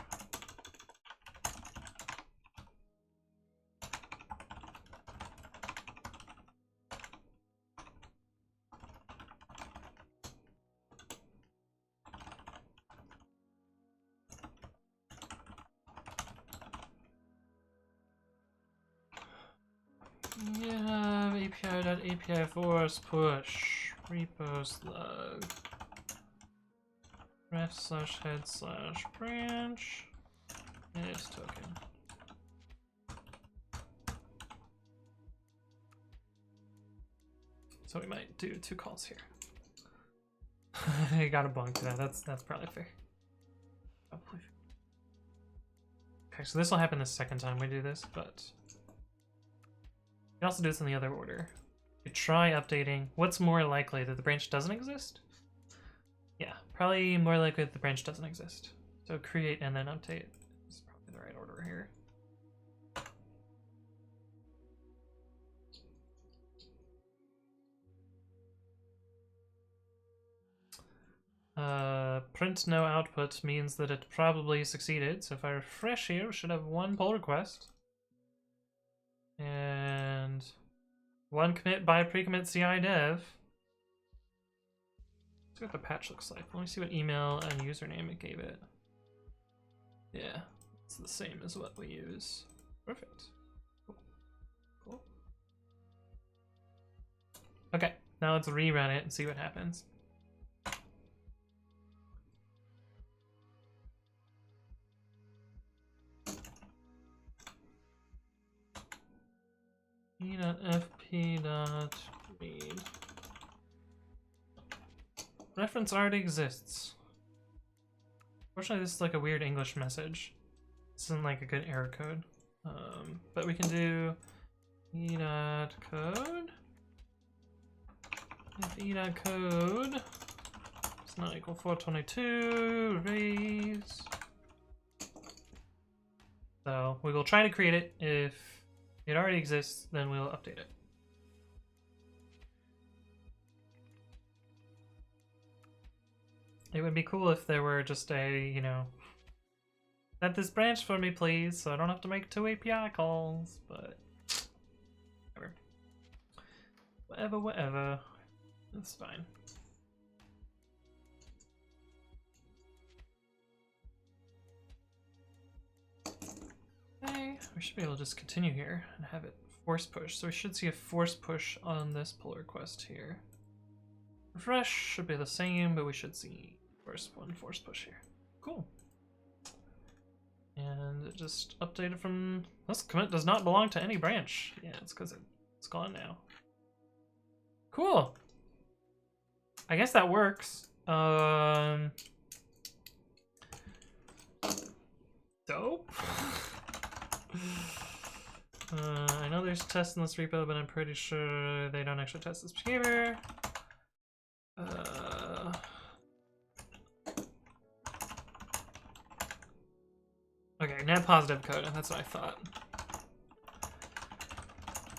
Yeah, API.API force push repo slug ref/head/branch is token. So we might do 2 calls here. I got a bunk to that. That's probably fair. Probably. Okay, so this will happen the second time we do this, but we can also do this in the other order. We try updating. What's more likely, that the branch doesn't exist? Yeah, probably more likely that the branch doesn't exist. So create and then update is probably the right order here. Print no output means that it probably succeeded. So if I refresh here, we should have 1 pull request. And 1 commit by pre-commit CI dev. Let's see what the patch looks like. Let me see what email and username it gave it. Yeah, it's the same as what we use. Perfect. Cool. Cool. Okay, now let's rerun it and see what happens. e.fp.read. Reference already exists. Fortunately, this is like a weird English message. This isn't like a good error code. But we can do e.code. If e.code is not equal 422, raise. So we will try to create it. If it already exists, then we'll update it. It would be cool if there were just a, you know, set this branch for me please, so I don't have to make 2 API calls, but whatever. Whatever. That's fine. Okay, we should be able to just continue here and have it force push. So we should see a force push on this pull request here. Refresh should be the same, but we should see first 1 force push here. Cool. And it just updated from this commit does not belong to any branch. Yeah, it's because it's gone now. Cool. I guess that works. Dope. I know there's tests in this repo, but I'm pretty sure they don't actually test this behavior. Okay, net positive code, that's what I thought.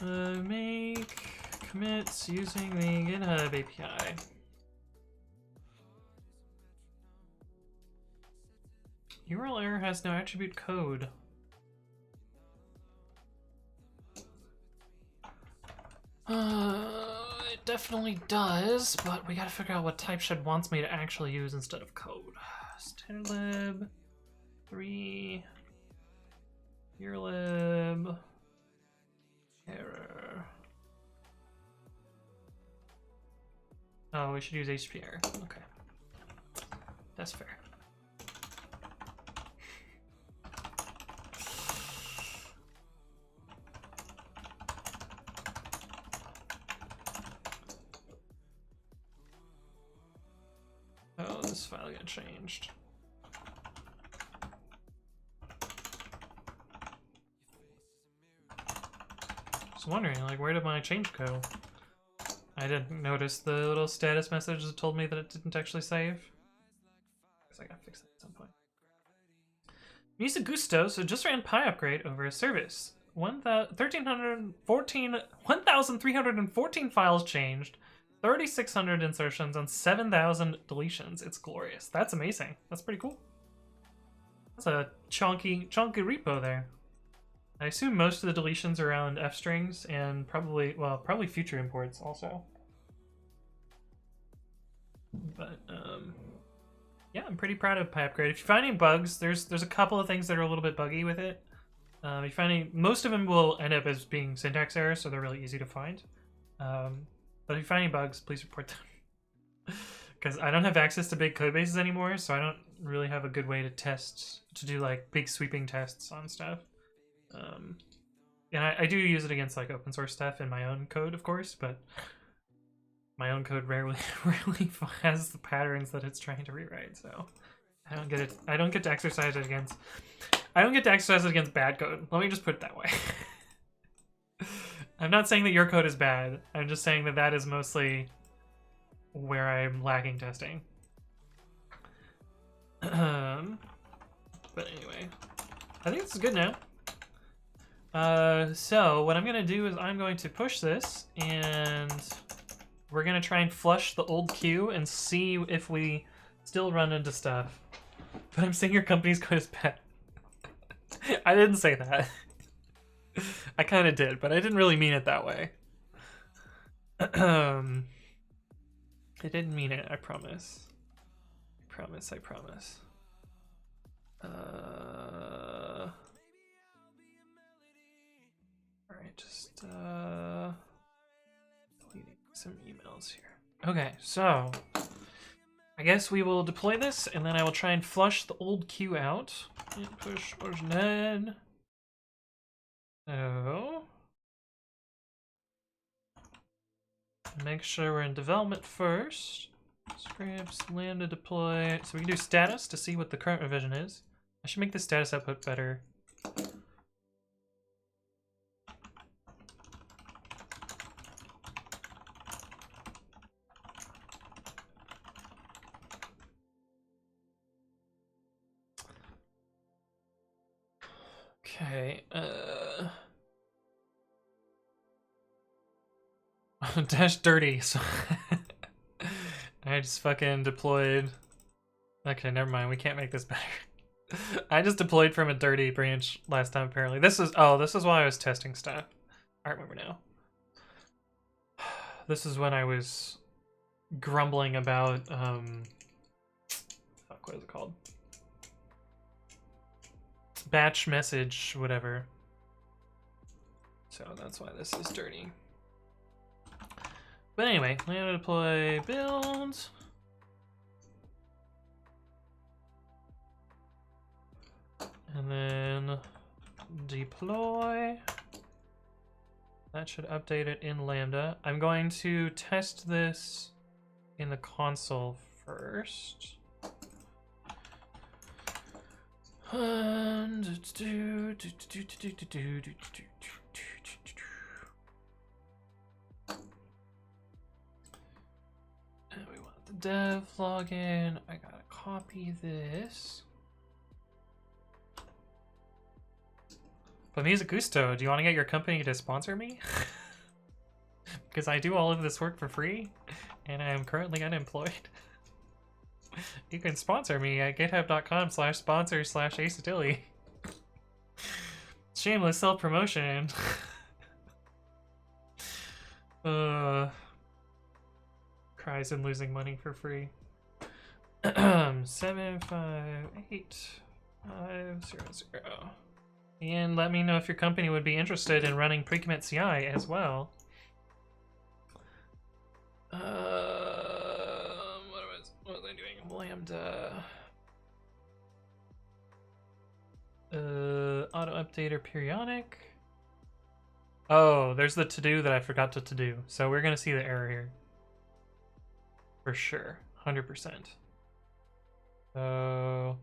Make commits using the GitHub API. URL error has no attribute code. It definitely does, but we gotta figure out what type shed wants me to actually use instead of code. Standardlib 3 urllib error. Oh, we should use HTTP error. Okay, that's fair. Oh, this file got changed. I was wondering, like, where did my change go? I didn't notice the little status message that told me that it didn't actually save. Guess I gotta fix that at some point. Misa Gusto, so just ran Pi upgrade over a service. 1,314 files changed, 3,600 insertions, and 7,000 deletions. It's glorious. That's amazing. That's pretty cool. That's a chunky repo there. I assume most of the deletions are around f strings and probably future imports also. But yeah, I'm pretty proud of PyUpgrade. If you find any bugs, there's a couple of things that are a little bit buggy with it. If you find any, most of them will end up as being syntax errors, so they're really easy to find. But if you find any bugs, please report them. Because I don't have access to big code bases anymore, so I don't really have a good way to do like big sweeping tests on stuff. And I do use it against like open source stuff in my own code, of course, but my own code rarely has the patterns that it's trying to rewrite, so I don't get to exercise it against bad code. Let me just put it that way. I'm not saying that your code is bad. I'm just saying that that is mostly where I'm lacking testing. But anyway, I think this is good now. So what I'm gonna do is I'm going to push this, and we're gonna try and flush the old queue and see if we still run into stuff. But I'm saying your company's code is bad. I didn't say that. I kind of did, but I didn't really mean it that way. I didn't mean it, I promise. I promise. Alright, just deleting some emails here. Okay, so I guess we will deploy this, and then I will try and flush the old queue out. And push version N. So make sure we're in development first. Scripts, lambda deploy. So we can do status to see what the current revision is. I should make the status output better. Okay, dash dirty, so I just fucking deployed. Okay, never mind, we can't make this better. I just deployed from a dirty branch last time, apparently. This is why I was testing stuff. I remember now. This is when I was grumbling about, fuck, what is it called? Batch message, whatever. So that's why this is dirty. But anyway, lambda deploy build. And then deploy. That should update it in Lambda. I'm going to test this in the console first. And we want the dev login. I gotta copy this. But Music Gusto, do you want to get your company to sponsor me? Because I do all of this work for free, and I am currently unemployed. You can sponsor me at github.com/sponsor/acetilly. Shameless self-promotion. Cries and losing money for free. 758-500. And let me know if your company would be interested in running pre-commit CI as well. What was I doing? Lambda. Auto-updater periodic. Oh, there's the to-do that I forgot to do. So we're gonna see the error here. For sure. 100%. So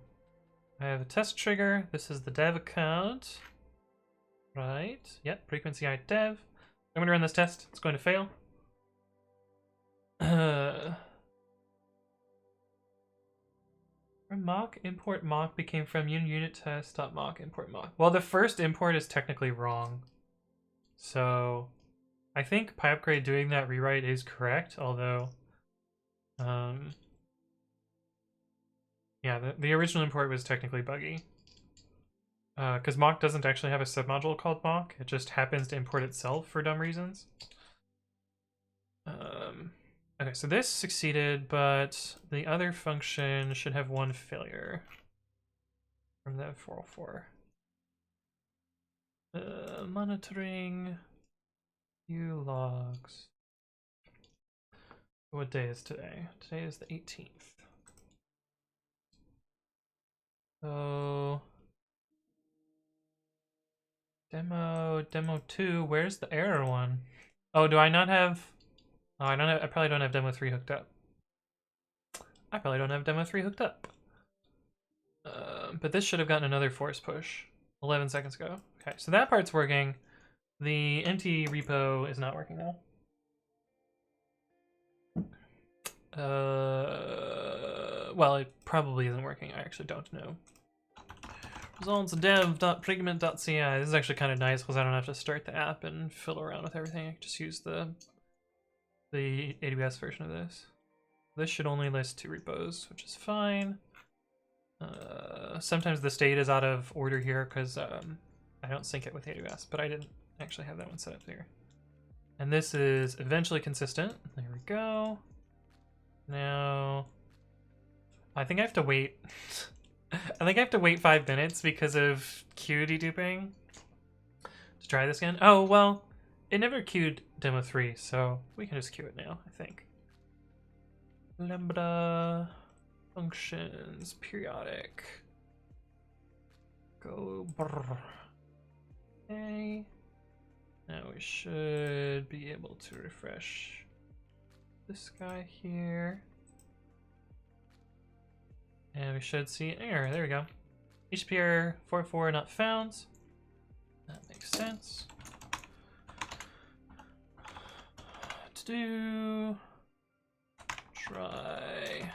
I have a test trigger. This is the dev account. Right. Yep, frequency I dev. I'm gonna run this test. It's going to fail. From mock import mock became from unit test dot mock import mock. Well, the first import is technically wrong, so I think PyUpgrade doing that rewrite is correct. Although, yeah, the original import was technically buggy. Because mock doesn't actually have a submodule called mock. It just happens to import itself for dumb reasons. Okay, so this succeeded, but the other function should have one failure from the 404. Monitoring view logs. What day is today? Today is the 18th. So demo 2, where's the error one? Oh, do I not have... Oh, I probably don't have demo 3 hooked up. But this should have gotten another force push 11 seconds ago. Okay, so that part's working. The empty repo is not working now. Well, it probably isn't working. I actually don't know. Results dev.pigment.ci. This is actually kind of nice because I don't have to start the app and fiddle around with everything. I can just use the AWS version of this. This should only list 2 repos, which is fine. Sometimes the state is out of order here because I don't sync it with AWS, but I didn't actually have that one set up here. And this is eventually consistent. There we go. Now, I think I have to wait. I think I have to wait 5 minutes because of queue deduping to try this again. Oh, well, it never queued demo 3, so we can just queue it now, I think. Lambda functions periodic. Go brr. Okay. Now we should be able to refresh this guy here. And we should see an error. There we go. HTTP error 44 not found. That makes sense. To do try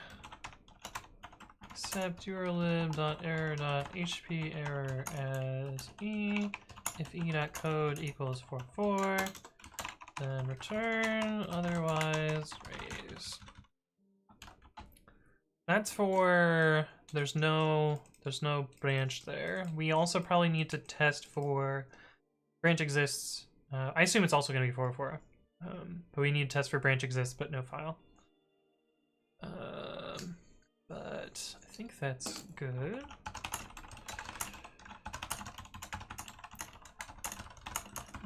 accept urlib.error.hp error as e. If e.code equals 44, then return, otherwise raise. That's for there's no branch there. We also probably need to test for branch exists. I assume it's also going to be 404, but we need to test for branch exists but no file. But I think that's good.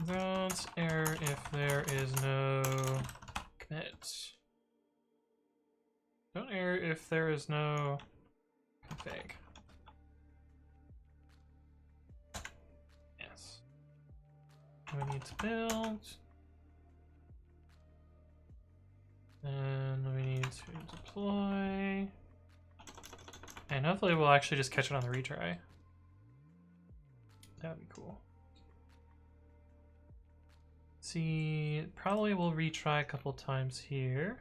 Don't error if there is no commit. Don't error if there is no config. Yes. We need to build. And we need to deploy. And hopefully we'll actually just catch it on the retry. That would be cool. See, probably we'll retry a couple times here.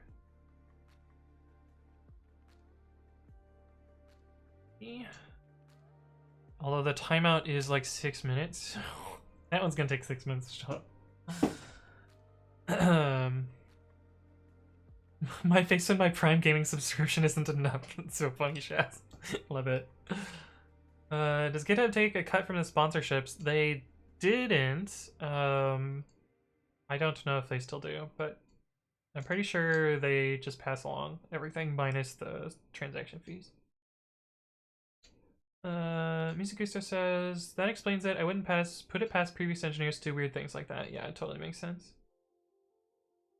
Although the timeout is like 6 minutes, so that one's gonna take 6 minutes to shut up. My face on my Prime Gaming subscription isn't enough. It's so funny, Shaz. Love it. Does GitHub take a cut from the sponsorships? They didn't. I don't know if they still do, but I'm pretty sure they just pass along everything minus the transaction fees. Music Gusto says, that explains it. I wouldn't put it past previous engineers to do weird things like that. Yeah, it totally makes sense.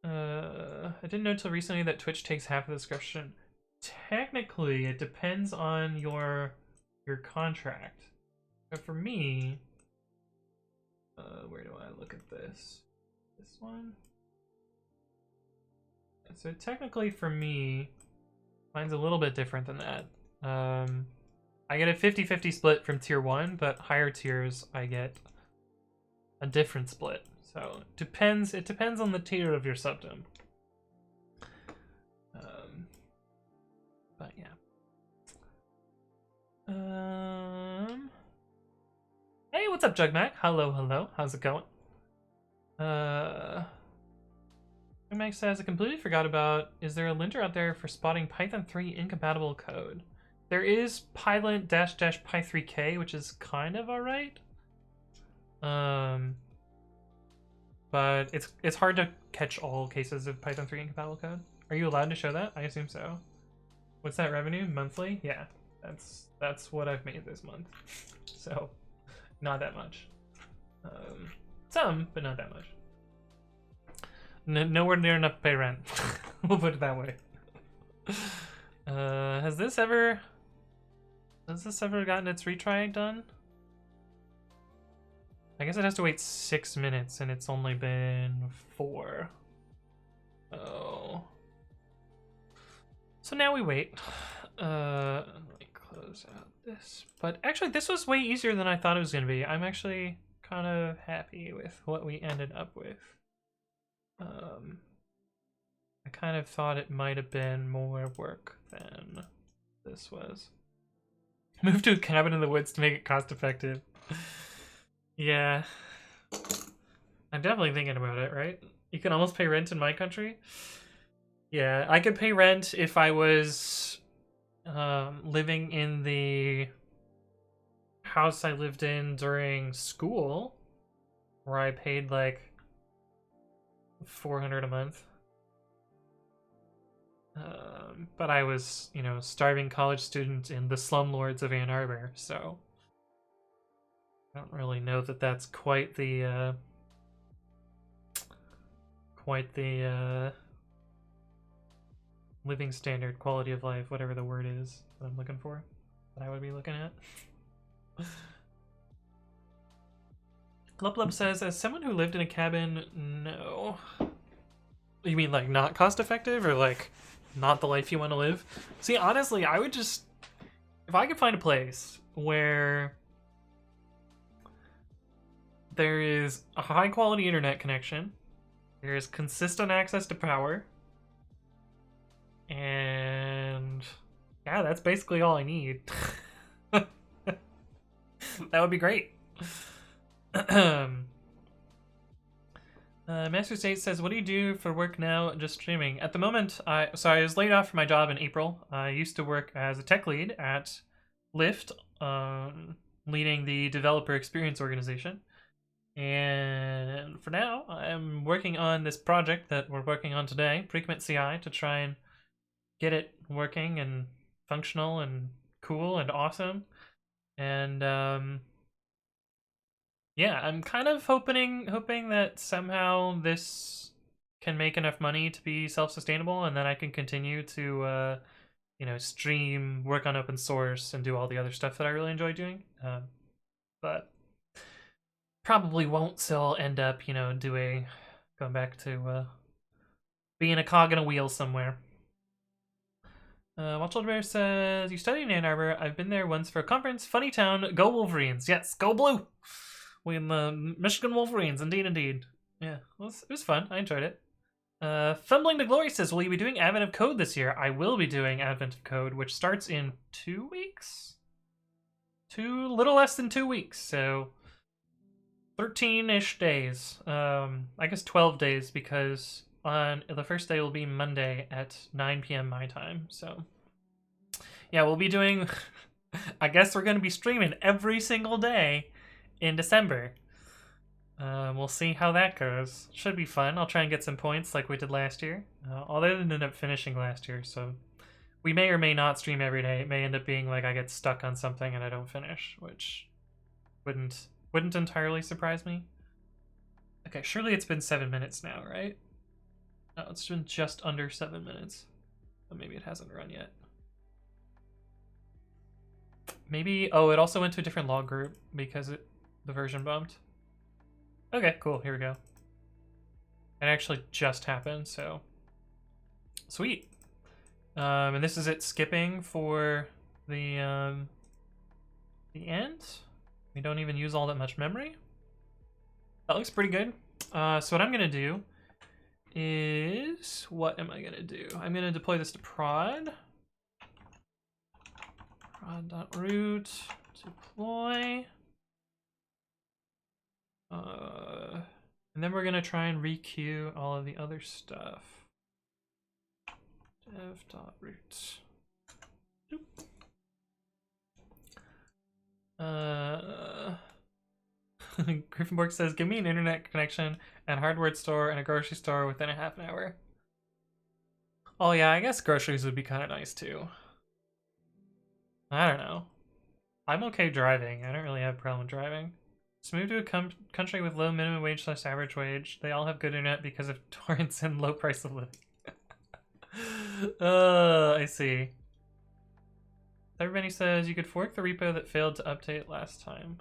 I didn't know until recently that Twitch takes half of the subscription. Technically, it depends on your contract. But for me, where do I look at this? This one? So technically for me, mine's a little bit different than that. I get a 50-50 split from tier 1, but higher tiers I get a different split. So it depends on the tier of your subdom. But yeah. what's up, Jugmac? Hello, hello. How's it going? Jugmac says, I completely forgot about, is there a linter out there for spotting Python 3 incompatible code? There is pilot --py3k, which is kind of alright. But it's hard to catch all cases of Python 3 incompatible code. Are you allowed to show that? I assume so. What's that revenue? Monthly? Yeah, that's what I've made this month. So, not that much. Some, but not that much. Nowhere near enough to pay rent. We'll put it that way. Has this ever gotten its retry done? I guess it has to wait 6 minutes, and it's only been 4. Oh. So now we wait. Let me close out this. But actually, this was way easier than I thought it was going to be. I'm actually kind of happy with what we ended up with. I kind of thought it might have been more work than this was. Move to a cabin in the woods to make it cost effective. Yeah. I'm definitely thinking about it, right? You can almost pay rent in my country. Yeah, I could pay rent if I was living in the house I lived in during school, where I paid like $400 a month. But I was, you know, starving college student in the slumlords of Ann Arbor, so I don't really know that that's quite the living standard, quality of life, whatever the word is that I'm looking for, that I would be looking at. Lublub says, as someone who lived in a cabin, no. You mean like not cost effective, or like not the life you want to live? See, honestly, I would just, if I could find a place where there is a high quality internet connection, there is consistent access to power, and yeah, that's basically all I need. That would be great. Master State says, what do you do for work now? Just streaming. At the moment, I was laid off from my job in April. I used to work as a tech lead at Lyft, leading the developer experience organization. And for now, I'm working on this project that we're working on today, Precommit CI, to try and get it working and functional and cool and awesome. And yeah, I'm kind of hoping that somehow this can make enough money to be self-sustainable, and then I can continue to, you know, stream, work on open source, and do all the other stuff that I really enjoy doing. But probably won't, so I'll end up, you know, going back to being a cog in a wheel somewhere. Watch Old Bear says, you study in Ann Arbor. I've been there once for a conference. Funny town. Go Wolverines. Yes, go blue. We in the Michigan Wolverines, indeed. Yeah, it was fun. I enjoyed it. Fumbling to Glory says, will you be doing Advent of Code this year? I will be doing Advent of Code, which starts in 2 weeks? Little less than 2 weeks, so 13-ish days. I guess 12 days, because on the first day will be Monday at 9 p.m. my time, so yeah, we'll be doing, I guess we're going to be streaming every single day in December. We'll see how that goes. Should be fun. I'll try and get some points like we did last year. Although I didn't end up finishing last year, so we may or may not stream every day. It may end up being like I get stuck on something and I don't finish, which wouldn't entirely surprise me. Okay, surely it's been 7 minutes now, right? No, it's been just under 7 minutes. But maybe it hasn't run yet. Maybe, oh, it also went to a different log group because the version bumped. Okay, cool, here we go. It actually just happened, so sweet. And this is it skipping for the end. We don't even use all that much memory. That looks pretty good. So what I'm gonna do is, what am I gonna do? I'm gonna deploy this to prod. Prod.root deploy. And then we're gonna try and requeue all of the other stuff. Dev.root. Griffinborg says, give me an internet connection and hardware store and a grocery store within a half an hour. Oh yeah, I guess groceries would be kind of nice too. I don't know. I'm okay driving. I don't really have a problem with driving. So move to a country with low minimum wage / average wage. They all have good internet because of torrents and low price of living. I see. Everybody says you could fork the repo that failed to update last time.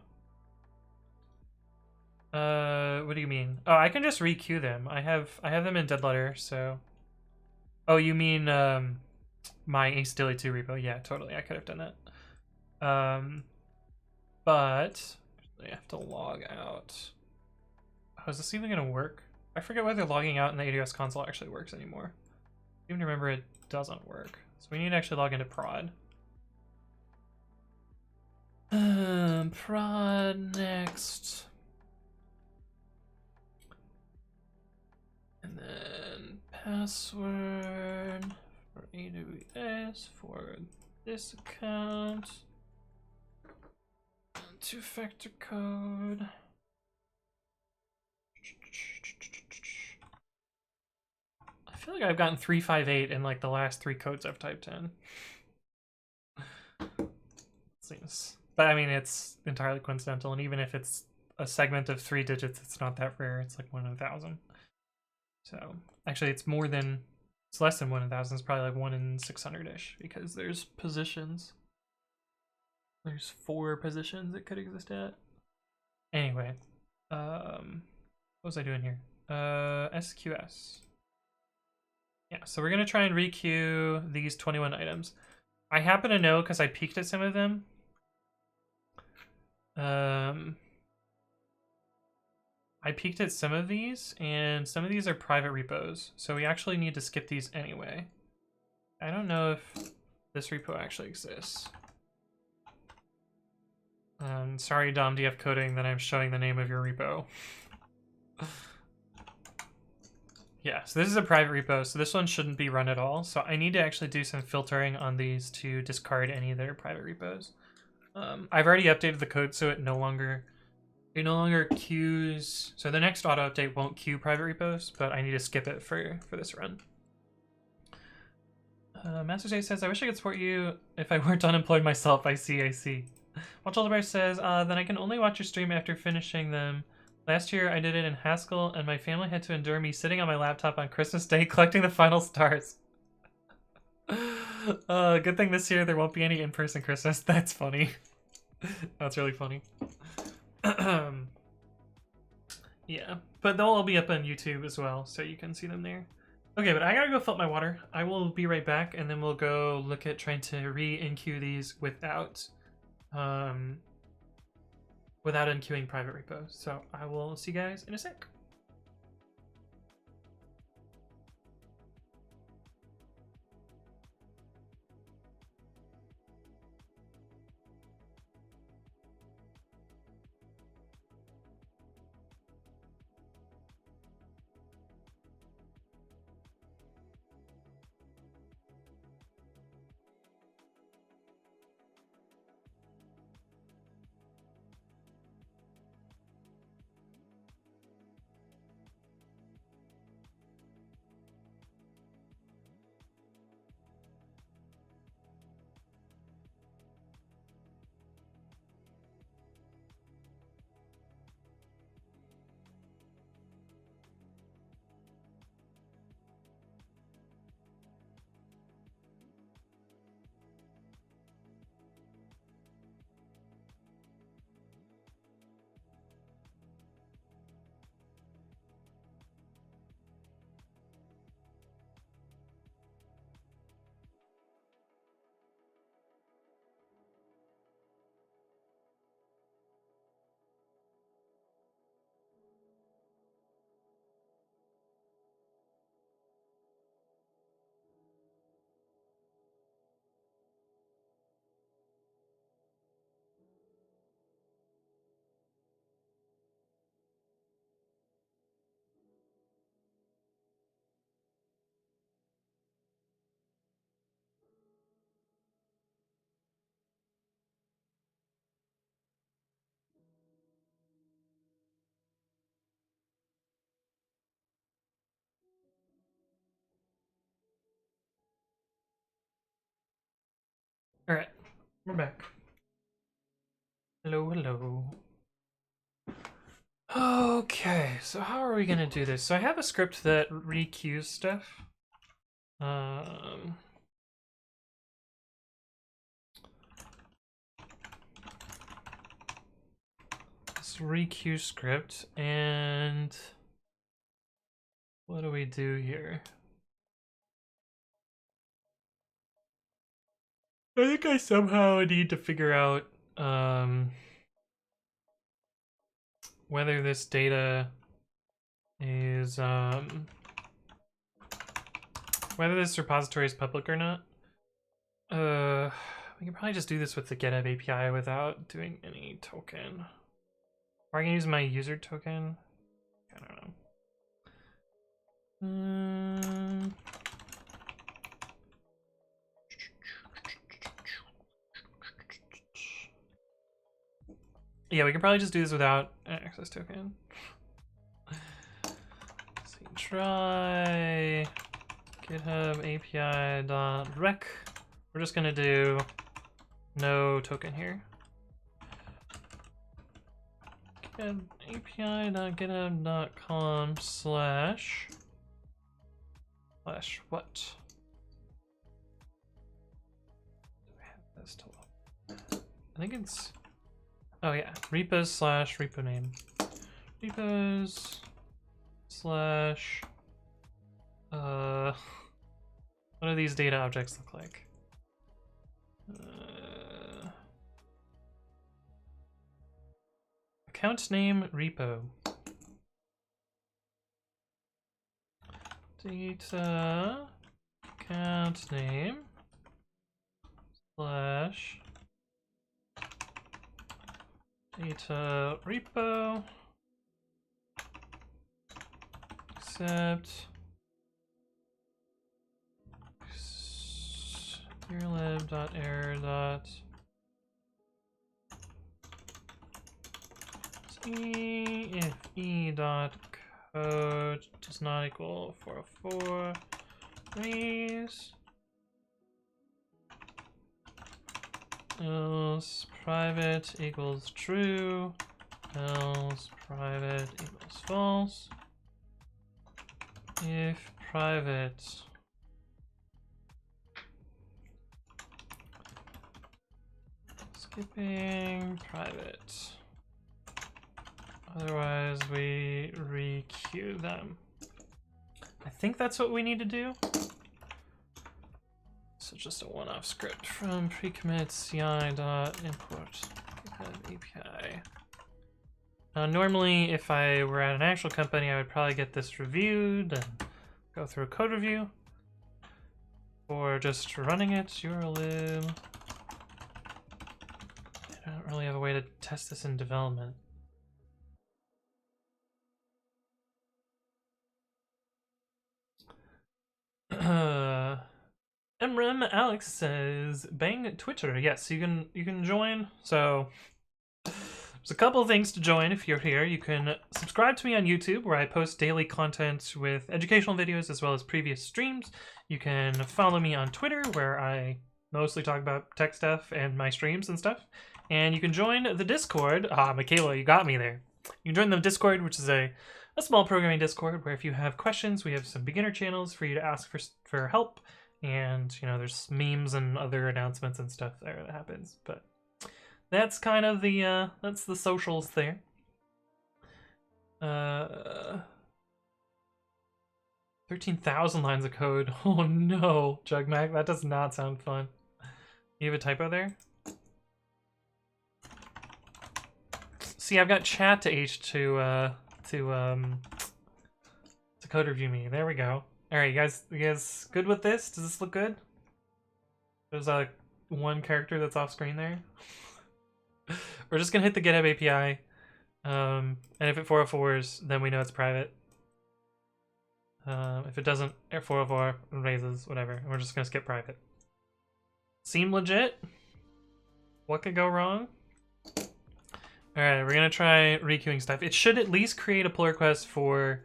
What do you mean? Oh, I can just requeue them. I have them in dead letter, so. Oh, you mean my Ace 2 repo? Yeah, totally. I could have done that. But I have to log out. Oh, is this even gonna work? I forget whether logging out in the AWS console actually works anymore. I even remember it doesn't work. So we need to actually log into prod. Prod next. And then password for AWS for this account. Two-factor code. I feel like I've gotten 358 in like the last 3 codes I've typed in. Seems, but I mean it's entirely coincidental, and even if it's a segment of 3 digits, it's not that rare. It's like 1 in 1,000. So actually, it's less than 1 in 1,000. It's probably like 1 in 600-ish because there's positions. There's 4 positions it could exist at. Anyway, what was I doing here? SQS. Yeah, so we're gonna try and requeue these 21 items. I happen to know because I peeked at some of them. I peeked at some of these, and some of these are private repos, so we actually need to skip these anyway. I don't know if this repo actually exists. Sorry, DomDF coding, that I'm showing the name of your repo. Yeah, so this is a private repo, so this one shouldn't be run at all. So I need to actually do some filtering on these to discard any of their private repos. I've already updated the code so it no longer queues. So the next auto update won't queue private repos, but I need to skip it for this run. Master J says, I wish I could support you if I weren't unemployed myself. I see. Watch Olderbear says, then I can only watch your stream after finishing them. Last year I did it in Haskell, and my family had to endure me sitting on my laptop on Christmas Day collecting the final stars. Good thing this year there won't be any in-person Christmas. That's funny. That's really funny. Yeah, but they'll all be up on YouTube as well, so you can see them there. Okay, but I gotta go fill up my water. I will be right back, and then we'll go look at trying to re-enqueue these without unqueuing private repos. So I will see you guys in a sec. Alright, we're back. Hello, hello. Okay, so how are we gonna do this? So I have a script that requeues stuff. This requeue script, and what do we do here? I think I somehow need to figure out whether this data is whether this repository is public or not. We can probably just do this with the GitHub API without doing any token. Or I can use my user token. I don't know. Yeah, we can probably just do this without an access token. So try GitHub API.rec. We're just gonna do no token here. api.github.com/what? Do I have this to look? I think it's, oh yeah, repos/repo name. Repos slash what do these data objects look like? Account name repo. Data account name slash data repo except urlib.error. If e.code does not equal 404, please. Else private equals true, else private equals false. If private skipping private, otherwise we requeue them. I think that's what we need to do. So just a one-off script from precommit ci.import API. Normally, if I were at an actual company, I would probably get this reviewed and go through a code review. Or just running it, urlib. I don't really have a way to test this in development. MREM Alex says bang Twitter. Yes, you can join. So there's a couple of things to join if you're here. You can subscribe to me on YouTube, where I post daily content with educational videos as well as previous streams. You can follow me on Twitter, where I mostly talk about tech stuff and my streams and stuff. And you can join the Discord. Michaela, you got me there. You can join the Discord, which is a small programming Discord, where if you have questions, we have some beginner channels for you to ask for help. And, you know, there's memes and other announcements and stuff there that happens. But that's kind of the, that's the socials there. 13,000 lines of code. Oh no, Jugmac, that does not sound fun. You have a typo there? See, I've got chat to H to code review me. There we go. All right, you guys good with this? Does this look good? There's one character that's off screen there. We're just gonna hit the GitHub API, and if it 404s, then we know it's private. If it doesn't, 404 raises, whatever. We're just gonna skip private. Seem legit? What could go wrong? All right, we're gonna try requeuing stuff. It should at least create a pull request for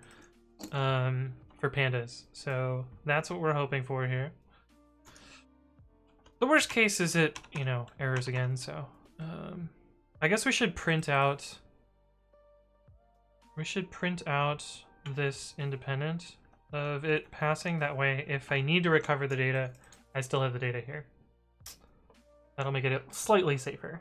pandas. So that's what we're hoping for here. The worst case is it, you know, errors again, so... I guess we should print out... We should print out this independent of it passing. That way, if I need to recover the data, I still have the data here. That'll make it slightly safer.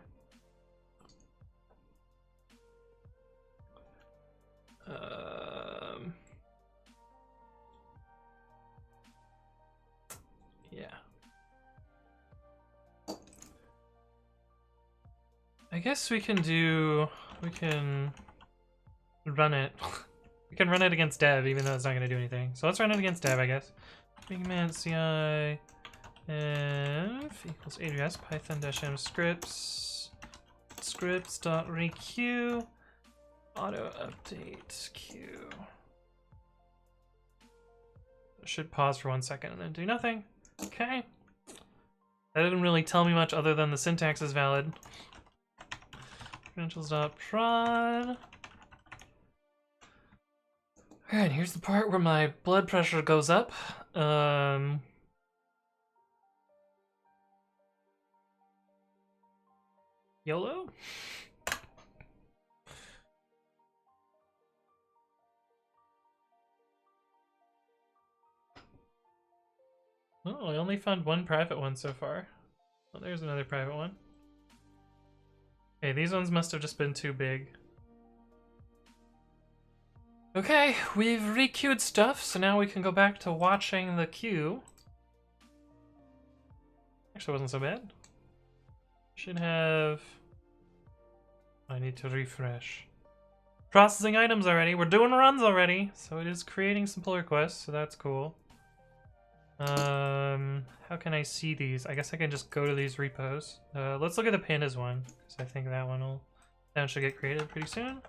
Yeah. I guess we can run it. We can run it against dev, even though it's not going to do anything. So let's run it against dev, I guess. Pigment CI f equals ADS python-m scripts.req auto update q. Should pause for 1 second and then do nothing. Okay. That didn't really tell me much other than the syntax is valid. Credentials.prod. Alright, here's the part where my blood pressure goes up. YOLO? Oh, I only found one private one so far. Oh, there's another private one. Okay, these ones must have just been too big. Okay, we've re-queued stuff, so now we can go back to watching the queue. Actually, wasn't so bad. Should have... I need to refresh. Processing items already. We're doing runs already, so it is creating some pull requests, so that's cool. How can I see these? I guess I can just go to these repos. Let's look at the pandas one, because I think that one should get created pretty soon.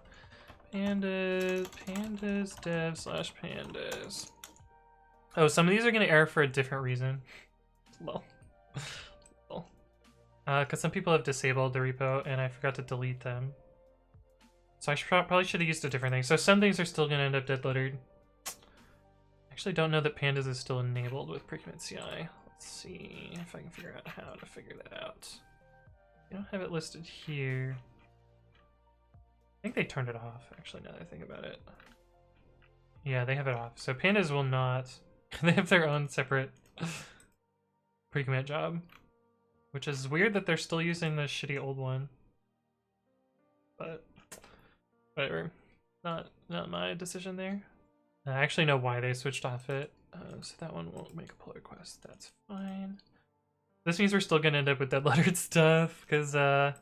Pandas dev / pandas. Oh, some of these are gonna error for a different reason. Lol. Lol. Because some people have disabled the repo and I forgot to delete them. So I probably should have used a different thing. So some things are still gonna end up dead lettered. Actually don't know that pandas is still enabled with Precomment CI. Let's see if I can figure out how to figure that out. I don't have it listed here. I think they turned it off, actually, now that I think about it. Yeah, they have it off. So pandas will not... They have their own separate pre-commit job. Which is weird that they're still using the shitty old one. But whatever. Not my decision there. I actually know why they switched off it. So that one won't make a pull request. That's fine. This means we're still going to end up with dead lettered stuff, because the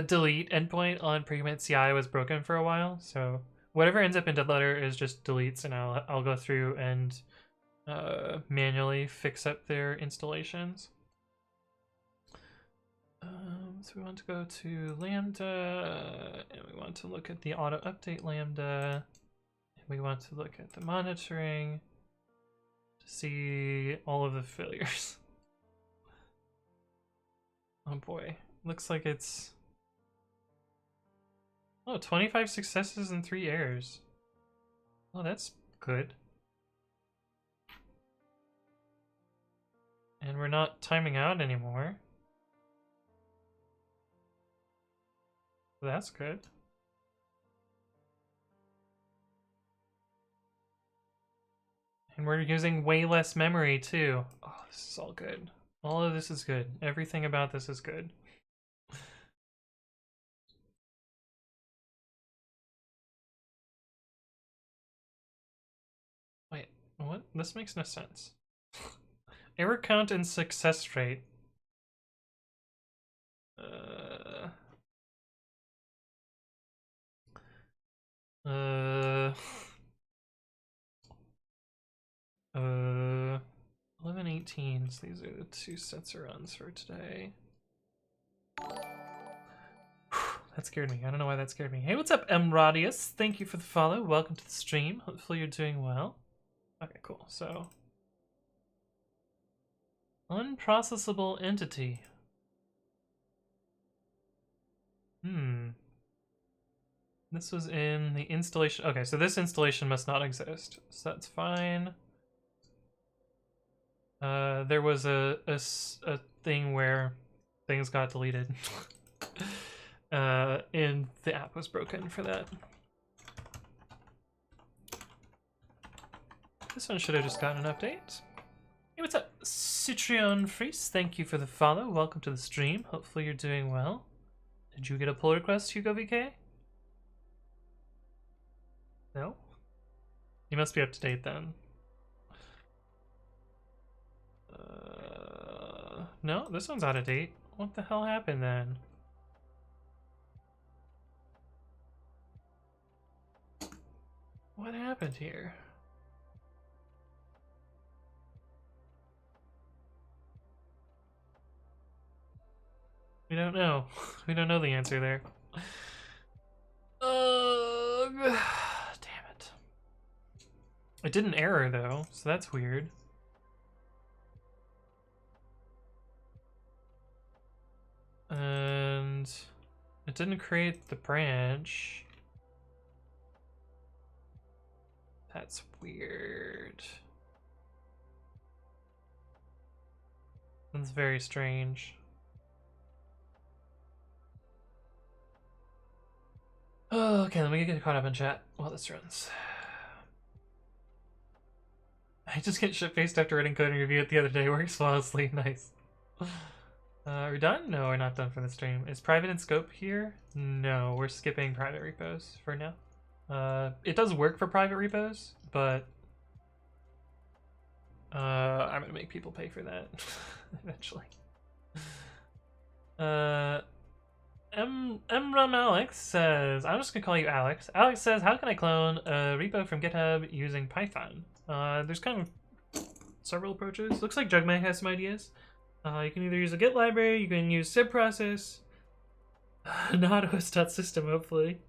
delete endpoint on Precomment CI was broken for a while. So whatever ends up in dead letter is just deletes, and I'll go through and manually fix up their installations. So we want to go to Lambda, and we want to look at the auto update Lambda. We want to look at the monitoring to see all of the failures. Oh boy, looks like it's... Oh, 25 successes and 3 errors. Oh, that's good. And we're not timing out anymore. So that's good. And we're using way less memory too. Oh, this is all good. All of this is good. Everything about this is good. Wait, what? This makes no sense. Error count and success rate. Uh... 11/18s. These are the 2 sets of runs for today. That scared me. I don't know why that scared me. Hey, what's up, Radius? Thank you for the follow. Welcome to the stream. Hopefully you're doing well. Okay, cool. So, unprocessable entity. This was in the installation. Okay, so this installation must not exist. So that's fine. There was a thing where things got deleted. And the app was broken for that. This one should have just gotten an update. Hey, what's up? Citrion Freeze, thank you for the follow. Welcome to the stream. Hopefully you're doing well. Did you get a pull request, Hugo VK? No? You must be up to date then. No, this one's out of date. What the hell happened then? What happened here? We don't know. We don't know the answer there. Damn it. It did an error though, so that's weird. And it didn't create the branch. That's weird. That's very strange. Oh, okay, let me get caught up in chat while this runs. I just get shit-faced after writing code and review it the other day. Works flawlessly. Nice. Are we done? No, we're not done for the stream. Is private in scope here? No, we're skipping private repos for now. It does work for private repos, but I'm gonna make people pay for that eventually. Mrum Alex says, I'm just gonna call you Alex. Alex says, how can I clone a repo from GitHub using Python? There's kind of several approaches. Looks like Jugmag has some ideas. You can either use a Git library, you can use sib process, not host.system, hopefully.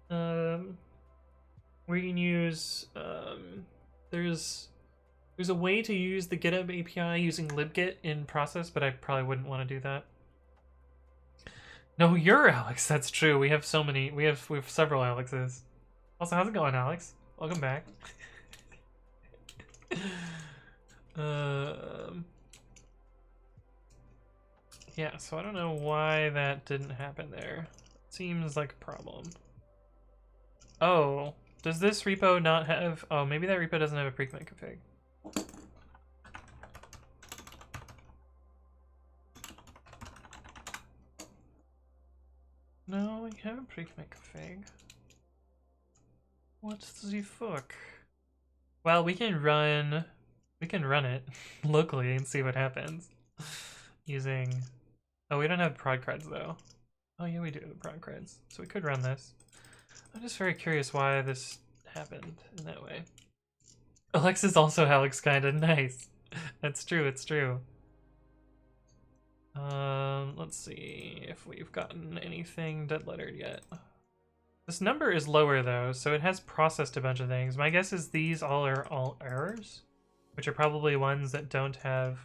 We can use, there's a way to use the GitHub API using libgit in process, but I probably wouldn't want to do that. No, you're Alex, that's true. We have so many, we have several Alexes. Also, how's it going, Alex? Welcome back. Yeah, so I don't know why that didn't happen there. Seems like a problem. Oh, does this repo not have... Oh, maybe that repo doesn't have a pre-commit config. No, we have a pre-commit config. What the fuck? Well, we can run it locally and see what happens using... Oh, we don't have prod creds though. Oh yeah, we do have prod creds, so we could run this. I'm just very curious why this happened in that way. Alex is also Alex kinda nice. That's true, it's true. Let's see if we've gotten anything dead lettered yet. This number is lower though, so it has processed a bunch of things. My guess is these all are all errors, which are probably ones that don't have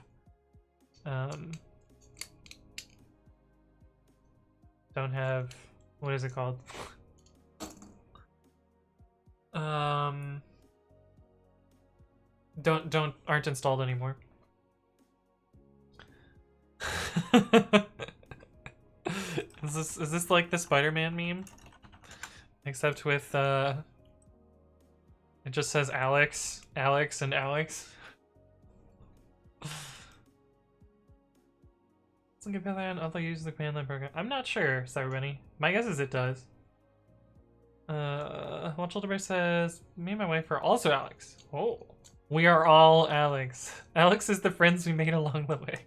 what is it called? Aren't installed anymore. Is this like the Spider-Man meme? Except with it just says Alex, Alex, and Alex. Doesn't get better although use the command line program. I'm not sure, Cyberbunny. My guess is it does. Watcholderbear says, me and my wife are also Alex. Oh. We are all Alex. Alex is the friends we made along the way.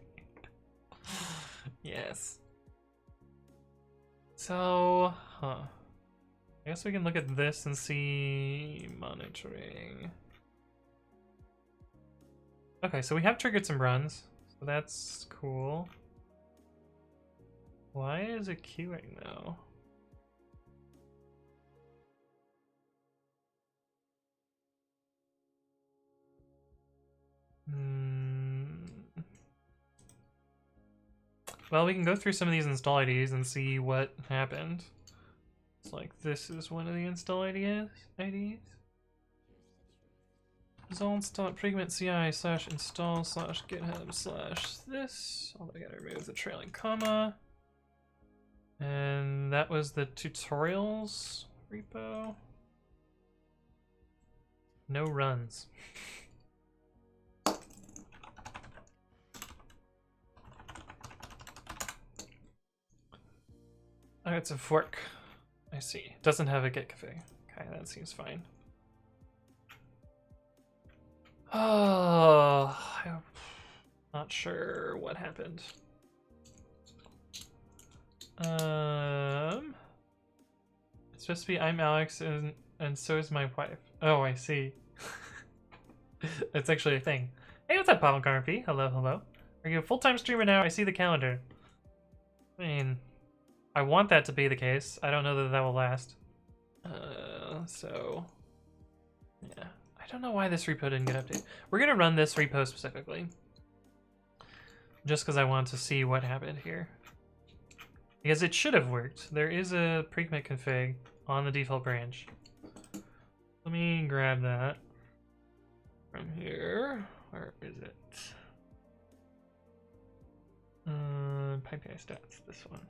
Yes. So, I guess we can look at this and see monitoring. Okay, so we have triggered some runs, so that's cool. Why is it queuing though? Well, we can go through some of these install IDs and see what happened. It's like this is one of the install IDs. Install.pregment CI slash install slash github slash this. Although I gotta remove the trailing comma. And that was the tutorials repo. No runs. Oh, it's a fork. I see. Doesn't have a git config. Okay, that seems fine. Oh, I'm not sure what happened. It's supposed to be I'm Alex and so is my wife. Oh, I see. It's actually a thing. Hey, what's up, Popcorn RP? Hello, hello. Are you a full-time streamer now? I see the calendar. I mean, I want that to be the case. I don't know that that will last. So yeah, I don't know why this repo didn't get updated. We're gonna run this repo specifically, just because I want to see what happened here. Because it should have worked. There is a pre-commit config on the default branch. Let me grab that from here. Where is it? PyPI stats, this one.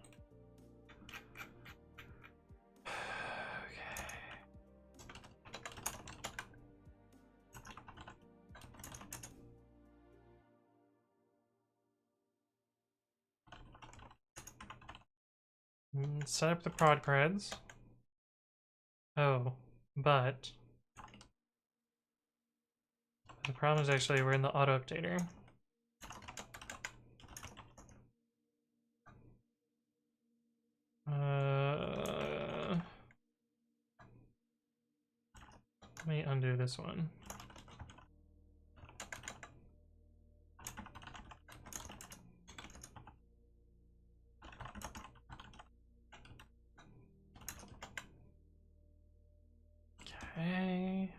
Set up the prod creds. Oh, but the problem is actually we're in the auto updater. Let me undo this one. Okay.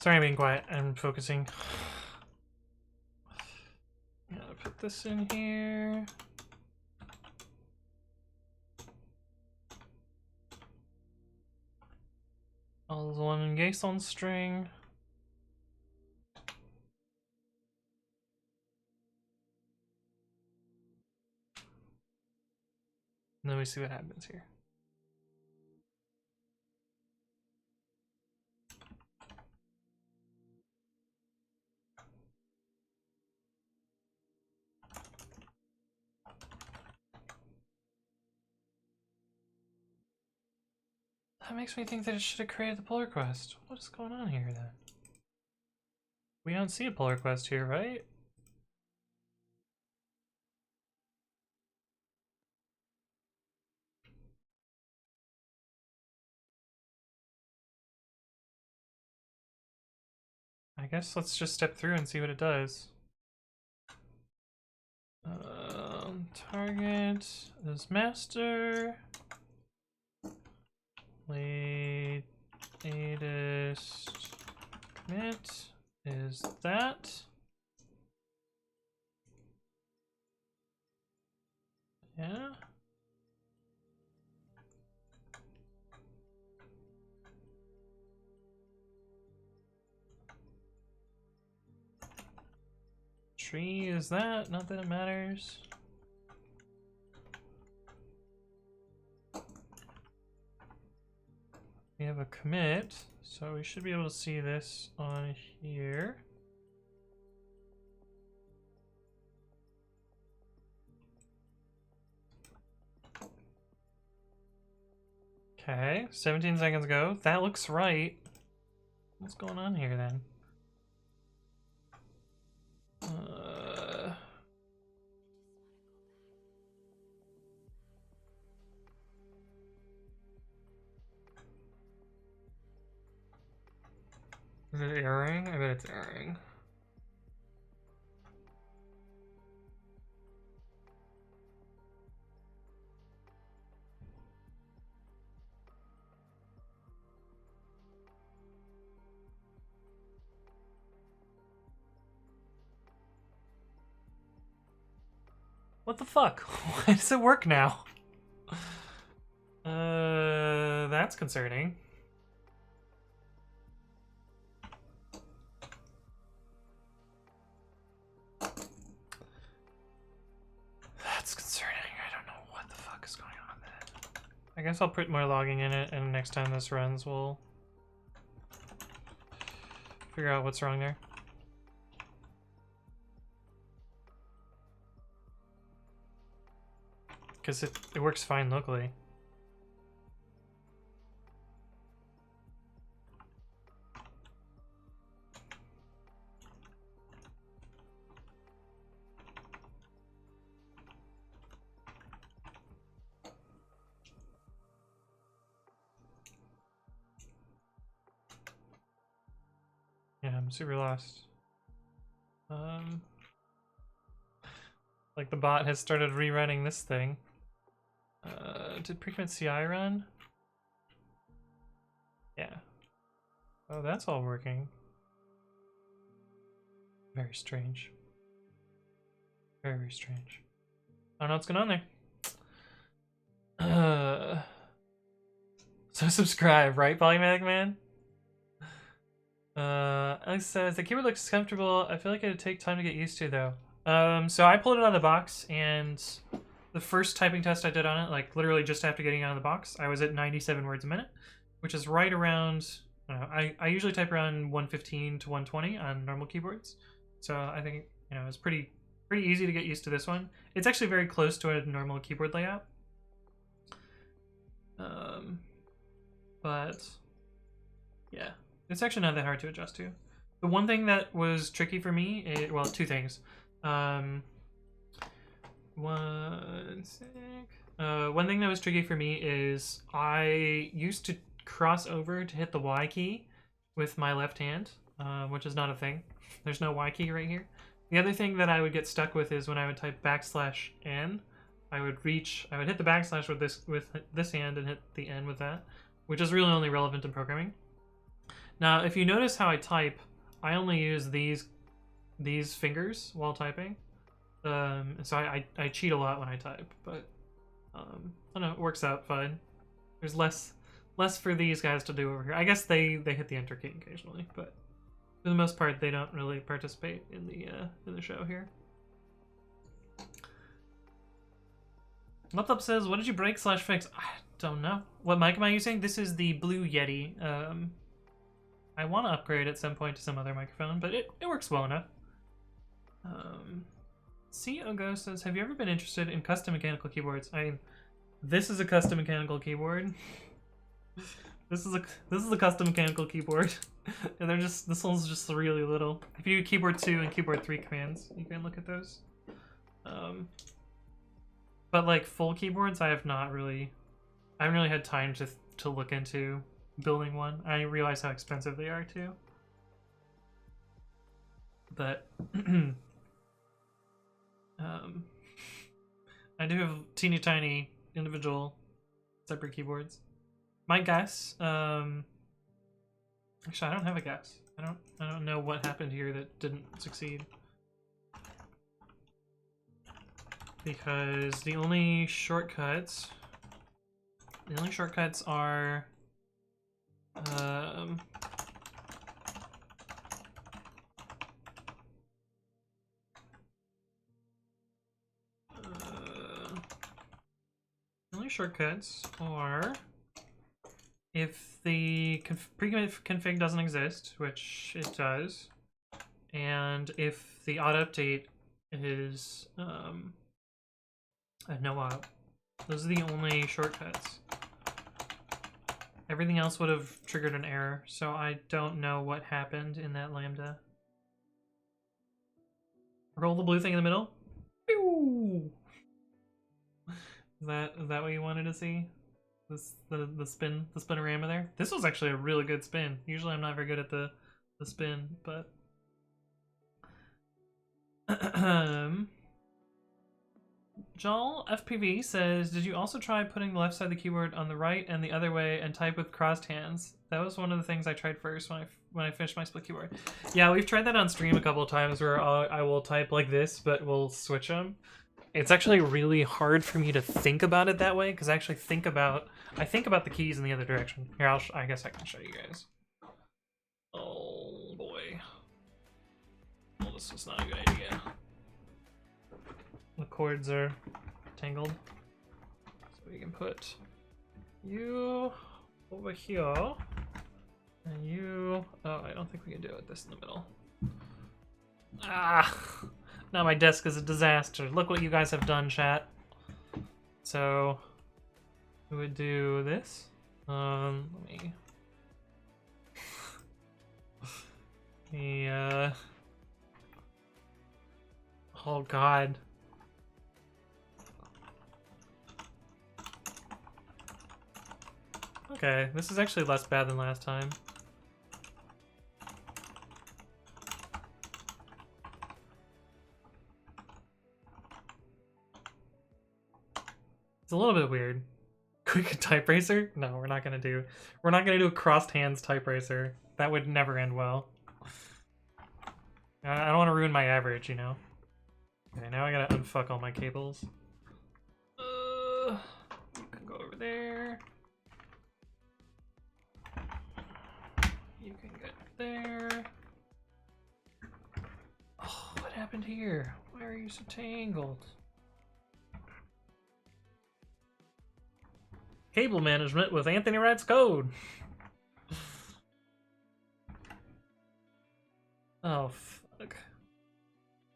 Sorry, I'm being quiet. I'm focusing. Gotta put this in here. All one JSON string. And then we see what happens here. That makes me think that it should have created the pull request. What is going on here then? We don't see a pull request here, right? I guess let's just step through and see what it does. Target is master. Latest commit is that. Yeah. Tree is that, not that it matters. We have a commit, so we should be able to see this on here. Okay, 17 seconds ago. That looks right. What's going on here then? Is it erroring? I bet it's erroring. What the fuck? Why does it work now? That's concerning. That's concerning. I don't know what the fuck is going on there. I guess I'll put more logging in it, and next time this runs, we'll figure out what's wrong there. Because it works fine locally. Yeah, I'm super lost. Like the bot has started rerunning this thing. Did pre-commit CI run? Yeah. Oh, that's all working. Very strange. Very, very strange. I don't know what's going on there. So subscribe, right, Polymatic Man? Alex says, the keyboard looks comfortable. I feel like it'd take time to get used to, though. So I pulled it out of the box, and the first typing test I did on it, like literally just after getting it out of the box, I was at 97 words a minute, which is right around, I usually type around 115 to 120 on normal keyboards. So I think, it's pretty easy to get used to this one. It's actually very close to a normal keyboard layout. But yeah, it's actually not that hard to adjust to. The one thing that was tricky for me, well, two things. One thing that was tricky for me is I used to cross over to hit the Y key with my left hand, which is not a thing. There's no Y key right here. The other thing that I would get stuck with is when I would type \n, I would hit the backslash with this hand and hit the N with that, which is really only relevant in programming. Now, if you notice how I type, I only use these fingers while typing. So I cheat a lot when I type, but I don't know, it works out fine. There's less for these guys to do over here. I guess they hit the enter key occasionally, but for the most part, they don't really participate in the show here. Laptop says, what did you break / fix? I don't know. What mic am I using? This is the Blue Yeti. I want to upgrade at some point to some other microphone, but it works well enough. Ogo says, have you ever been interested in custom mechanical keyboards? This is a custom mechanical keyboard. This is a custom mechanical keyboard. And this one's just really little. If you do keyboard 2 and keyboard 3 commands, you can look at those. But like full keyboards, I haven't really had time to look into building one. I realize how expensive they are too. But I do have teeny tiny individual separate keyboards. My guess, actually I don't have a guess. I don't know what happened here that didn't succeed. Because the only shortcuts are the only shortcuts are if the pre-config doesn't exist, which it does, and if the auto-update is no auto. Those are the only shortcuts. Everything else would have triggered an error, so I don't know what happened in that Lambda. Roll the blue thing in the middle. Pew! Is that what you wanted to see? The spinorama there? This was actually a really good spin. Usually I'm not very good at the spin, but Jal FPV says, did you also try putting the left side of the keyboard on the right and the other way and type with crossed hands? That was one of the things I tried first when I finished my split keyboard. Yeah, we've tried that on stream a couple of times where I will type like this, but we'll switch them. It's actually really hard for me to think about it that way because I actually think about the keys in the other direction. Here, I guess I can show you guys. Oh boy. Well, this is not a good idea. The cords are tangled. So we can put you over here. And you... Oh, I don't think we can do it this in the middle. Ah! Now my desk is a disaster. Look what you guys have done, chat. So... we would do this. Let me... Oh god. Okay, this is actually less bad than last time. It's a little bit weird. Quick type racer? No, we're not gonna do a crossed hands type racer. That would never end well. I don't want to ruin my average, you know? Okay, now I gotta unfuck all my cables. You can go over there. You can get there. Oh, what happened here? Why are you so tangled? Cable management with Anthony Wright's code. Oh, fuck.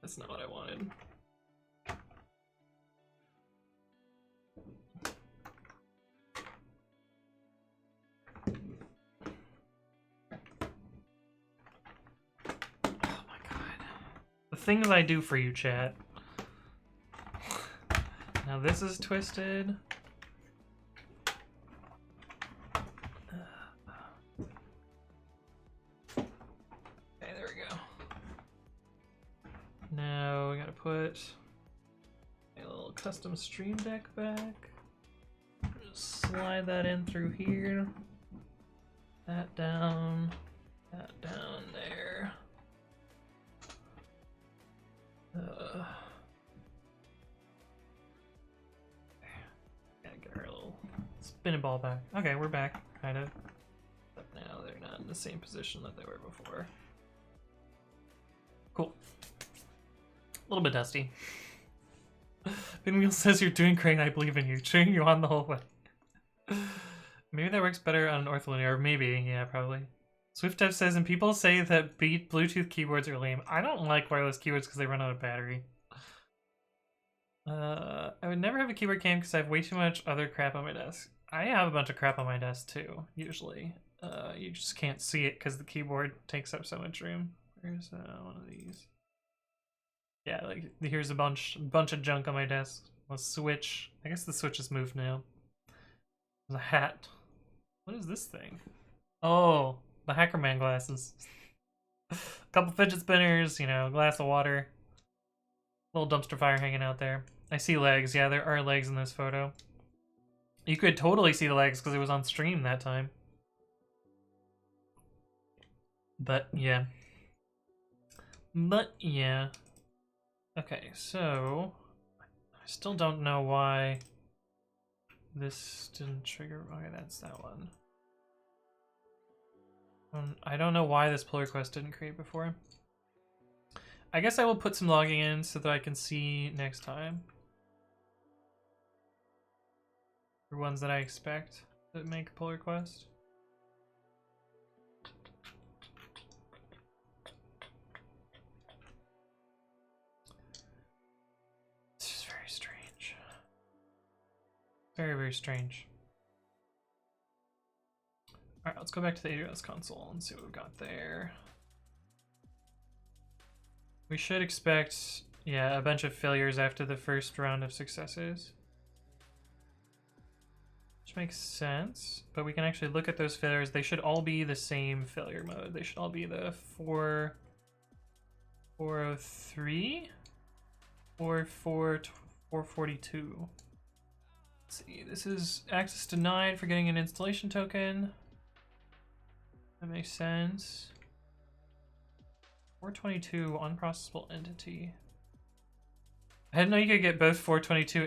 That's not what I wanted. Oh my god. The things I do for you, chat. Now this is twisted. Now we gotta put a little custom stream deck back. Just slide that in through here. That down there. Gotta get our little spinning ball back. Okay, we're back, kind of. But now they're not in the same position that they were before. Cool. A little bit dusty. Pinwheel says you're doing great and I believe in you. Cheering you on the whole way. Maybe that works better on an ortholinear, or maybe, yeah, probably. SwiftDev says, and people say that Bluetooth keyboards are lame. I don't like wireless keyboards because they run out of battery. I would never have a keyboard cam because I have way too much other crap on my desk. I have a bunch of crap on my desk too, usually. You just can't see it because the keyboard takes up so much room. Where's one of these? Yeah, like here's a bunch of junk on my desk. A switch. I guess the switch is moved now. There's a hat. What is this thing? Oh, the Hackerman glasses. A couple fidget spinners, you know, a glass of water. Little dumpster fire hanging out there. I see legs. Yeah, there are legs in this photo. You could totally see the legs because it was on stream that time. But yeah. Okay, so I still don't know why this didn't trigger. Okay, that's that one. I don't know why this pull request didn't create before. I guess I will put some logging in so that I can see next time. For ones that I expect that make a pull request. Very, very strange. Alright, let's go back to the AWS console and see what we've got there. We should expect, yeah, a bunch of failures after the first round of successes. Which makes sense, but we can actually look at those failures. They should all be the same failure mode. They should all be the 403 or 442. Let's see, this is access denied for getting an installation token. That makes sense. 422, unprocessable entity. I didn't know you could get both 422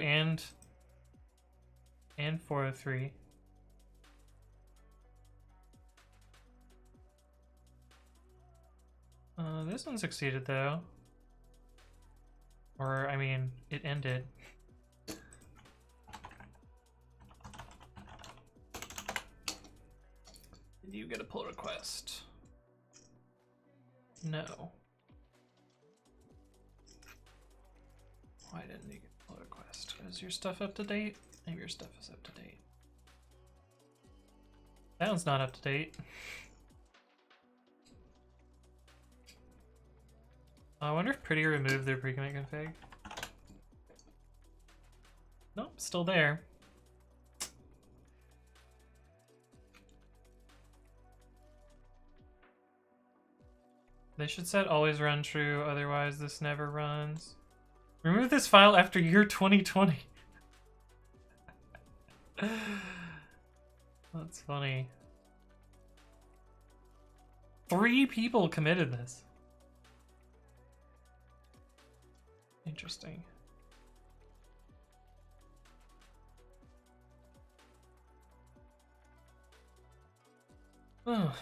and 403. This one succeeded though. Or, I mean, it ended. Did you get a pull request? No. Why didn't you get a pull request? Is your stuff up to date? Maybe your stuff is up to date. That one's not up to date. I wonder if Pretty removed their pre-commit config. Nope, still there. They should set always run true, otherwise this never runs. Remove this file after year 2020. That's funny. 3 people committed this. Interesting. Oh.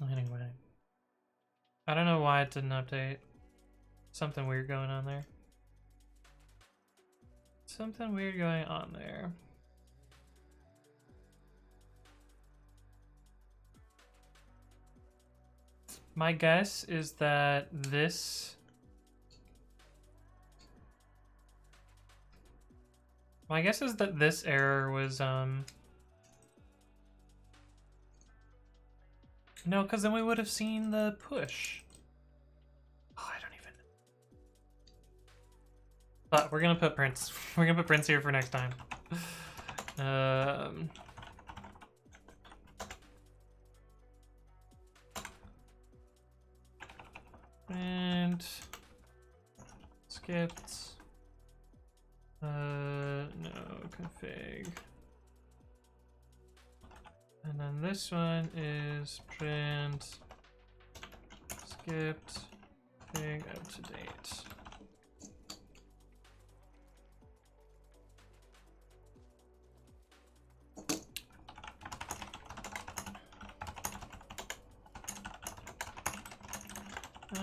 Anyway. I don't know why it didn't update. Something weird going on there. Something weird going on there. My guess is that this... My guess is that this error was, no, because then we would have seen the push. Oh, I don't even... But we're gonna put prints. We're gonna put prints here for next time. And skipped. No config. And then this one is print skipped config up to date.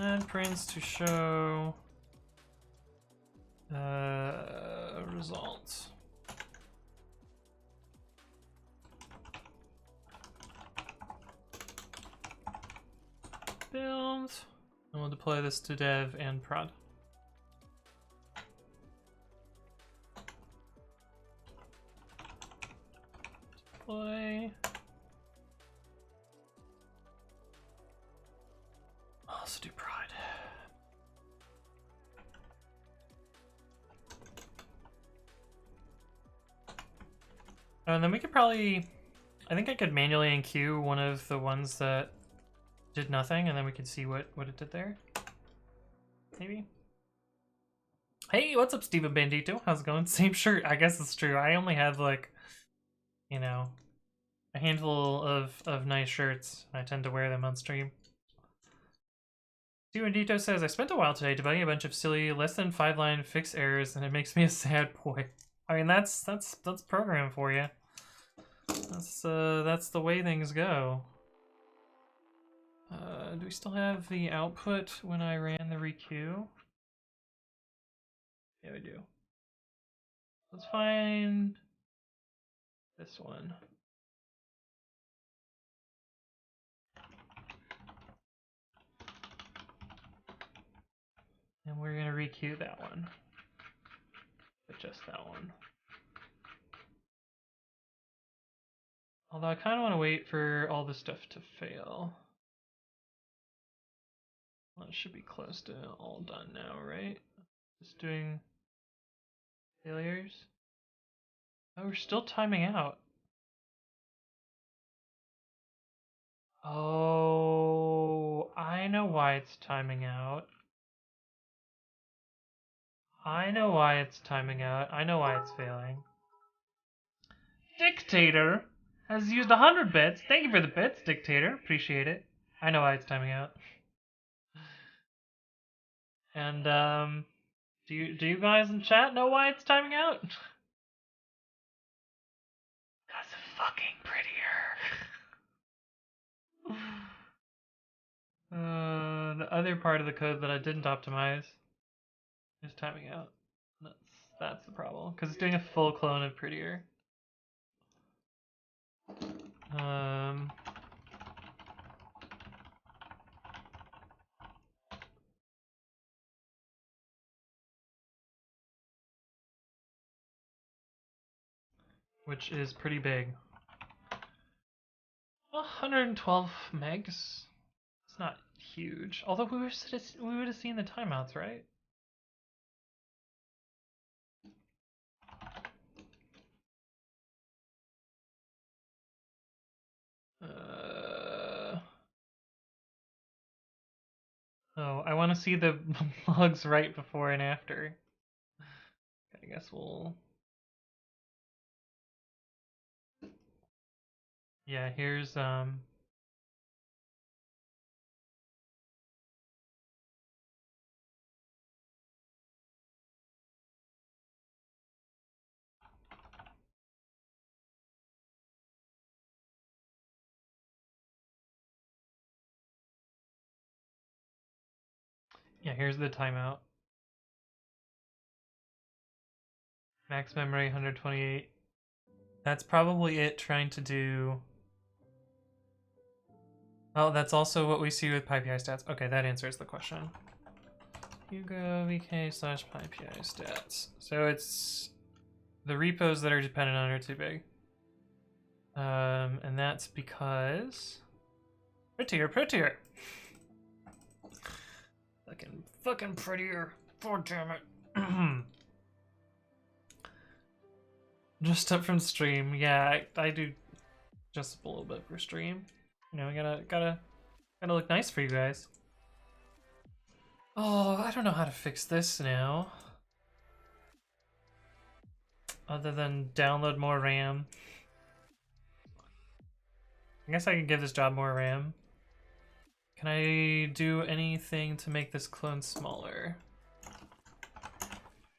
And prints to show results. Build. And we'll deploy this to dev and prod. Deploy. I'll also do prod. Oh, and then we could probably, I think I could manually enqueue one of the ones that did nothing, and then we could see what it did there. Maybe. Hey, what's up, Steven Bandito? How's it going? Same shirt. I guess it's true. I only have, like, you know, a handful of nice shirts. I tend to wear them on stream. Steven Bandito says, I spent a while today debugging a bunch of silly, less than 5-line fix errors, and it makes me a sad boy. I mean, that's program for you. That's the way things go. Do we still have the output when I ran the requeue? Yeah, we do. Let's find this one. And we're gonna requeue that one. but just that one. Although I kind of want to wait for all this stuff to fail. Well, it should be close to all done now, right? Just doing failures. Oh, we're still timing out. Oh, I know why it's timing out. I know why it's timing out. I know why it's failing. Dictator has used 100 bits. Thank you for the bits, Dictator. Appreciate it. I know why it's timing out. And do you guys in chat know why it's timing out? Cause it's fucking prettier. The other part of the code that I didn't optimize is timing out. That's the problem, because it's doing a full clone of prettier. Which is pretty big. 112 megs. It's not huge. Although we would have seen the timeouts, right? Oh, I want to see the logs right before and after. I guess we'll... Yeah, here's yeah, here's the timeout. Max memory 128. That's probably it trying to do... Oh, that's also what we see with PyPI stats. Okay, that answers the question. Hugo vk/PyPI stats. So it's the repos that are dependent on are too big. And that's because prettier. Fucking prettier. God damn it. Just up from stream. Yeah, I do just a little bit for stream. You know, gotta look nice for you guys. Oh, I don't know how to fix this now. Other than download more RAM. I guess I can give this job more RAM. Can I do anything to make this clone smaller?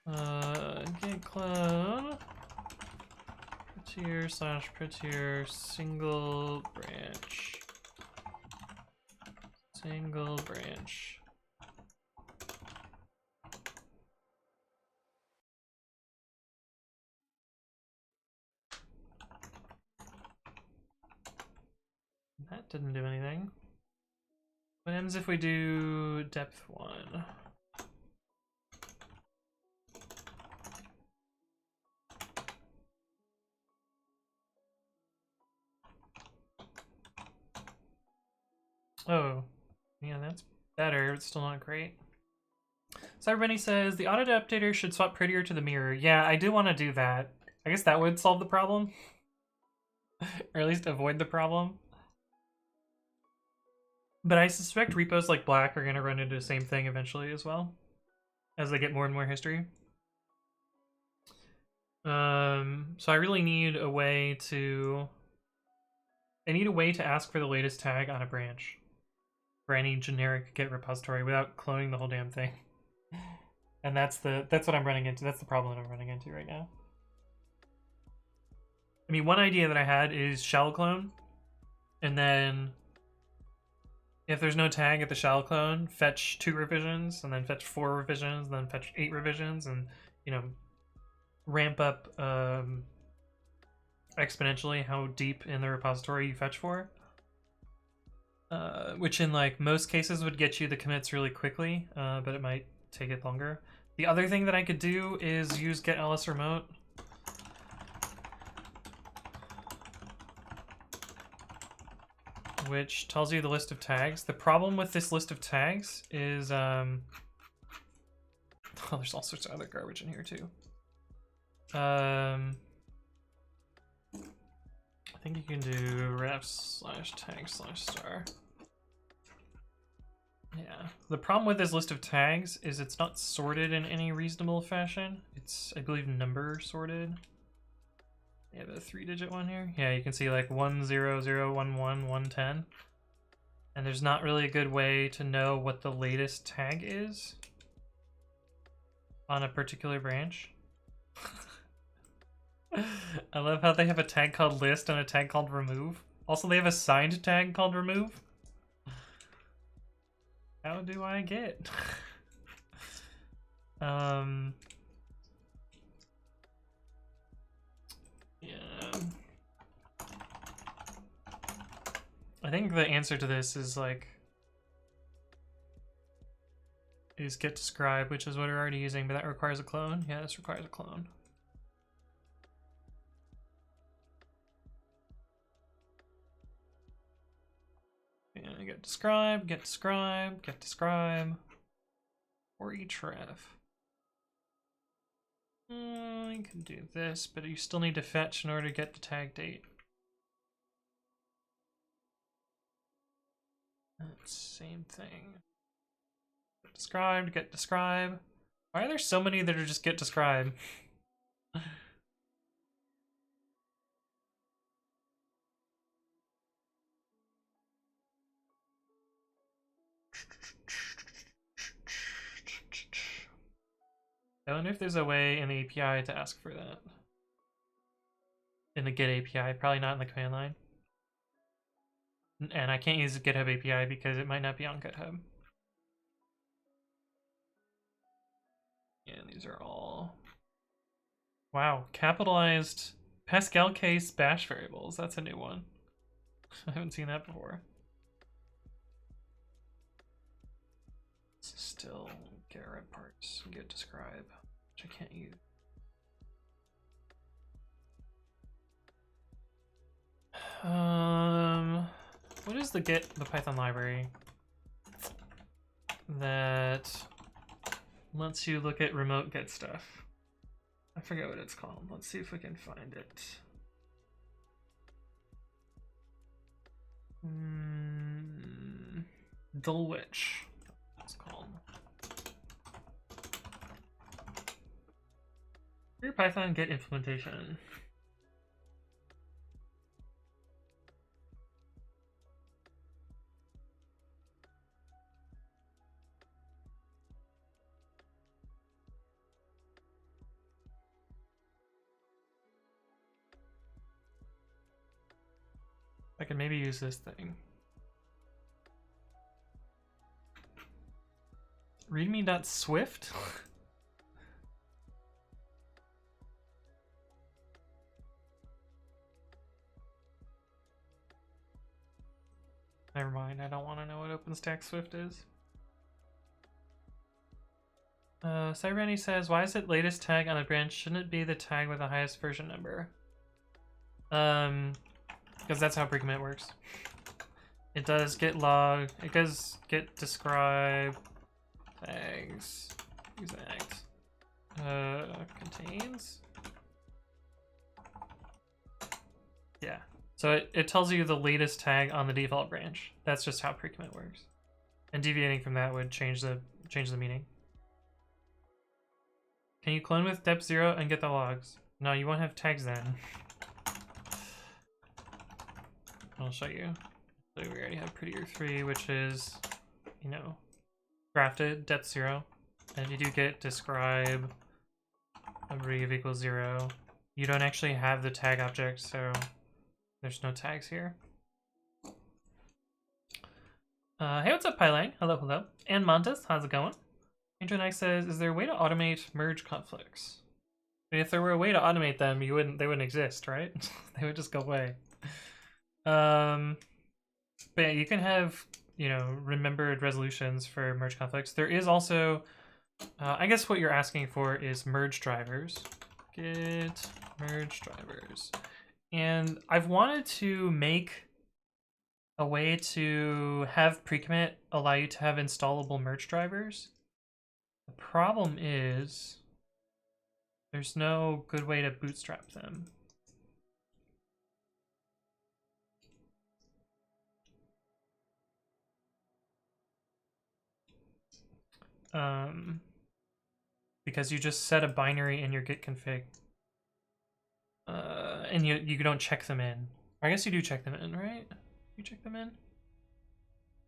Git clone. Prettier single branch. That didn't do anything. What happens if we do depth 1? Oh, yeah, that's better. It's still not great. Cyberbunny says the autoupdater should swap prettier to the mirror. Yeah, I do want to do that. I guess that would solve the problem. Or at least avoid the problem. But I suspect repos like Black are going to run into the same thing eventually as well, as they get more and more history. So I really need a way to... I need a way to ask for the latest tag on a branch for any generic Git repository without cloning the whole damn thing. And that's what I'm running into. That's the problem that I'm running into right now. I mean, one idea that I had is shell clone, and then if there's no tag at the shell clone, fetch 2 revisions, and then fetch 4 revisions, and then fetch 8 revisions, and, you know, ramp up exponentially how deep in the repository you fetch for. Which in like most cases would get you the commits really quickly, but it might take it longer. The other thing that I could do is use get ls remote. Which tells you the list of tags. The problem with this list of tags is, oh, there's all sorts of other garbage in here too. I think you can do ref/tag/star. Yeah. The problem with this list of tags is it's not sorted in any reasonable fashion. It's, I believe, number sorted. You have a 3-digit one here. Yeah, you can see like 1001110. And there's not really a good way to know what the latest tag is on a particular branch. I love how they have a tag called list and a tag called remove. Also, they have a signed tag called remove. How do I get? Yeah. I think the answer to this is like get describe, which is what we're already using, but that requires a clone. Yeah, this requires a clone. Yeah, get describe, for each ref. You can do this, but you still need to fetch in order to get the tag date. That's same thing. Get describe. Why are there so many that are just get describe? I wonder if there's a way in the API to ask for that. In the get API, probably not in the command line. And I can't use the GitHub API because it might not be on GitHub. And these are all... Wow, capitalized Pascal case bash variables. That's a new one. I haven't seen that before. This is still get red parts, get describe, which I can't use. What is the Python library that lets you look at remote get stuff? I forget what it's called. Let's see if we can find it. Dulwich. It's called. Your Python get implementation. I can maybe use this thing. Readme.swift? Never mind, I don't want to know what OpenStack Swift is. Cyberani says, why is it latest tag on a branch? Shouldn't it be the tag with the highest version number? Because that's how pre-commit works. It does get log, it does get describe tags, exact, contains. Yeah, so it tells you the latest tag on the default branch. That's just how pre-commit works. And deviating from that would change the meaning. Can you clone with dep0 and get the logs? No, you won't have tags then. I'll show you. So we already have prettier 3, which is, you know, grafted dep0. And if you do get describe abbrev equals 0, you don't actually have the tag object, so there's no tags here. Hey, what's up, Pylang? Hello, hello. And Montes, how's it going? Internex says, is there a way to automate merge conflicts? I mean, if there were a way to automate them, they wouldn't exist, right? They would just go away. But yeah, you can have, you know, remembered resolutions for merge conflicts. There is also I guess what you're asking for is merge drivers. Git merge drivers. And I've wanted to make a way to have pre-commit allow you to have installable merge drivers. The problem is there's no good way to bootstrap them. Because you just set a binary in your git config. And you don't check them in. I guess you do check them in, right? You check them in?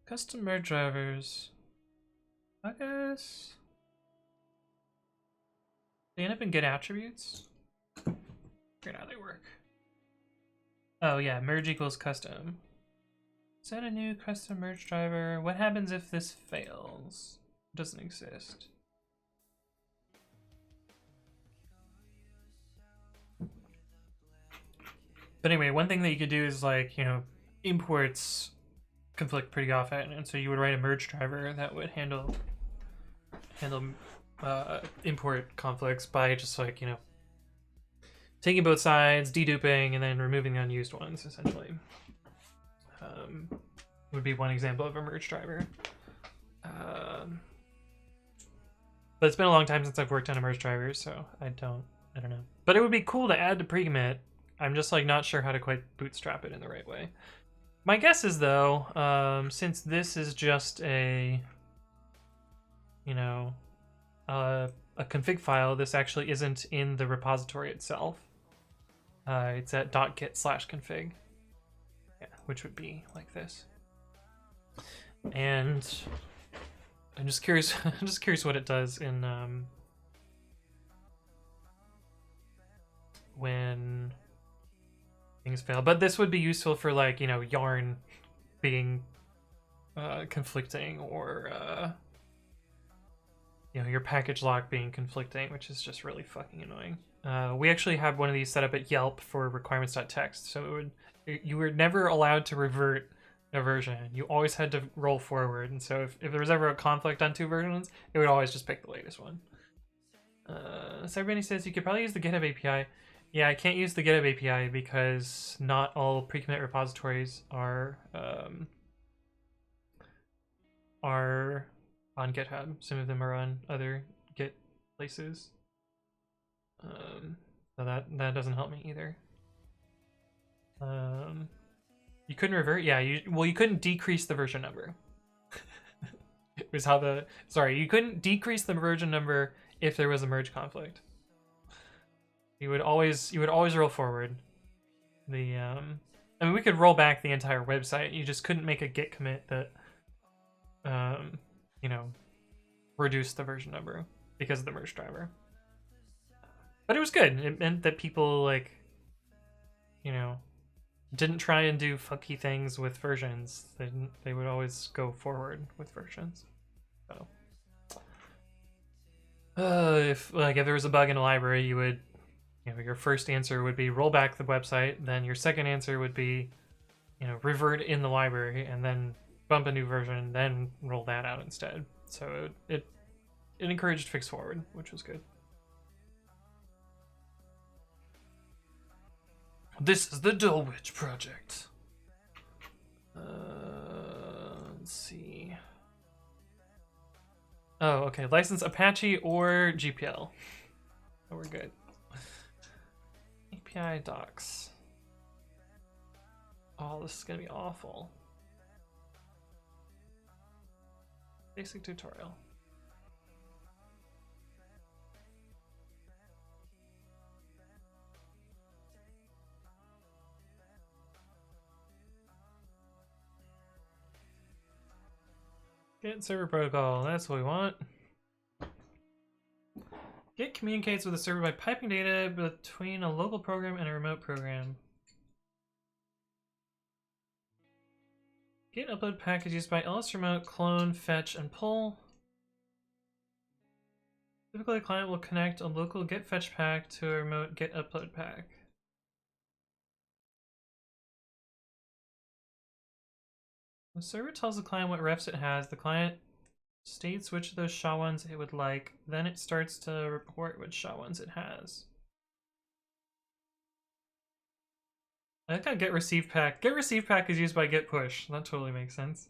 Custom merge drivers. I guess they end up in git attributes. Figure out how they work. Oh yeah, merge equals custom. Set a new custom merge driver. What happens if this fails? It doesn't exist. But anyway, one thing that you could do is like, you know, imports conflict pretty often, and so you would write a merge driver that would handle import conflicts by just like, you know, taking both sides, deduping, and then removing the unused ones, essentially. Would be one example of a merge driver. But it's been a long time since I've worked on a merge driver, so I don't know. But it would be cool to add to pre-commit. I'm just like not sure how to quite bootstrap it in the right way. My guess is though, since this is just a, you know, a config file, this actually isn't in the repository itself. It's at .git/config, yeah, which would be like this. And I'm just curious. I'm just curious what it does in when things fail. But this would be useful for like, you know, yarn being conflicting, or you know, your package lock being conflicting, which is just really fucking annoying. We actually have one of these set up at Yelp for requirements.txt, so you were never allowed to revert a version. You always had to roll forward, and so if there was ever a conflict on two versions, it would always just pick the latest one. So everybody says you could probably use the GitHub API. Yeah, I can't use the GitHub API because not all pre-commit repositories are on GitHub. Some of them are on other Git places. So that doesn't help me either. You couldn't revert? Yeah, you couldn't decrease the version number. It was how you couldn't decrease the version number if there was a merge conflict. You would always roll forward. I mean, we could roll back the entire website. You just couldn't make a git commit that you know, reduced the version number because of the merge driver. But it was good. It meant that people, like, you know, didn't try and do funky things with versions. They would always go forward with versions. So if there was a bug in a library, you would, you know, your first answer would be roll back the website, then your second answer would be, you know, revert in the library, and then bump a new version, then roll that out instead. So it encouraged fix forward, which was good. This is the Dulwich project. Let's see. Oh, okay. License Apache or GPL. Oh, we're good. API docs. Oh, this is gonna be awful. Basic tutorial. Git server protocol, that's what we want. Git communicates with a server by piping data between a local program and a remote program. Git upload package used by ls remote, clone, fetch, and pull. Typically, a client will connect a local git fetch pack to a remote git upload pack. The server tells the client what refs it has. The client states which of those SHA ones it would like. Then it starts to report which SHA ones it has. I think I get receive pack. Get receive pack is used by get push. That totally makes sense.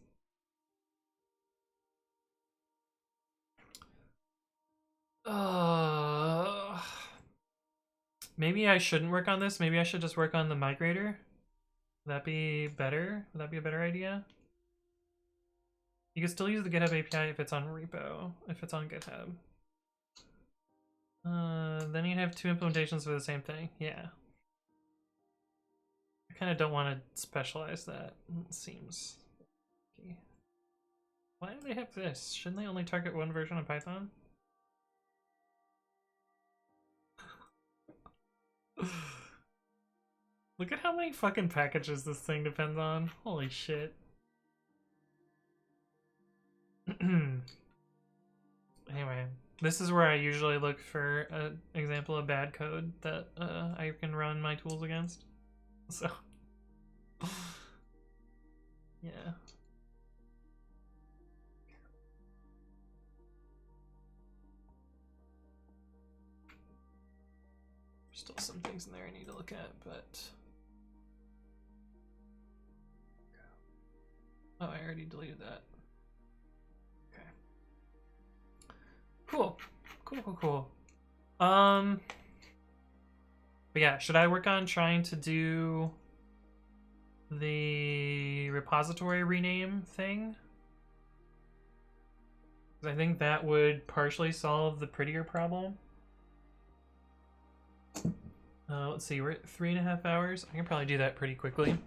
Maybe I shouldn't work on this. Maybe I should just work on the migrator. Would that be better? Would that be a better idea? You can still use the GitHub API if it's on repo, if it's on GitHub. Then you'd have two implementations for the same thing. Yeah. I kind of don't want to specialize that. It seems okay. Why do they have this? Shouldn't they only target one version of Python? Look at how many fucking packages this thing depends on. Holy shit. Anyway, this is where I usually look for an example of bad code that I can run my tools against. So, yeah. There's still some things in there I need to look at, but... Oh, I already deleted that. Okay. Cool. Cool. But yeah, should I work on trying to do the repository rename thing? Because I think that would partially solve the prettier problem. Let's see, we're at 3.5 hours. I can probably do that pretty quickly.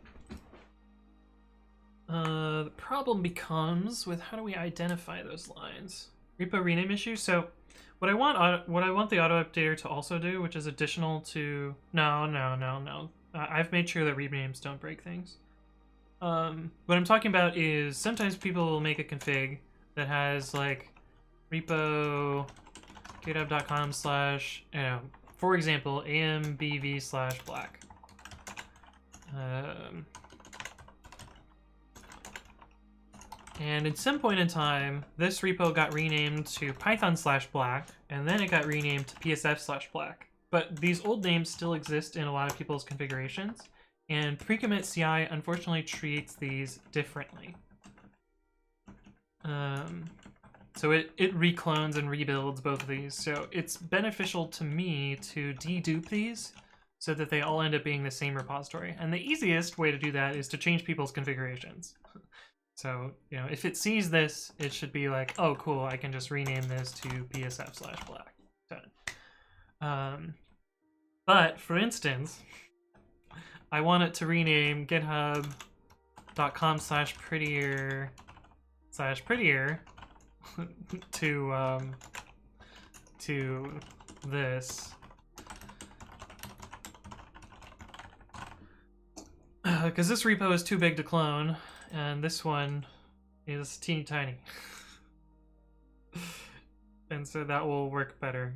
The problem becomes with how do we identify those lines? Repo rename issue. So what I want the auto updater to also do, which is additional to no. I've made sure that renames don't break things. What I'm talking about is sometimes people will make a config that has like repo github.com/ for example ambv/black. And at some point in time, this repo got renamed to python/black, and then it got renamed to psf/black. But these old names still exist in a lot of people's configurations, and pre-commit CI unfortunately treats these differently. So it reclones and rebuilds both of these, so it's beneficial to me to dedupe these so that they all end up being the same repository. And the easiest way to do that is to change people's configurations. So, you know, if it sees this, it should be like, oh, cool, I can just rename this to psf/black. Done. But, for instance, I want it to rename github.com/prettier to this. Because this repo is too big to clone, and this one is teeny tiny. And so that will work better.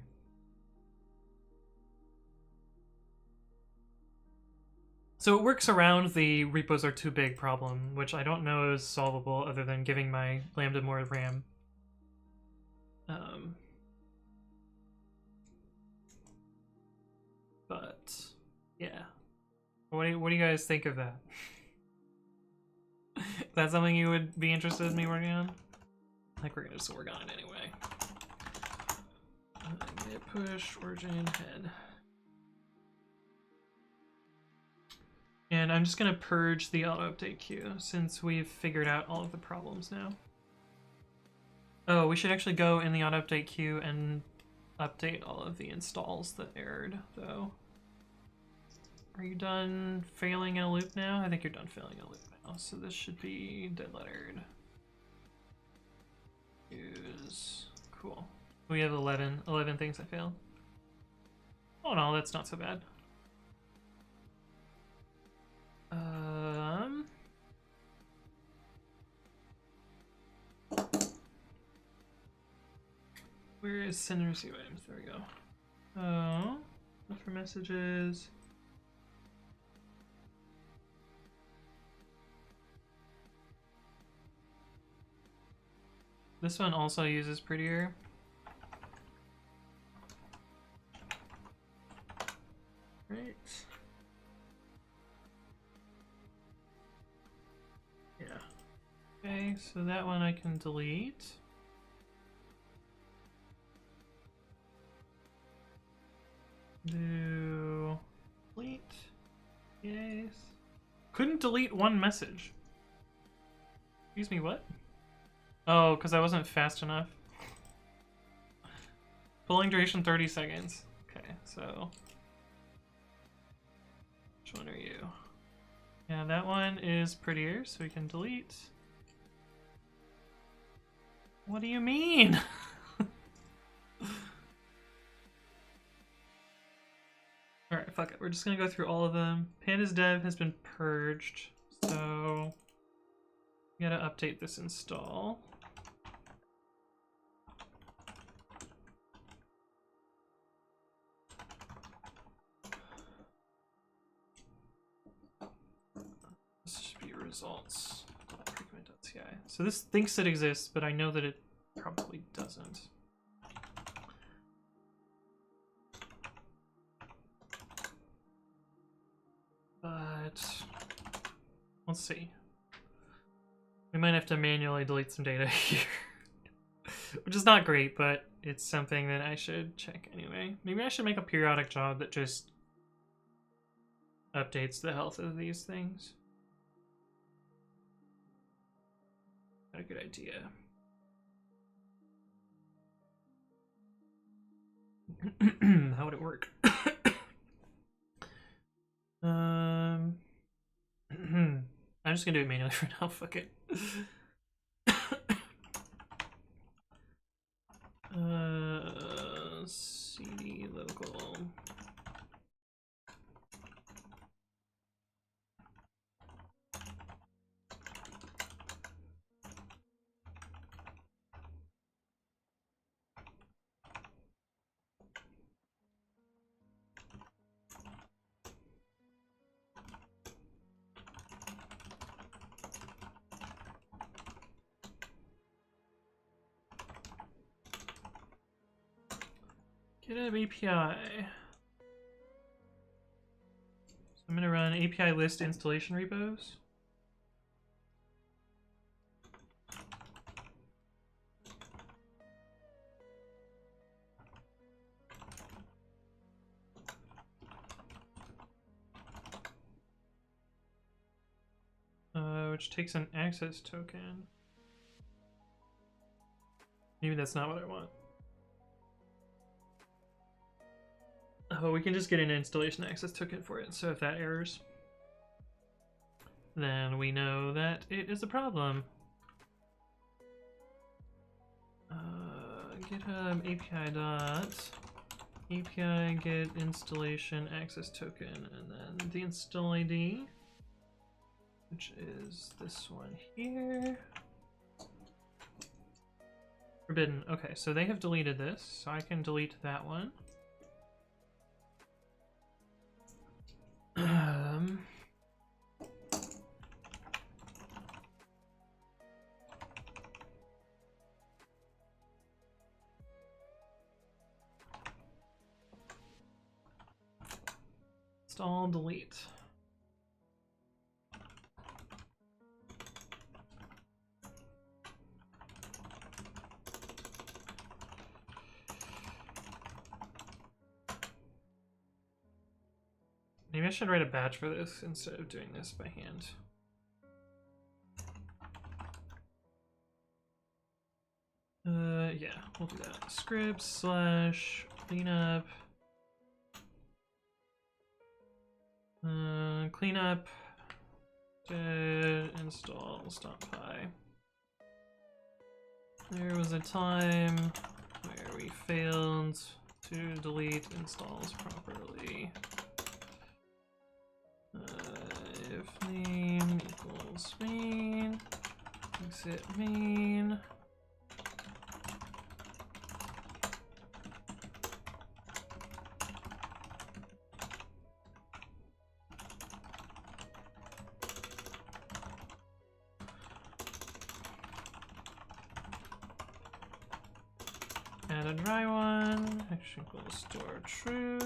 So it works around the repos are too big problem, which I don't know is solvable other than giving my Lambda more RAM. But yeah, what do you guys think of that? Is that something you would be interested in me working on? I think we're gonna just work on it anyway. Git push origin head. And I'm just gonna purge the auto update queue since we've figured out all of the problems now. Oh, we should actually go in the auto update queue and update all of the installs that errored, though. Are you done failing in a loop now? I think you're done failing in a loop now, so this should be dead lettered. Use. Cool. We have 11 things that failed. Oh no, that's not so bad. Where is send and receive items? There we go. Oh, look for messages. This one also uses prettier. Right. Yeah. Okay, so that one I can delete. Do delete. Yes. Couldn't delete one message. Excuse me, what? Oh, because I wasn't fast enough. Polling duration 30 seconds. Okay, so which one are you? Yeah, that one is prettier, so we can delete. What do you mean? Alright, fuck it. We're just gonna go through all of them. Pandas dev has been purged, so we gotta update this install. This should be results. So this thinks it exists, but I know that it probably doesn't. But let's see. We might have to manually delete some data here. Which is not great, but it's something that I should check anyway. Maybe I should make a periodic job that just updates the health of these things. Not a good idea. How would it work? I'm just gonna do it manually for now, fuck it. CD local. GitHub API. So I'm gonna run API list installation repos. Which takes an access token. Maybe that's not what I want. Oh, we can just get an installation access token for it, so if that errors, then we know that it is a problem. GitHub API dot API get installation access token, and then the install ID, which is this one here. Forbidden. Okay, so they have deleted this, so I can delete that one. Install, delete. Maybe I should write a batch for this instead of doing this by hand. Yeah, we'll do that. Script slash cleanup. Cleanup. Did install stop.py. There was a time where we failed to delete installs properly. If name equals main, exit main. add a dry one. Action equals store true.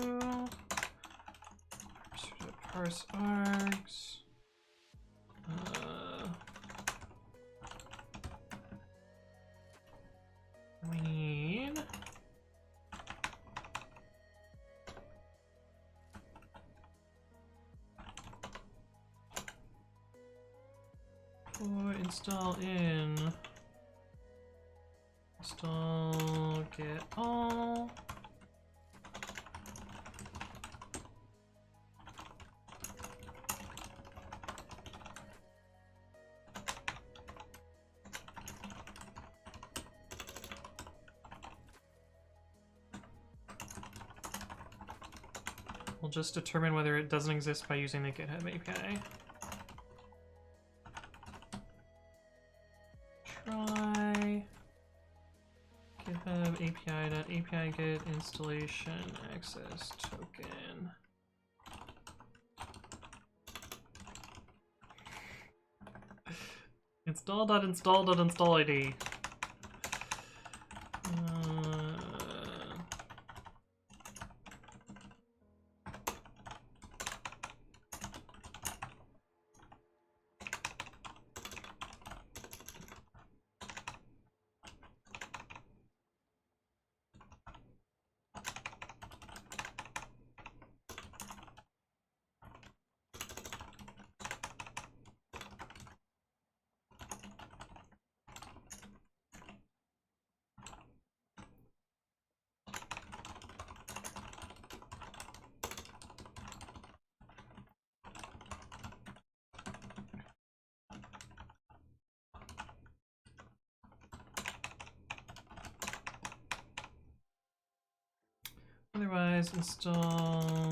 Parse args. We need for install get all. We'll just determine whether it doesn't exist by using the GitHub API. Try GitHub API.api get installation access token. Install.install.install ID. Otherwise, install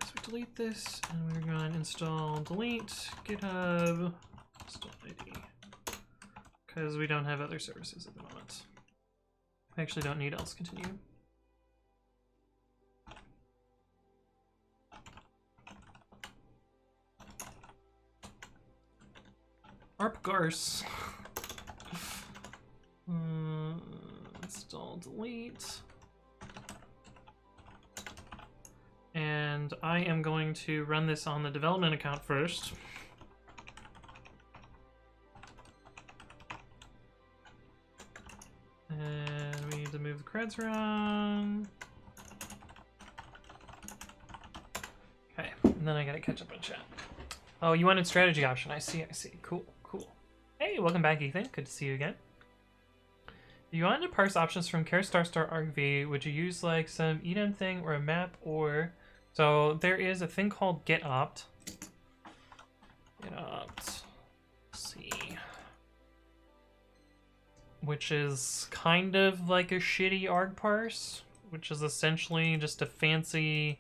so we delete this, and we're going to install delete GitHub install ID because we don't have other services at the moment. We actually don't need else continue. ARP-garse. Install delete. And I am going to run this on the development account first. And we need to move the creds around. Okay, and then I gotta catch up on chat. Oh, you wanted strategy option. I see. Cool. Hey, welcome back, Ethan. Good to see you again. If you wanted to parse options from char star star argv, would you use like some enum thing or a map or... So there is a thing called getopt. Let's see. Which is kind of like a shitty arg parse, which is essentially just a fancy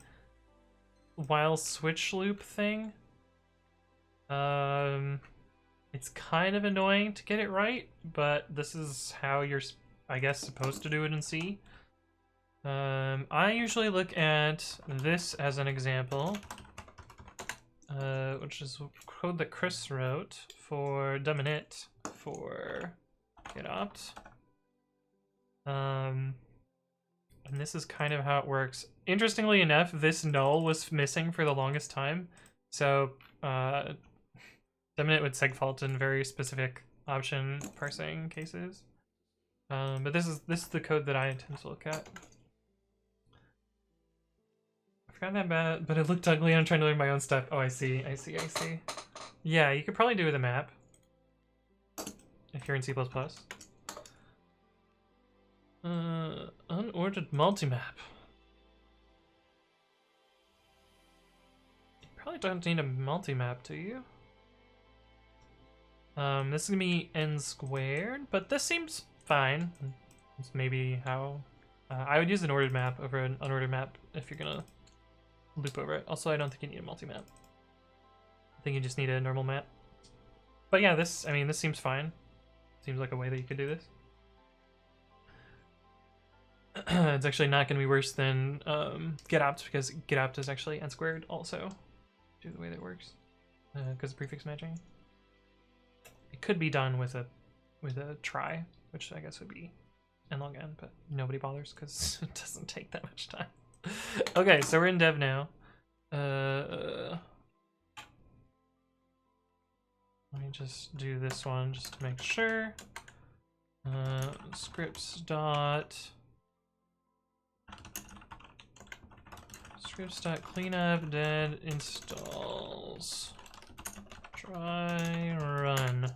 while switch loop thing. It's kind of annoying to get it right, but this is how you're, I guess, supposed to do it in C. I usually look at this as an example, which is code that Chris wrote for dominit for getopt. And this is kind of how it works. Interestingly enough, this null was missing for the longest time, so dominant would segfault in very specific option parsing cases. But this is the code that I intend to look at. I forgot that bad, but it looked ugly. I'm trying to learn my own stuff. Oh, I see. Yeah, you could probably do with a map if you're in C++. Unordered multimap. You probably don't need a multimap, do you? This is gonna be n squared, but this seems fine. It's maybe how I would use an ordered map over an unordered map if you're gonna loop over it. Also, I don't think you need a multi-map. I think you just need a normal map. But yeah, this seems fine. Seems like a way that you could do this. It's actually not going to be worse than getopt, because getopt is actually n squared also, due to the way that it works, because of prefix matching. It could be done with a try, which I guess would be n log n, but nobody bothers because it doesn't take that much time. Okay, so we're in dev now. Let me just do this one just to make sure. Scripts dot cleanup dead installs. Try run.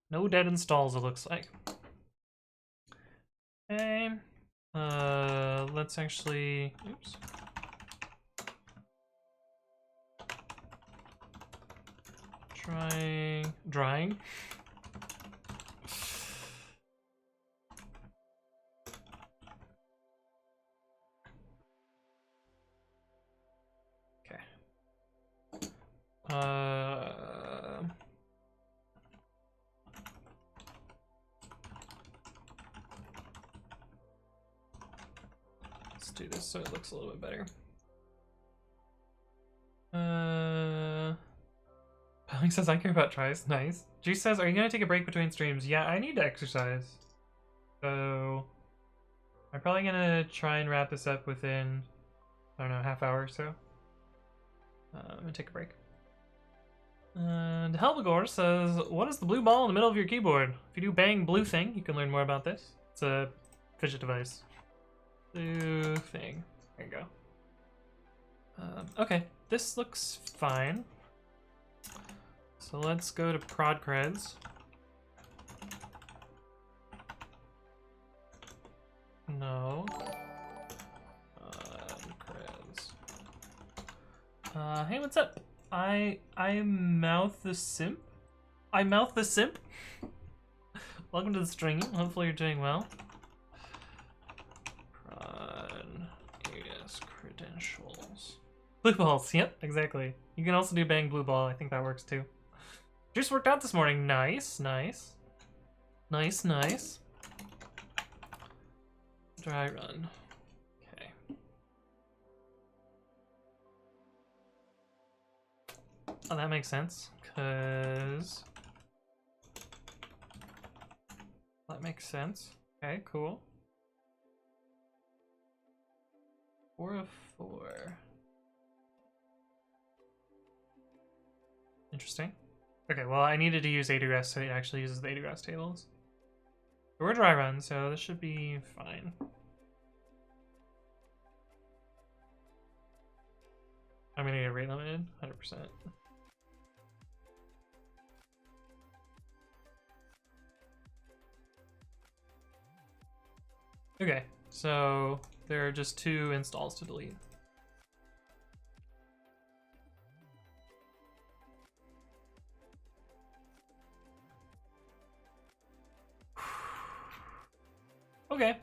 No dead installs, it looks like. Okay. Let's actually, oops. Drying. Okay. Let's do this so it looks a little bit better. Pauling says I care about tries. Nice. Juice says, are you gonna take a break between streams? Yeah, I need to exercise. So I'm probably gonna try and wrap this up within, I don't know, half hour or so. I'm gonna take a break. And Helvigor says, what is the blue ball in the middle of your keyboard? If you do bang blue thing, you can learn more about this. It's a fidget device. Blue thing. There you go. Okay, this looks fine. So let's go to prod creds. No. Creds. Hey, what's up? I mouth the simp. I mouth the simp. Welcome to the stream. Hopefully you're doing well. Prod AS credentials. Blue balls. Yep, exactly. You can also do bang blue ball. I think that works too. Just worked out this morning. Nice, nice. Nice, nice. Dry run. Okay. Oh, that makes sense, because... That makes sense. Okay, cool. 4 of 4. Interesting. Okay, well, I needed to use AWS, so it actually uses the AWS tables. But we're dry run, so this should be fine. I'm gonna get rate limited, 100%. Okay, so there are just 2 installs to delete. Okay,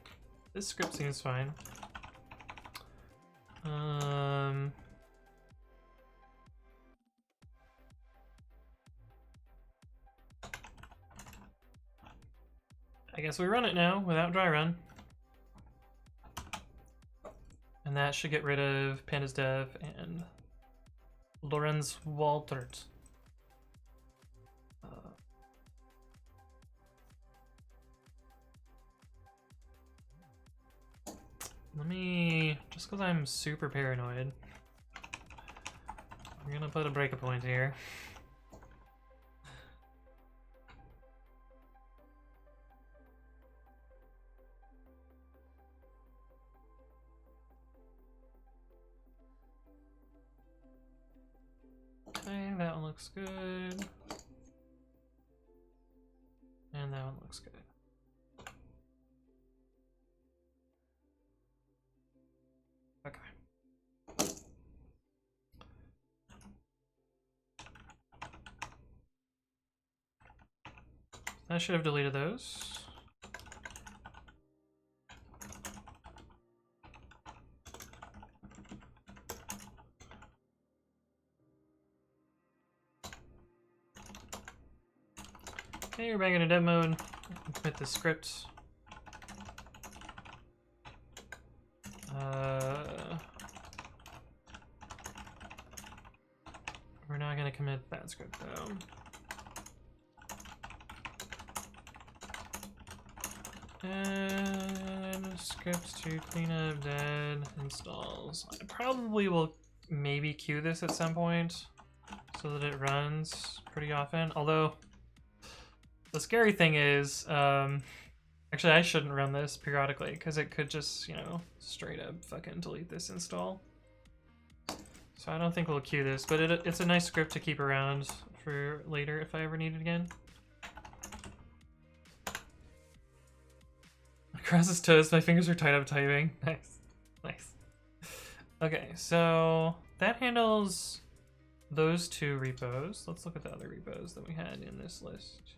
this script seems fine. I guess we run it now without dry run. And that should get rid of Pandas Dev and Lorenz Waltert. Let me, just because I'm super paranoid, I'm gonna put a break-a-point here. Okay, that one looks good. And that one looks good. Okay. I should have deleted those. Okay, we're back in a dev mode. Commit the script. We're not gonna commit that script though. And scripts to clean up dead installs. I probably will maybe queue this at some point so that it runs pretty often. Although the scary thing is, actually I shouldn't run this periodically because it could just, you know, straight up fucking delete this install. So I don't think we'll queue this, but it's a nice script to keep around for later if I ever need it again. Across his toes, my fingers are tied up typing. Nice. Nice. Okay, so that handles those two repos. Let's look at the other repos that we had in this list.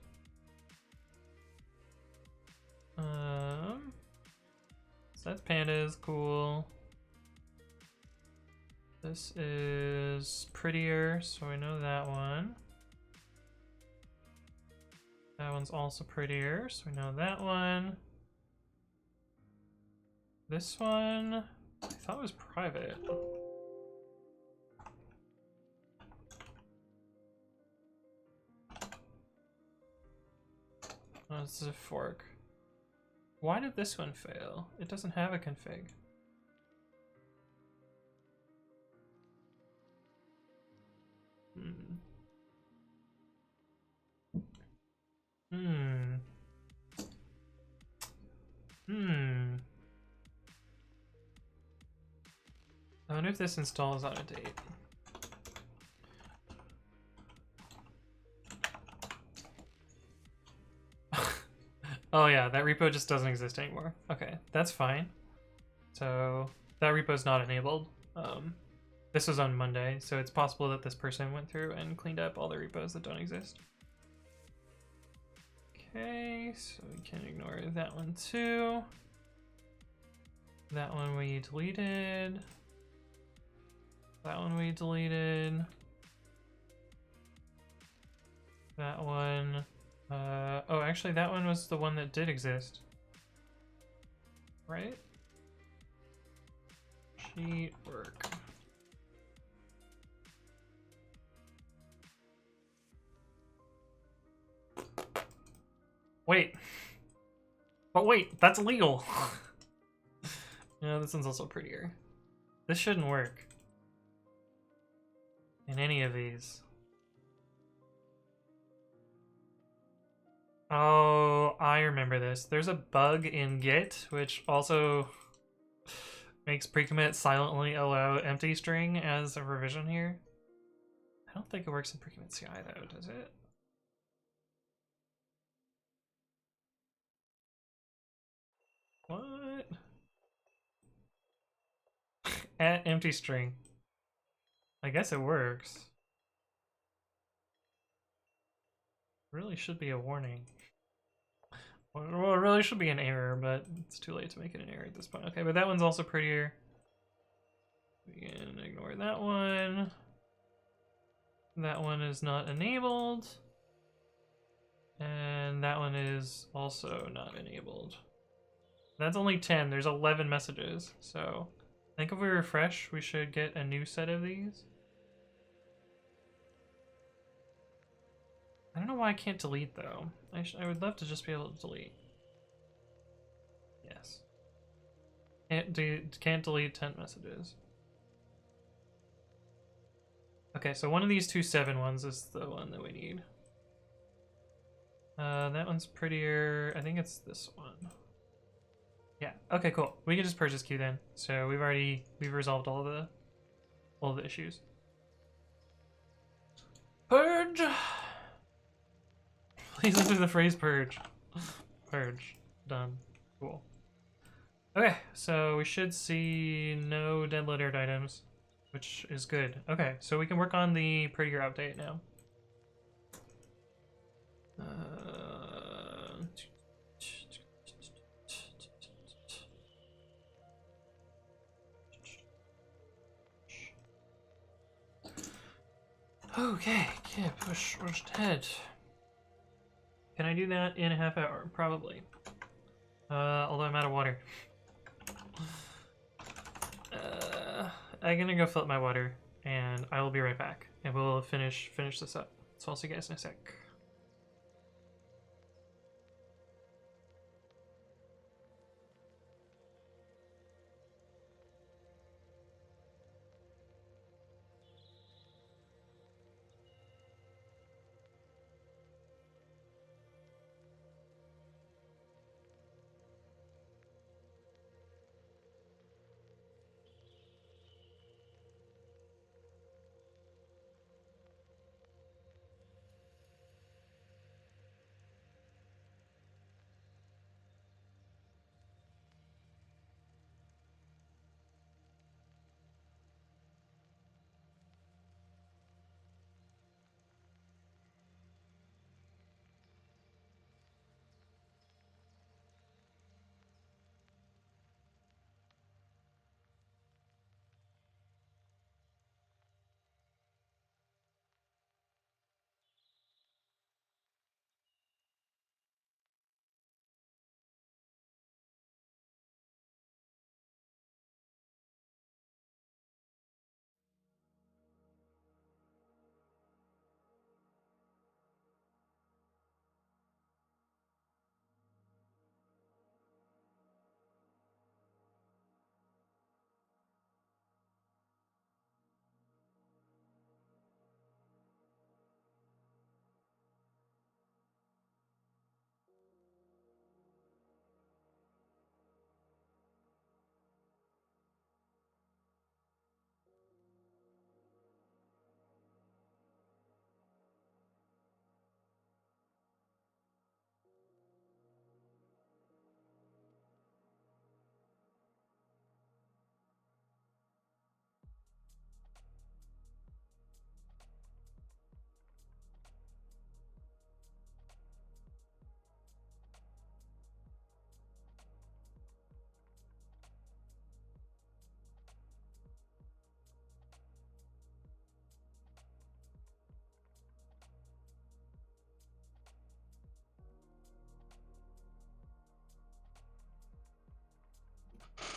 So that's pandas, cool. This is prettier, so I know that one. That one's also prettier, so we know that one. This one, I thought it was private. Oh, this is a fork. Why did this one fail? It doesn't have a config. I wonder if this install is out of date. Oh yeah, that repo just doesn't exist anymore. Okay, that's fine. So that repo is not enabled. This was on Monday, so it's possible that this person went through and cleaned up all the repos that don't exist. Okay, so we can ignore that one too. That one we deleted. That one we deleted. That one. Oh, actually, that one was the one that did exist. Right? Sheet work. Wait. But wait, that's illegal. No, this one's also prettier. This shouldn't work in any of these. Oh, I remember this. There's a bug in Git, which also makes pre-commit silently allow empty string as a revision here. I don't think it works in pre-commit CI though, does it? What? At empty string. I guess it works. Really should be a warning. Well, it really should be an error, but it's too late to make it an error at this point. Okay, but that one's also prettier. We can ignore that one. That one is not enabled. And that one is also not enabled. That's only 10. There's 11 messages. So I think if we refresh, we should get a new set of these. I don't know why I can't delete though. I would love to just be able to delete. Yes. Can't delete 10 messages. Okay, so one of these two 7 ones is the one that we need. That one's prettier. I think it's this one. Yeah. Okay, cool. We can just purge this queue then. So we've resolved all the issues. Purge. Please enter the phrase purge. Purge. Done. Cool. Okay, so we should see no dead lettered items, which is good. Okay, so we can work on the prettier update now. Okay, push ahead. Can I do that in a half hour? Probably. Although I'm out of water. I'm gonna go fill up my water, and I will be right back, and we'll finish this up. So I'll see you guys in a sec.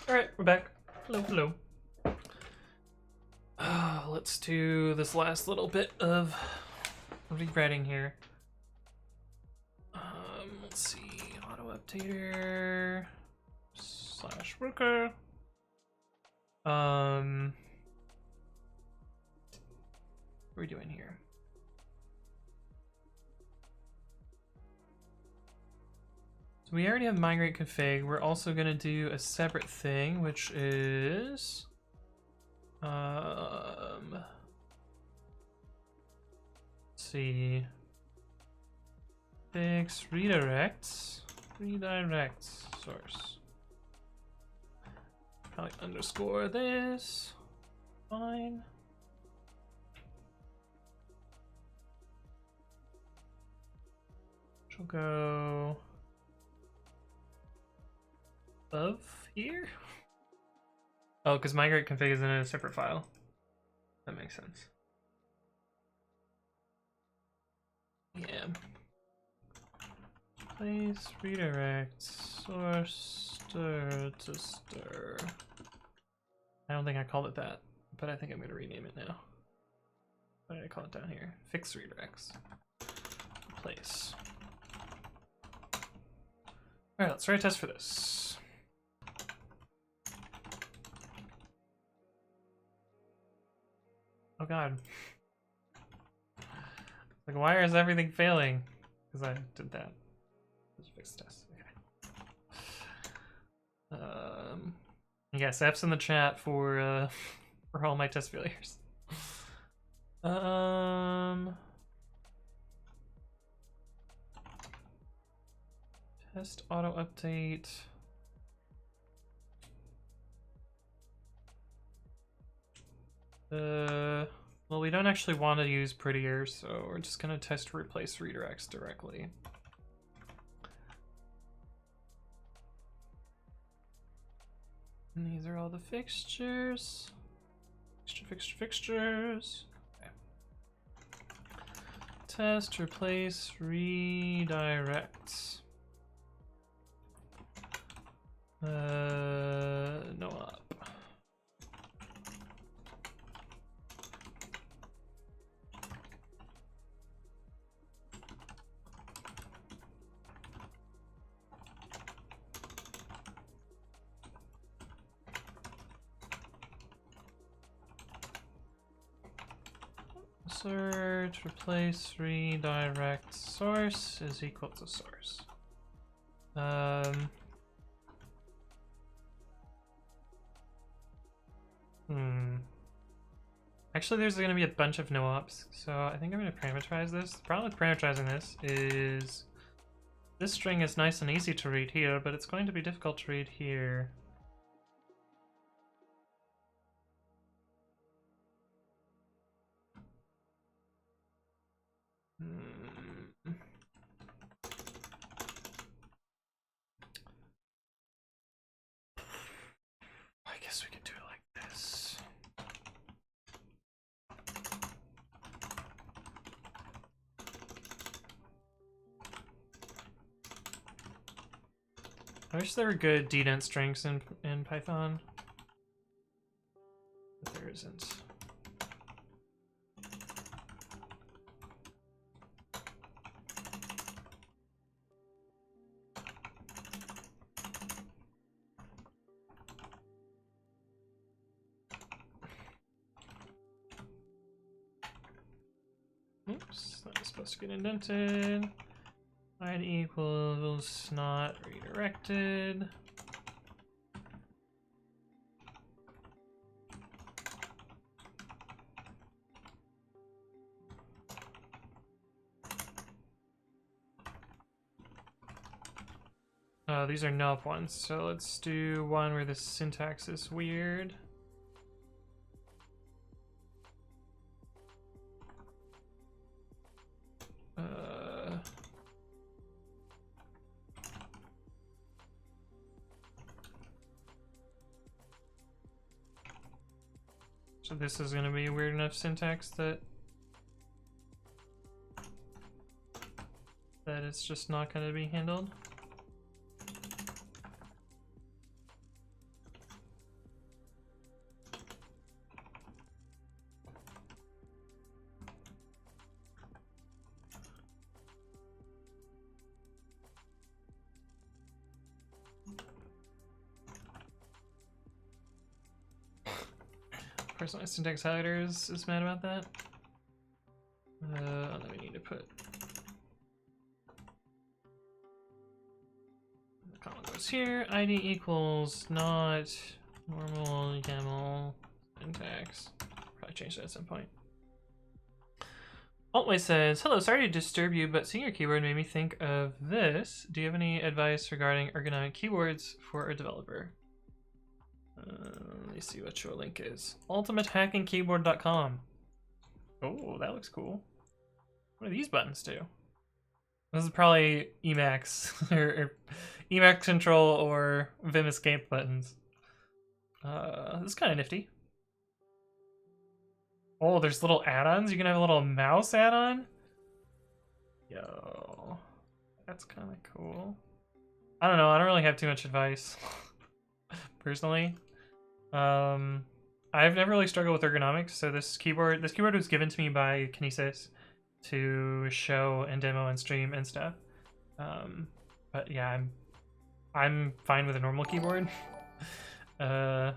Alright, we're back. Hello, hello. Let's do this last little bit of rewriting here. Let's see, autoupdater / worker. What are we doing here? So we already have migrate config. We're also gonna do a separate thing, which is let's see, fix redirects source. Probably underscore this. Fine. She'll go above here. Oh, because migrate config is in a separate file. That makes sense. Yeah. Place redirect source stir to stir. I don't think I called it that, but I think I'm going to rename it now. What did I call it down here? Fix redirects. Place. Alright, let's write a test for this. Oh god. Like, why is everything failing? Because I did that. Let's fix test. Okay. Yes, F's in the chat for all my test failures. Test auto update. Well, we don't actually want to use prettier, so we're just gonna test replace redirects directly. And these are all the fixtures. Fixtures. Okay. Test, replace, redirects. No up. Search, replace, redirect, source is equal to source. Actually, there's going to be a bunch of no-ops, so I think I'm going to parameterize this. The problem with parameterizing this is this string is nice and easy to read here, but it's going to be difficult to read here. I guess we could do it like this. I wish there were good dedent strings in Python, but there isn't. Oops, that was supposed to get indented. Id equals not redirected. Oh, these are null ones, so let's do one where the syntax is weird. So this is going to be a weird enough syntax that it's just not going to be handled. Personalized syntax highlighters is mad about that. Then we need to put the comma goes here. ID equals not normal YAML syntax. Probably change that at some point. Altway says, hello, sorry to disturb you, but seeing your keyboard made me think of this. Do you have any advice regarding ergonomic keyboards for a developer? Let me see what your link is. ultimatehackingkeyboard.com. Oh, that looks cool. What do these buttons do? This is probably Emacs or Emacs control or Vim escape buttons. This is kind of nifty. Oh, there's little add-ons. You can have a little mouse add-on. Yo, that's kind of cool. I don't know. I don't really have too much advice personally. I've never really struggled with ergonomics, so this keyboard was given to me by Kinesis to show and demo and stream and stuff. But yeah, I'm fine with a normal keyboard. So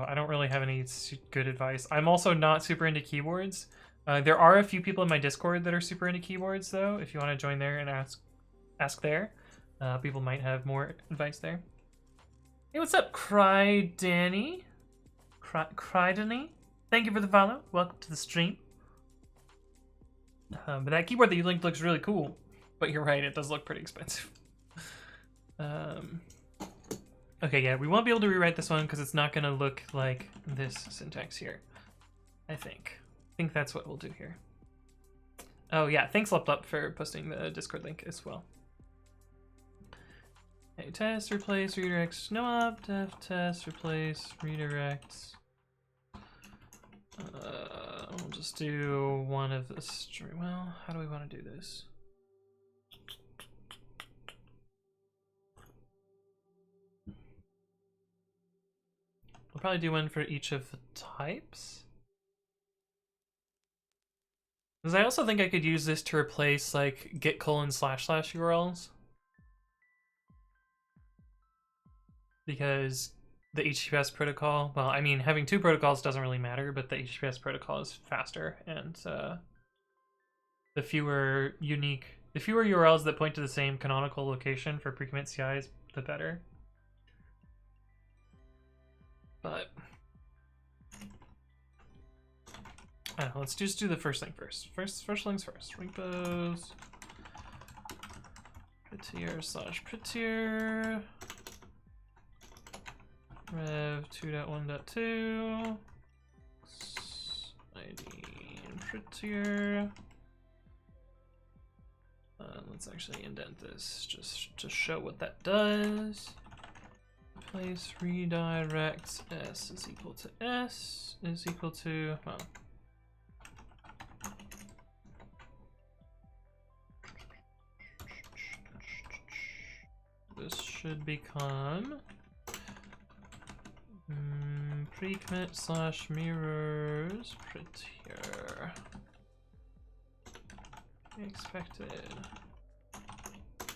I don't really have any good advice. I'm also not super into keyboards. There are a few people in my Discord that are super into keyboards, though. If you want to join there and ask there, people might have more advice there. Hey, what's up, Cry Danny? Cry Danny? Thank you for the follow. Welcome to the stream. But that keyboard that you linked looks really cool. But you're right, it does look pretty expensive. Okay, yeah, we won't be able to rewrite this one because it's not going to look like this syntax here. I think that's what we'll do here. Oh yeah, thanks Laptop for posting the Discord link as well. Okay, test, replace, redirects, no up, def, test, replace, redirects. We'll just do one of the string. Well, how do we want to do this? We'll probably do one for each of the types. Because I also think I could use this to replace like git colon / URLs. Because the HTTPS protocol, well, I mean, having two protocols doesn't really matter, but the HTTPS protocol is faster, and the fewer URLs that point to the same canonical location for pre-commit CIs, the better. But let's just do the first thing first. First things first. Repos prettier / prettier rev 2.1.2 ID prettier. Let's actually indent this just to show what that does. Place redirects s is equal to s is equal to, well, this should become pre-commit / mirrors prettier expected.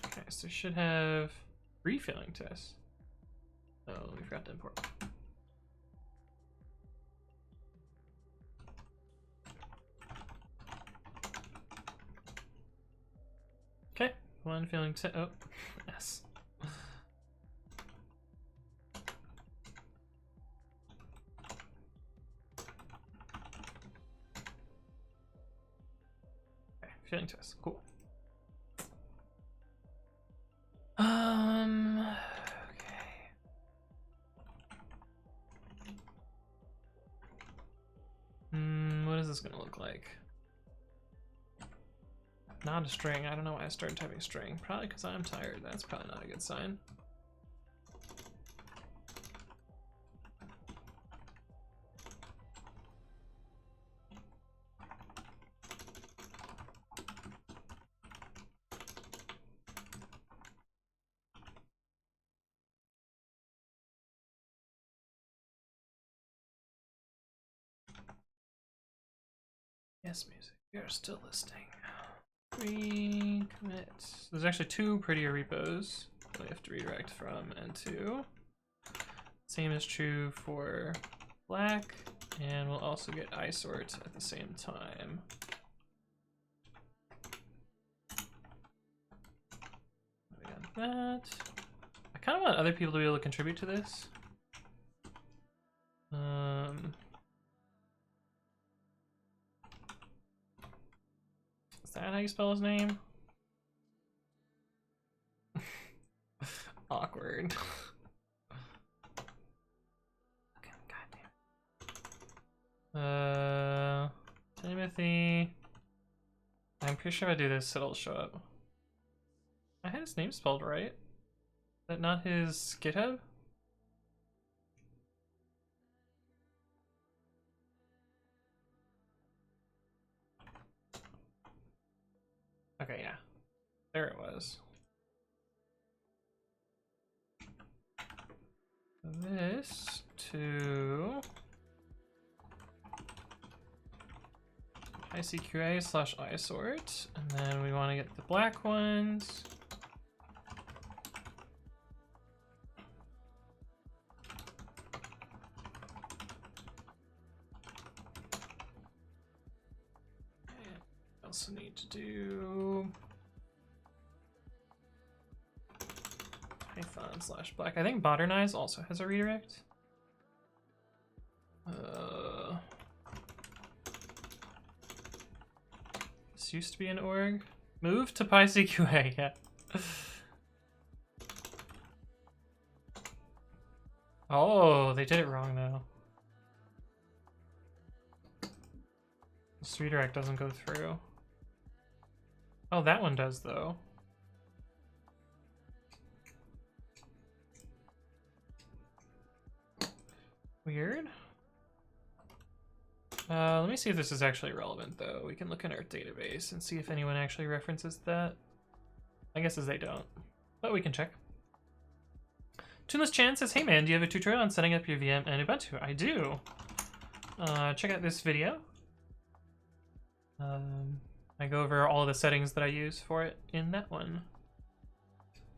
Okay, so should have refilling tests. Oh, we forgot to import. Okay, one filling test. Oh, yes. Okay, filling test. Cool. What is this gonna look like? Not a string. I don't know why I started typing string. Probably because I'm tired. That's probably not a good sign. Yes, music. We are still listening. Pre-commit. There's actually two prettier repos that we have to redirect from and to. Same is true for black, and we'll also get isort at the same time. We got that. I kind of want other people to be able to contribute to this. Is that how you spell his name? Awkward. Goddamn. Timothy. I'm pretty sure if I do this, it'll show up. I had his name spelled right. Is that not his GitHub? Okay, yeah. There it was. This to ICQA / isort, and then we want to get the black ones. And we also need to do Python / black. I think modernize also has a redirect. This used to be an org. Move to PyCQA, yeah. Oh, they did it wrong though. This redirect doesn't go through. Oh, that one does though. Weird. Let me see if this is actually relevant, though. We can look in our database and see if anyone actually references that. I guess they don't, but we can check. Tuneless Chan says, hey man, do you have a tutorial on setting up your VM and Ubuntu? I do. Check out this video. I go over all the settings that I use for it in that one.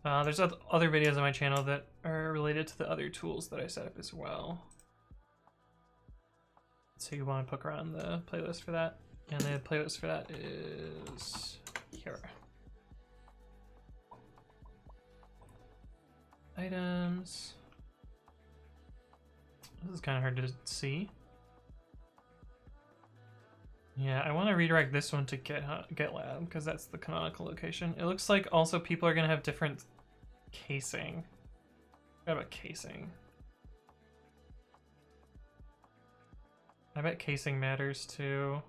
There's other videos on my channel that are related to the other tools that I set up as well. So you want to poke around the playlist for that. And the playlist for that is here. Items. This is kind of hard to see. Yeah, I want to redirect this one to GitLab because that's the canonical location. It looks like also people are going to have different casing. What about casing? I bet casing matters too.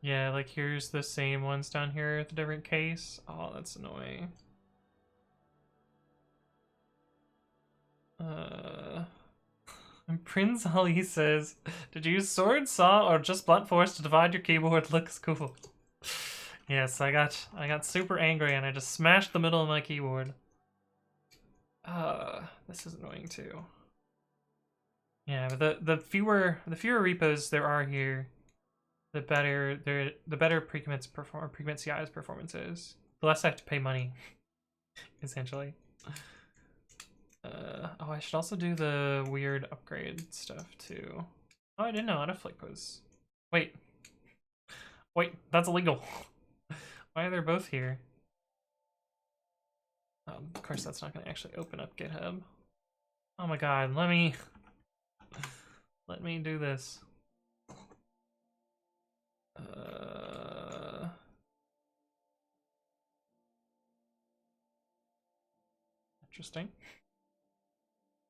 Yeah, like here's the same ones down here with a different case. Oh, that's annoying. And Prince Ali says, did you use sword, saw, or just blunt force to divide your keyboard? Looks cool. Yes, I got super angry and I just smashed the middle of my keyboard. This is annoying too. Yeah, but the fewer repos there are here, the better pre-commit CI's performance is. The less I have to pay money, essentially. Oh, I should also do the weird upgrade stuff too. Oh, I didn't know autoflick was. Wait, that's illegal. Why are they both here? Of course, that's not going to actually open up GitHub. Oh my god, let me do this. Interesting.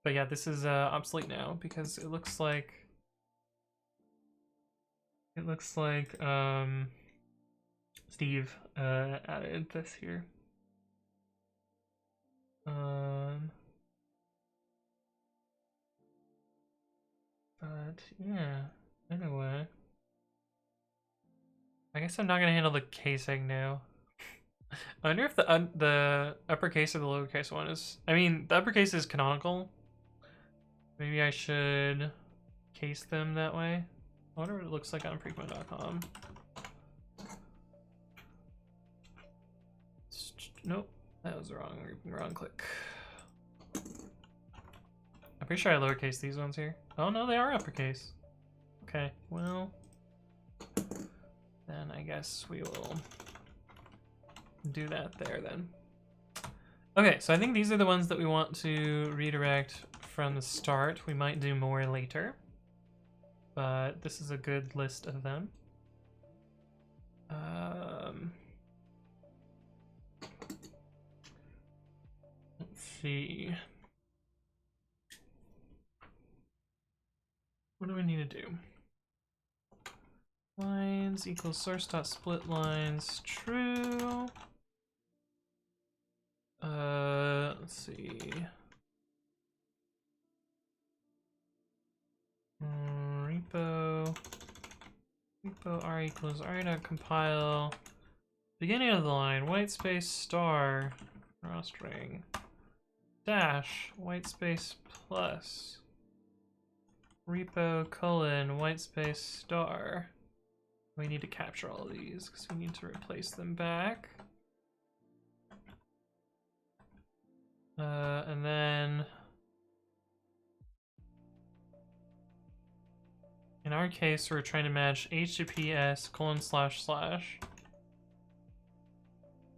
But yeah, this is obsolete now because it looks like Steve added this here. But yeah, anyway. I guess I'm not gonna handle the casing now. I wonder if the uppercase or the lowercase one is. I mean, the uppercase is canonical. Maybe I should case them that way. I wonder what it looks like on Preqma.com. Nope, that was the wrong click. I'm pretty sure I lowercase these ones here. Oh no, they are uppercase. Okay, well, then I guess we will do that there then. Okay, so I think these are the ones that we want to redirect from the start. We might do more later, but this is a good list of them. Let's see. What do we need to do? Lines equals source.split lines true. Let's see. Repo r equals r.compile. Beginning of the line, white space star, drawstring, dash, white space plus, repo colon, white space star. We need to capture all of these because we need to replace them back. And then in our case, we're trying to match HTTPS :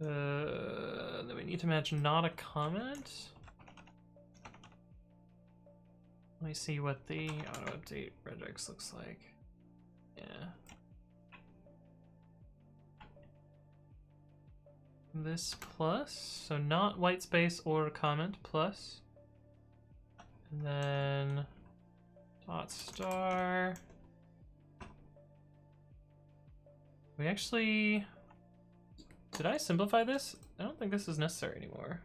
/ then we need to match not a comment. Let me see what the auto update regex looks like. Yeah. This plus, so not white space or comment plus. And then dot star. We actually, did I simplify this? I don't think this is necessary anymore.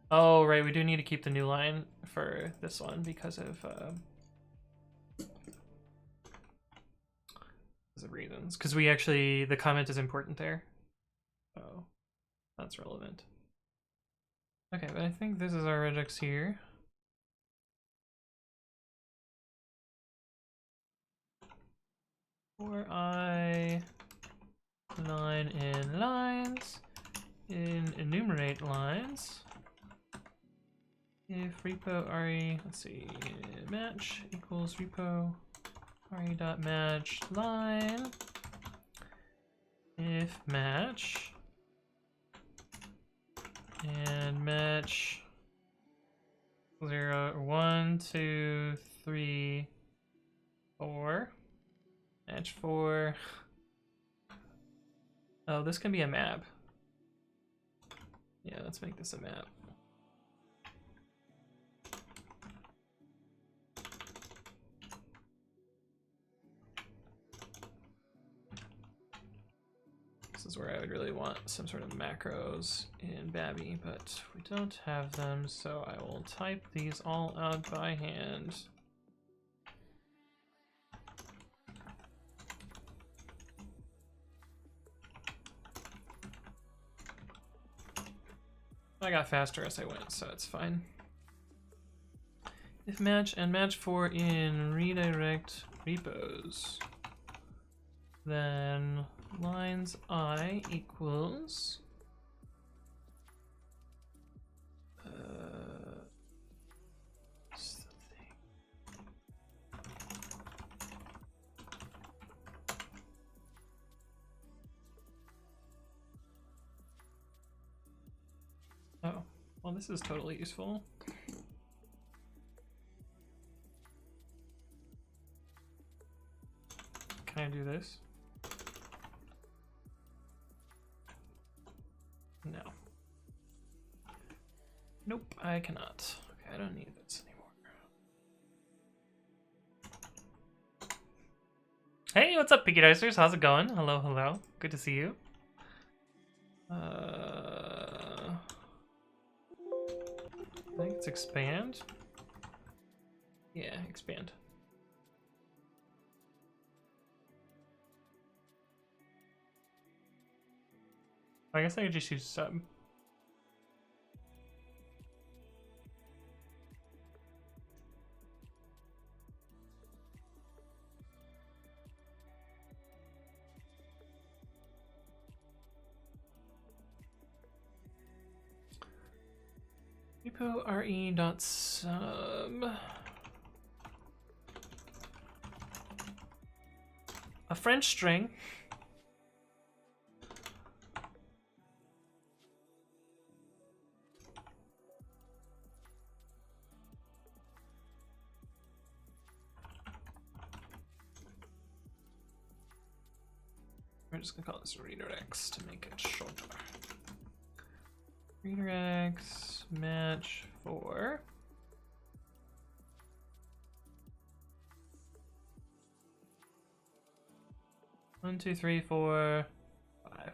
Oh, right, we do need to keep the new line for this one because of Because of reasons. Because we actually, the comment is important there. So that's relevant. Okay, but I think this is our regex here. For I line in lines, in enumerate lines, if repo re, let's see, match equals repo re dot match line, if match and match 0, 1, 2, 3, 4, match 4. Oh, this can be a map. Yeah, let's make this a map. This is where I would really want some sort of macros in Babby, but we don't have them, so I will type these all out by hand. I got faster as I went, so it's fine. If match and match 4 in redirect repos, then lines I equals oh, well, this is totally useful. Can I do this? No. Nope, I cannot. Okay, I don't need this anymore. Hey, what's up, Picky Dicers? How's it going? Hello, hello. Good to see you. I think it's expand. Yeah, expand. I guess I could just use sub. Repo re dot sub. A French string. We're just gonna call this redirects to make it shorter. Redirects match 4. One, 2, 3, 4, 5.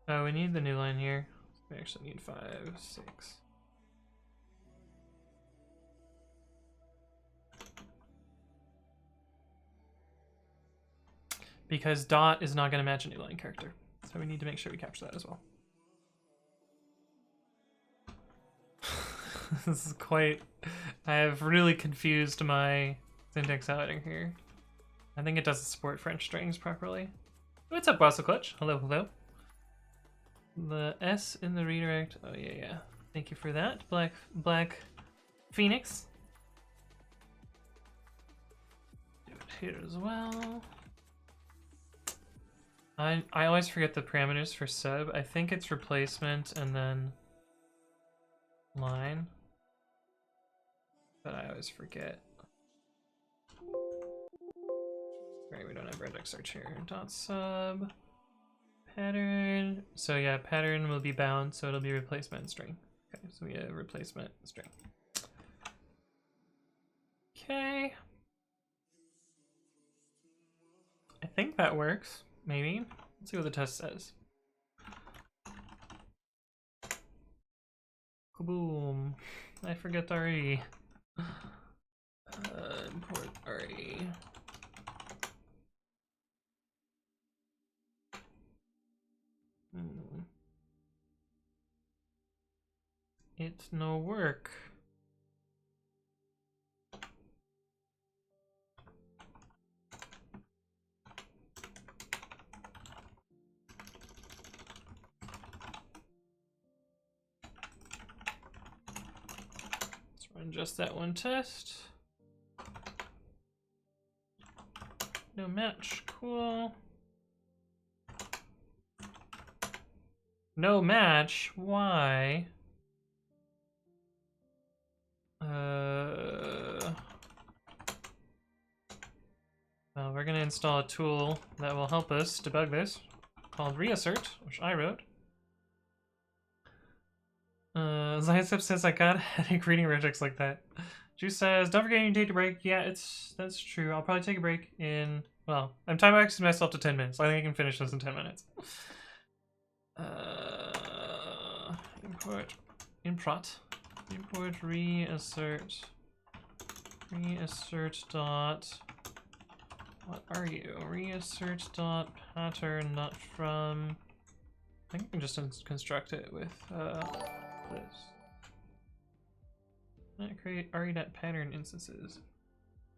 Oh, we need the new line here. We actually need 5, 6. Because dot is not going to match a new line character. So we need to make sure we capture that as well. This is quite... I have really confused my syntax outing here. I think it doesn't support French strings properly. What's up, Wassel Clutch? Hello, hello. The S in the redirect. Oh, yeah, yeah. Thank you for that, Black Phoenix. Do it here as well. I always forget the parameters for sub. I think it's replacement and then line. But I always forget. Right, we don't have regex search here. Dot sub pattern. So yeah, pattern will be bound, so it'll be replacement string. Okay, so we have replacement string. Okay. I think that works. Maybe. Let's see what the test says. Kaboom. I forget RE. Import RE. It's no work. Let's run just that one test. No match, cool. No match, why? Well, we're gonna install a tool that will help us debug this, called reassert, which I wrote. Zysep says I got a headache reading regex like that. Juice says, don't forget you take a break. Yeah, that's true. I'll probably take a break in, well, I'm time maxing myself to 10 minutes. I think I can finish this in 10 minutes. Import reassert dot, what are you? Reassert dot pattern not from, I think I can just construct it with this. Create re.pattern instances.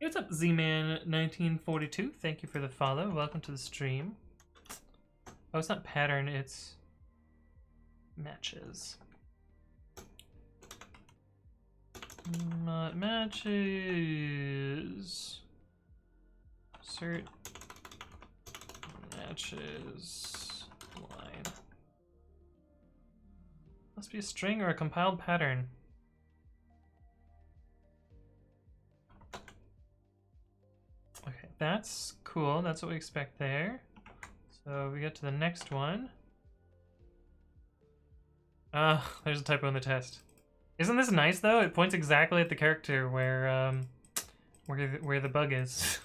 Hey, what's up, Z-Man1942? Thank you for the follow. Welcome to the stream. Oh, it's not pattern, it's matches. Matches. Cert matches line. Must be a string or a compiled pattern. Okay, that's cool. That's what we expect there. So we get to the next one. There's a typo in the test. Isn't this nice though? It points exactly at the character where the bug is.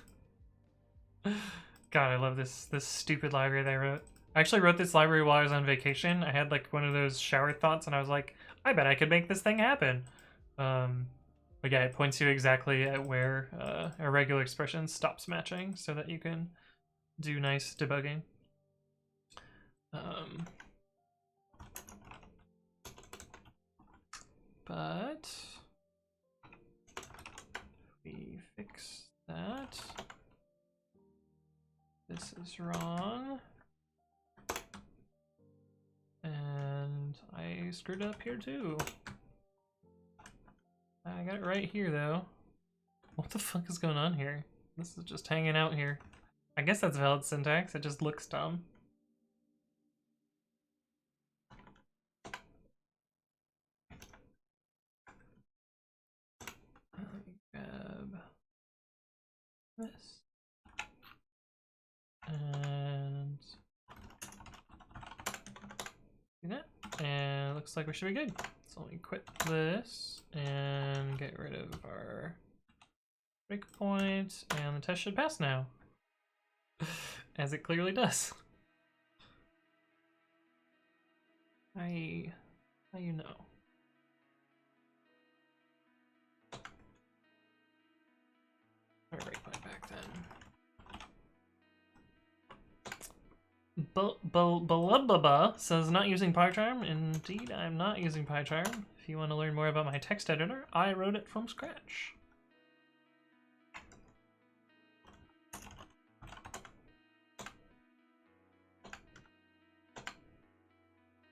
God, I love this stupid library that I wrote. I actually wrote this library while I was on vacation. I had like one of those shower thoughts and I was like, I bet I could make this thing happen. But yeah, it points you exactly at where a regular expression stops matching so that you can do nice debugging. But we fix that. This is wrong. And I screwed up here too. I got it right here though. What the fuck is going on here? This is just hanging out here. I guess that's valid syntax, it just looks dumb. Let me grab this. And do that. And it looks like we should be good. So let me quit this and get rid of our breakpoint, and the test should pass now. As it clearly does. How you know? Put a breakpoint back then. Balubaba says not using PyCharm. Indeed, I'm not using PyCharm. If you want to learn more about my text editor, I wrote it from scratch.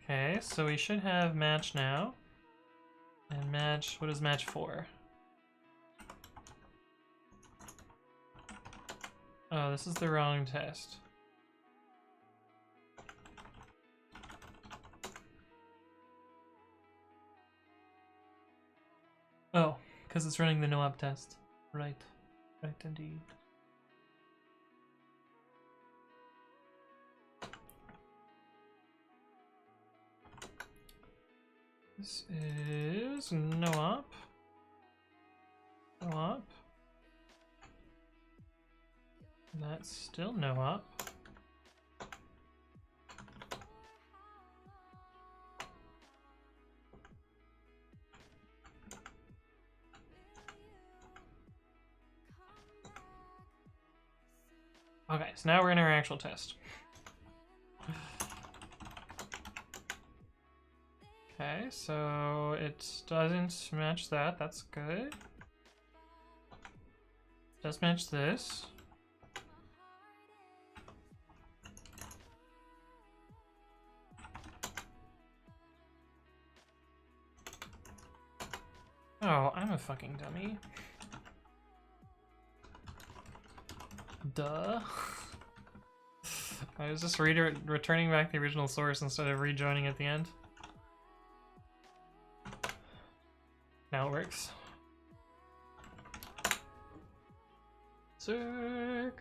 Okay, so we should have match now. And match, what is match for? Oh, this is the wrong test. Oh, because it's running the no-op test. Right. Right indeed. This is no-op. No-op. That's still no-op. Okay, so now we're in our actual test. Okay, so it doesn't match that. That's good. It does match this. Oh, I'm a fucking dummy. Duh. I was just returning back the original source instead of rejoining at the end. Now it works. Sick.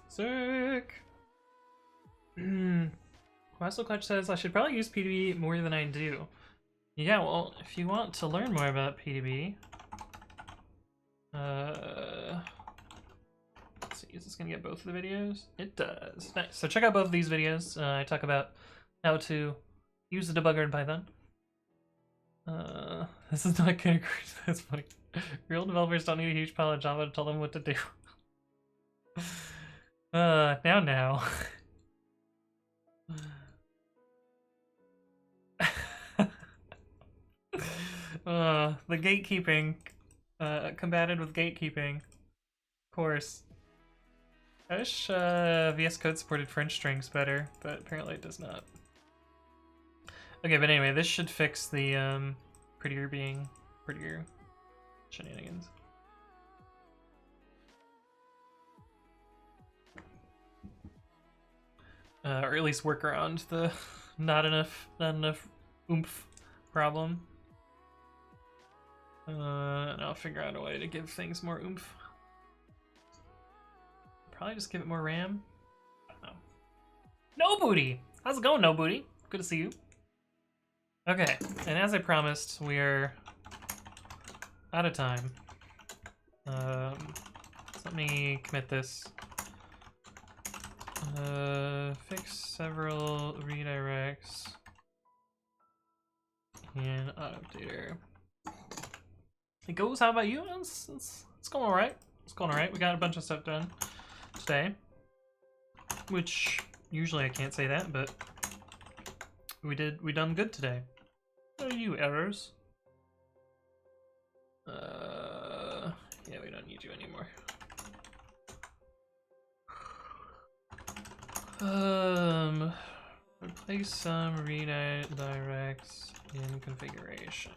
Sick. Muscle Clutch says I should probably use PDB more than I do. Yeah, well, if you want to learn more about PDB, let's see, is this gonna get both of the videos? It does. Nice. So check out both of these videos. I talk about how to use the debugger in Python. This is not gonna. That's funny. Real developers don't need a huge pile of Java to tell them what to do. Now. The gatekeeping, combated with gatekeeping. Of course. I wish VS Code supported French strings better, but apparently it does not. Okay, but anyway, this should fix the prettier shenanigans. Or at least work around the not enough oomph problem. And I'll figure out a way to give things more oomph. Probably just give it more RAM. I don't know. No Booty! How's it going, No Booty? Good to see you. Okay, and as I promised, we're out of time. So let me commit this. Fix several redirects in autoupdater. It goes. How about you? It's going alright. It's going alright. We got a bunch of stuff done today, which usually I can't say that, but we done good today. What are you, errors? Yeah, we don't need you anymore. Replace some redirects in configuration.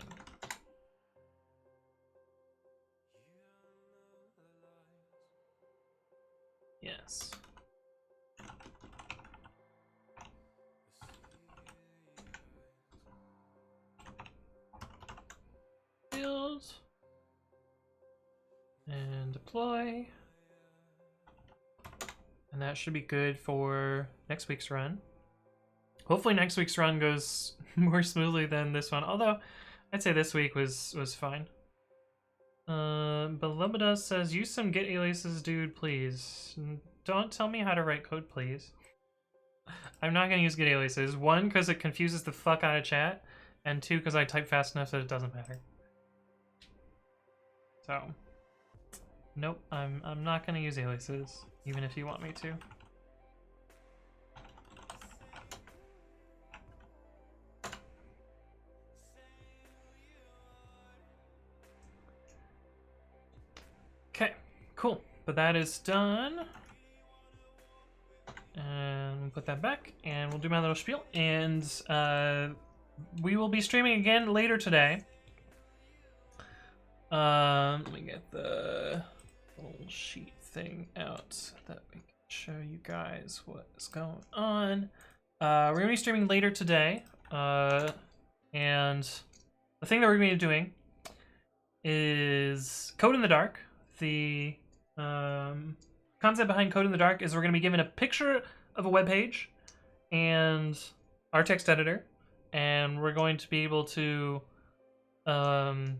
Yes. Build and deploy. And that should be good for next week's run. Hopefully next week's run goes more smoothly than this one, although I'd say this week was fine. Belomedas says, use some git aliases, dude, please. Don't tell me how to write code, please. I'm not gonna use git aliases. One, because it confuses the fuck out of chat, and two, because I type fast enough that it doesn't matter. So, nope, I'm not gonna use aliases, even if you want me to. Okay, cool. But that is done. And we'll put that back, and we'll do my little spiel. And we will be streaming again later today. Let me get the little sheet thing out so that we can show you guys what's going on. We're gonna be streaming later today, and the thing that we're gonna be doing is Code in the Dark. The concept behind Code in the Dark is we're going to be given a picture of a web page and our text editor, and we're going to be able to we're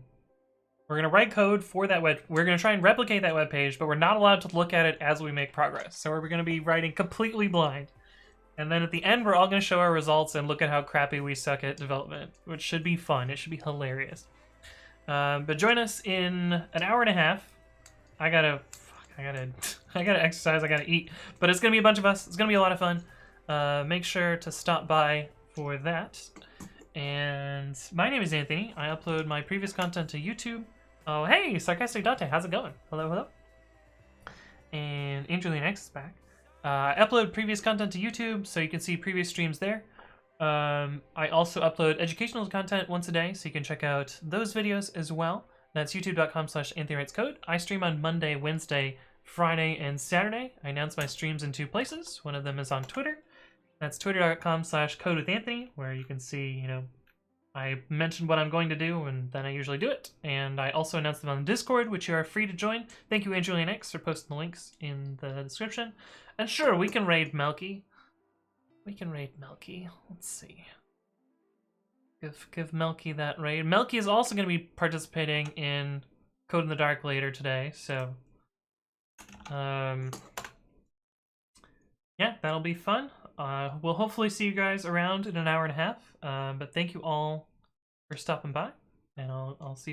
going to write code for that web. We're going to try and replicate that web page, but we're not allowed to look at it as we make progress. So we're going to be writing completely blind, and then at the end we're all going to show our results and look at how crappy we suck at development, which should be fun. It should be hilarious. But join us in an hour and a half. I gotta I gotta exercise, I gotta eat. But it's gonna be a bunch of us. It's gonna be a lot of fun. Make sure to stop by for that. And my name is Anthony. I upload my previous content to YouTube. Oh, hey, Sarcastic Dante, how's it going? Hello, hello. And Angelina X is back. I upload previous content to YouTube, so you can see previous streams there. I also upload educational content once a day, so you can check out those videos as well. That's youtube.com/AnthonyWritesCode. I stream on Monday, Wednesday, Friday, and Saturday. I announce my streams in 2 places. One of them is on Twitter. That's twitter.com/codewithanthony, where you can see, you know, I mention what I'm going to do, and then I usually do it. And I also announce them on Discord, which you are free to join. Thank you, Angelina X, for posting the links in the description. And sure, we can raid Melky. We can raid Melky. Let's see. Give Melky that raid. Melky is also going to be participating in Code in the Dark later today, so yeah, that'll be fun. We'll hopefully see you guys around in an hour and a half. But thank you all for stopping by, and I'll see you.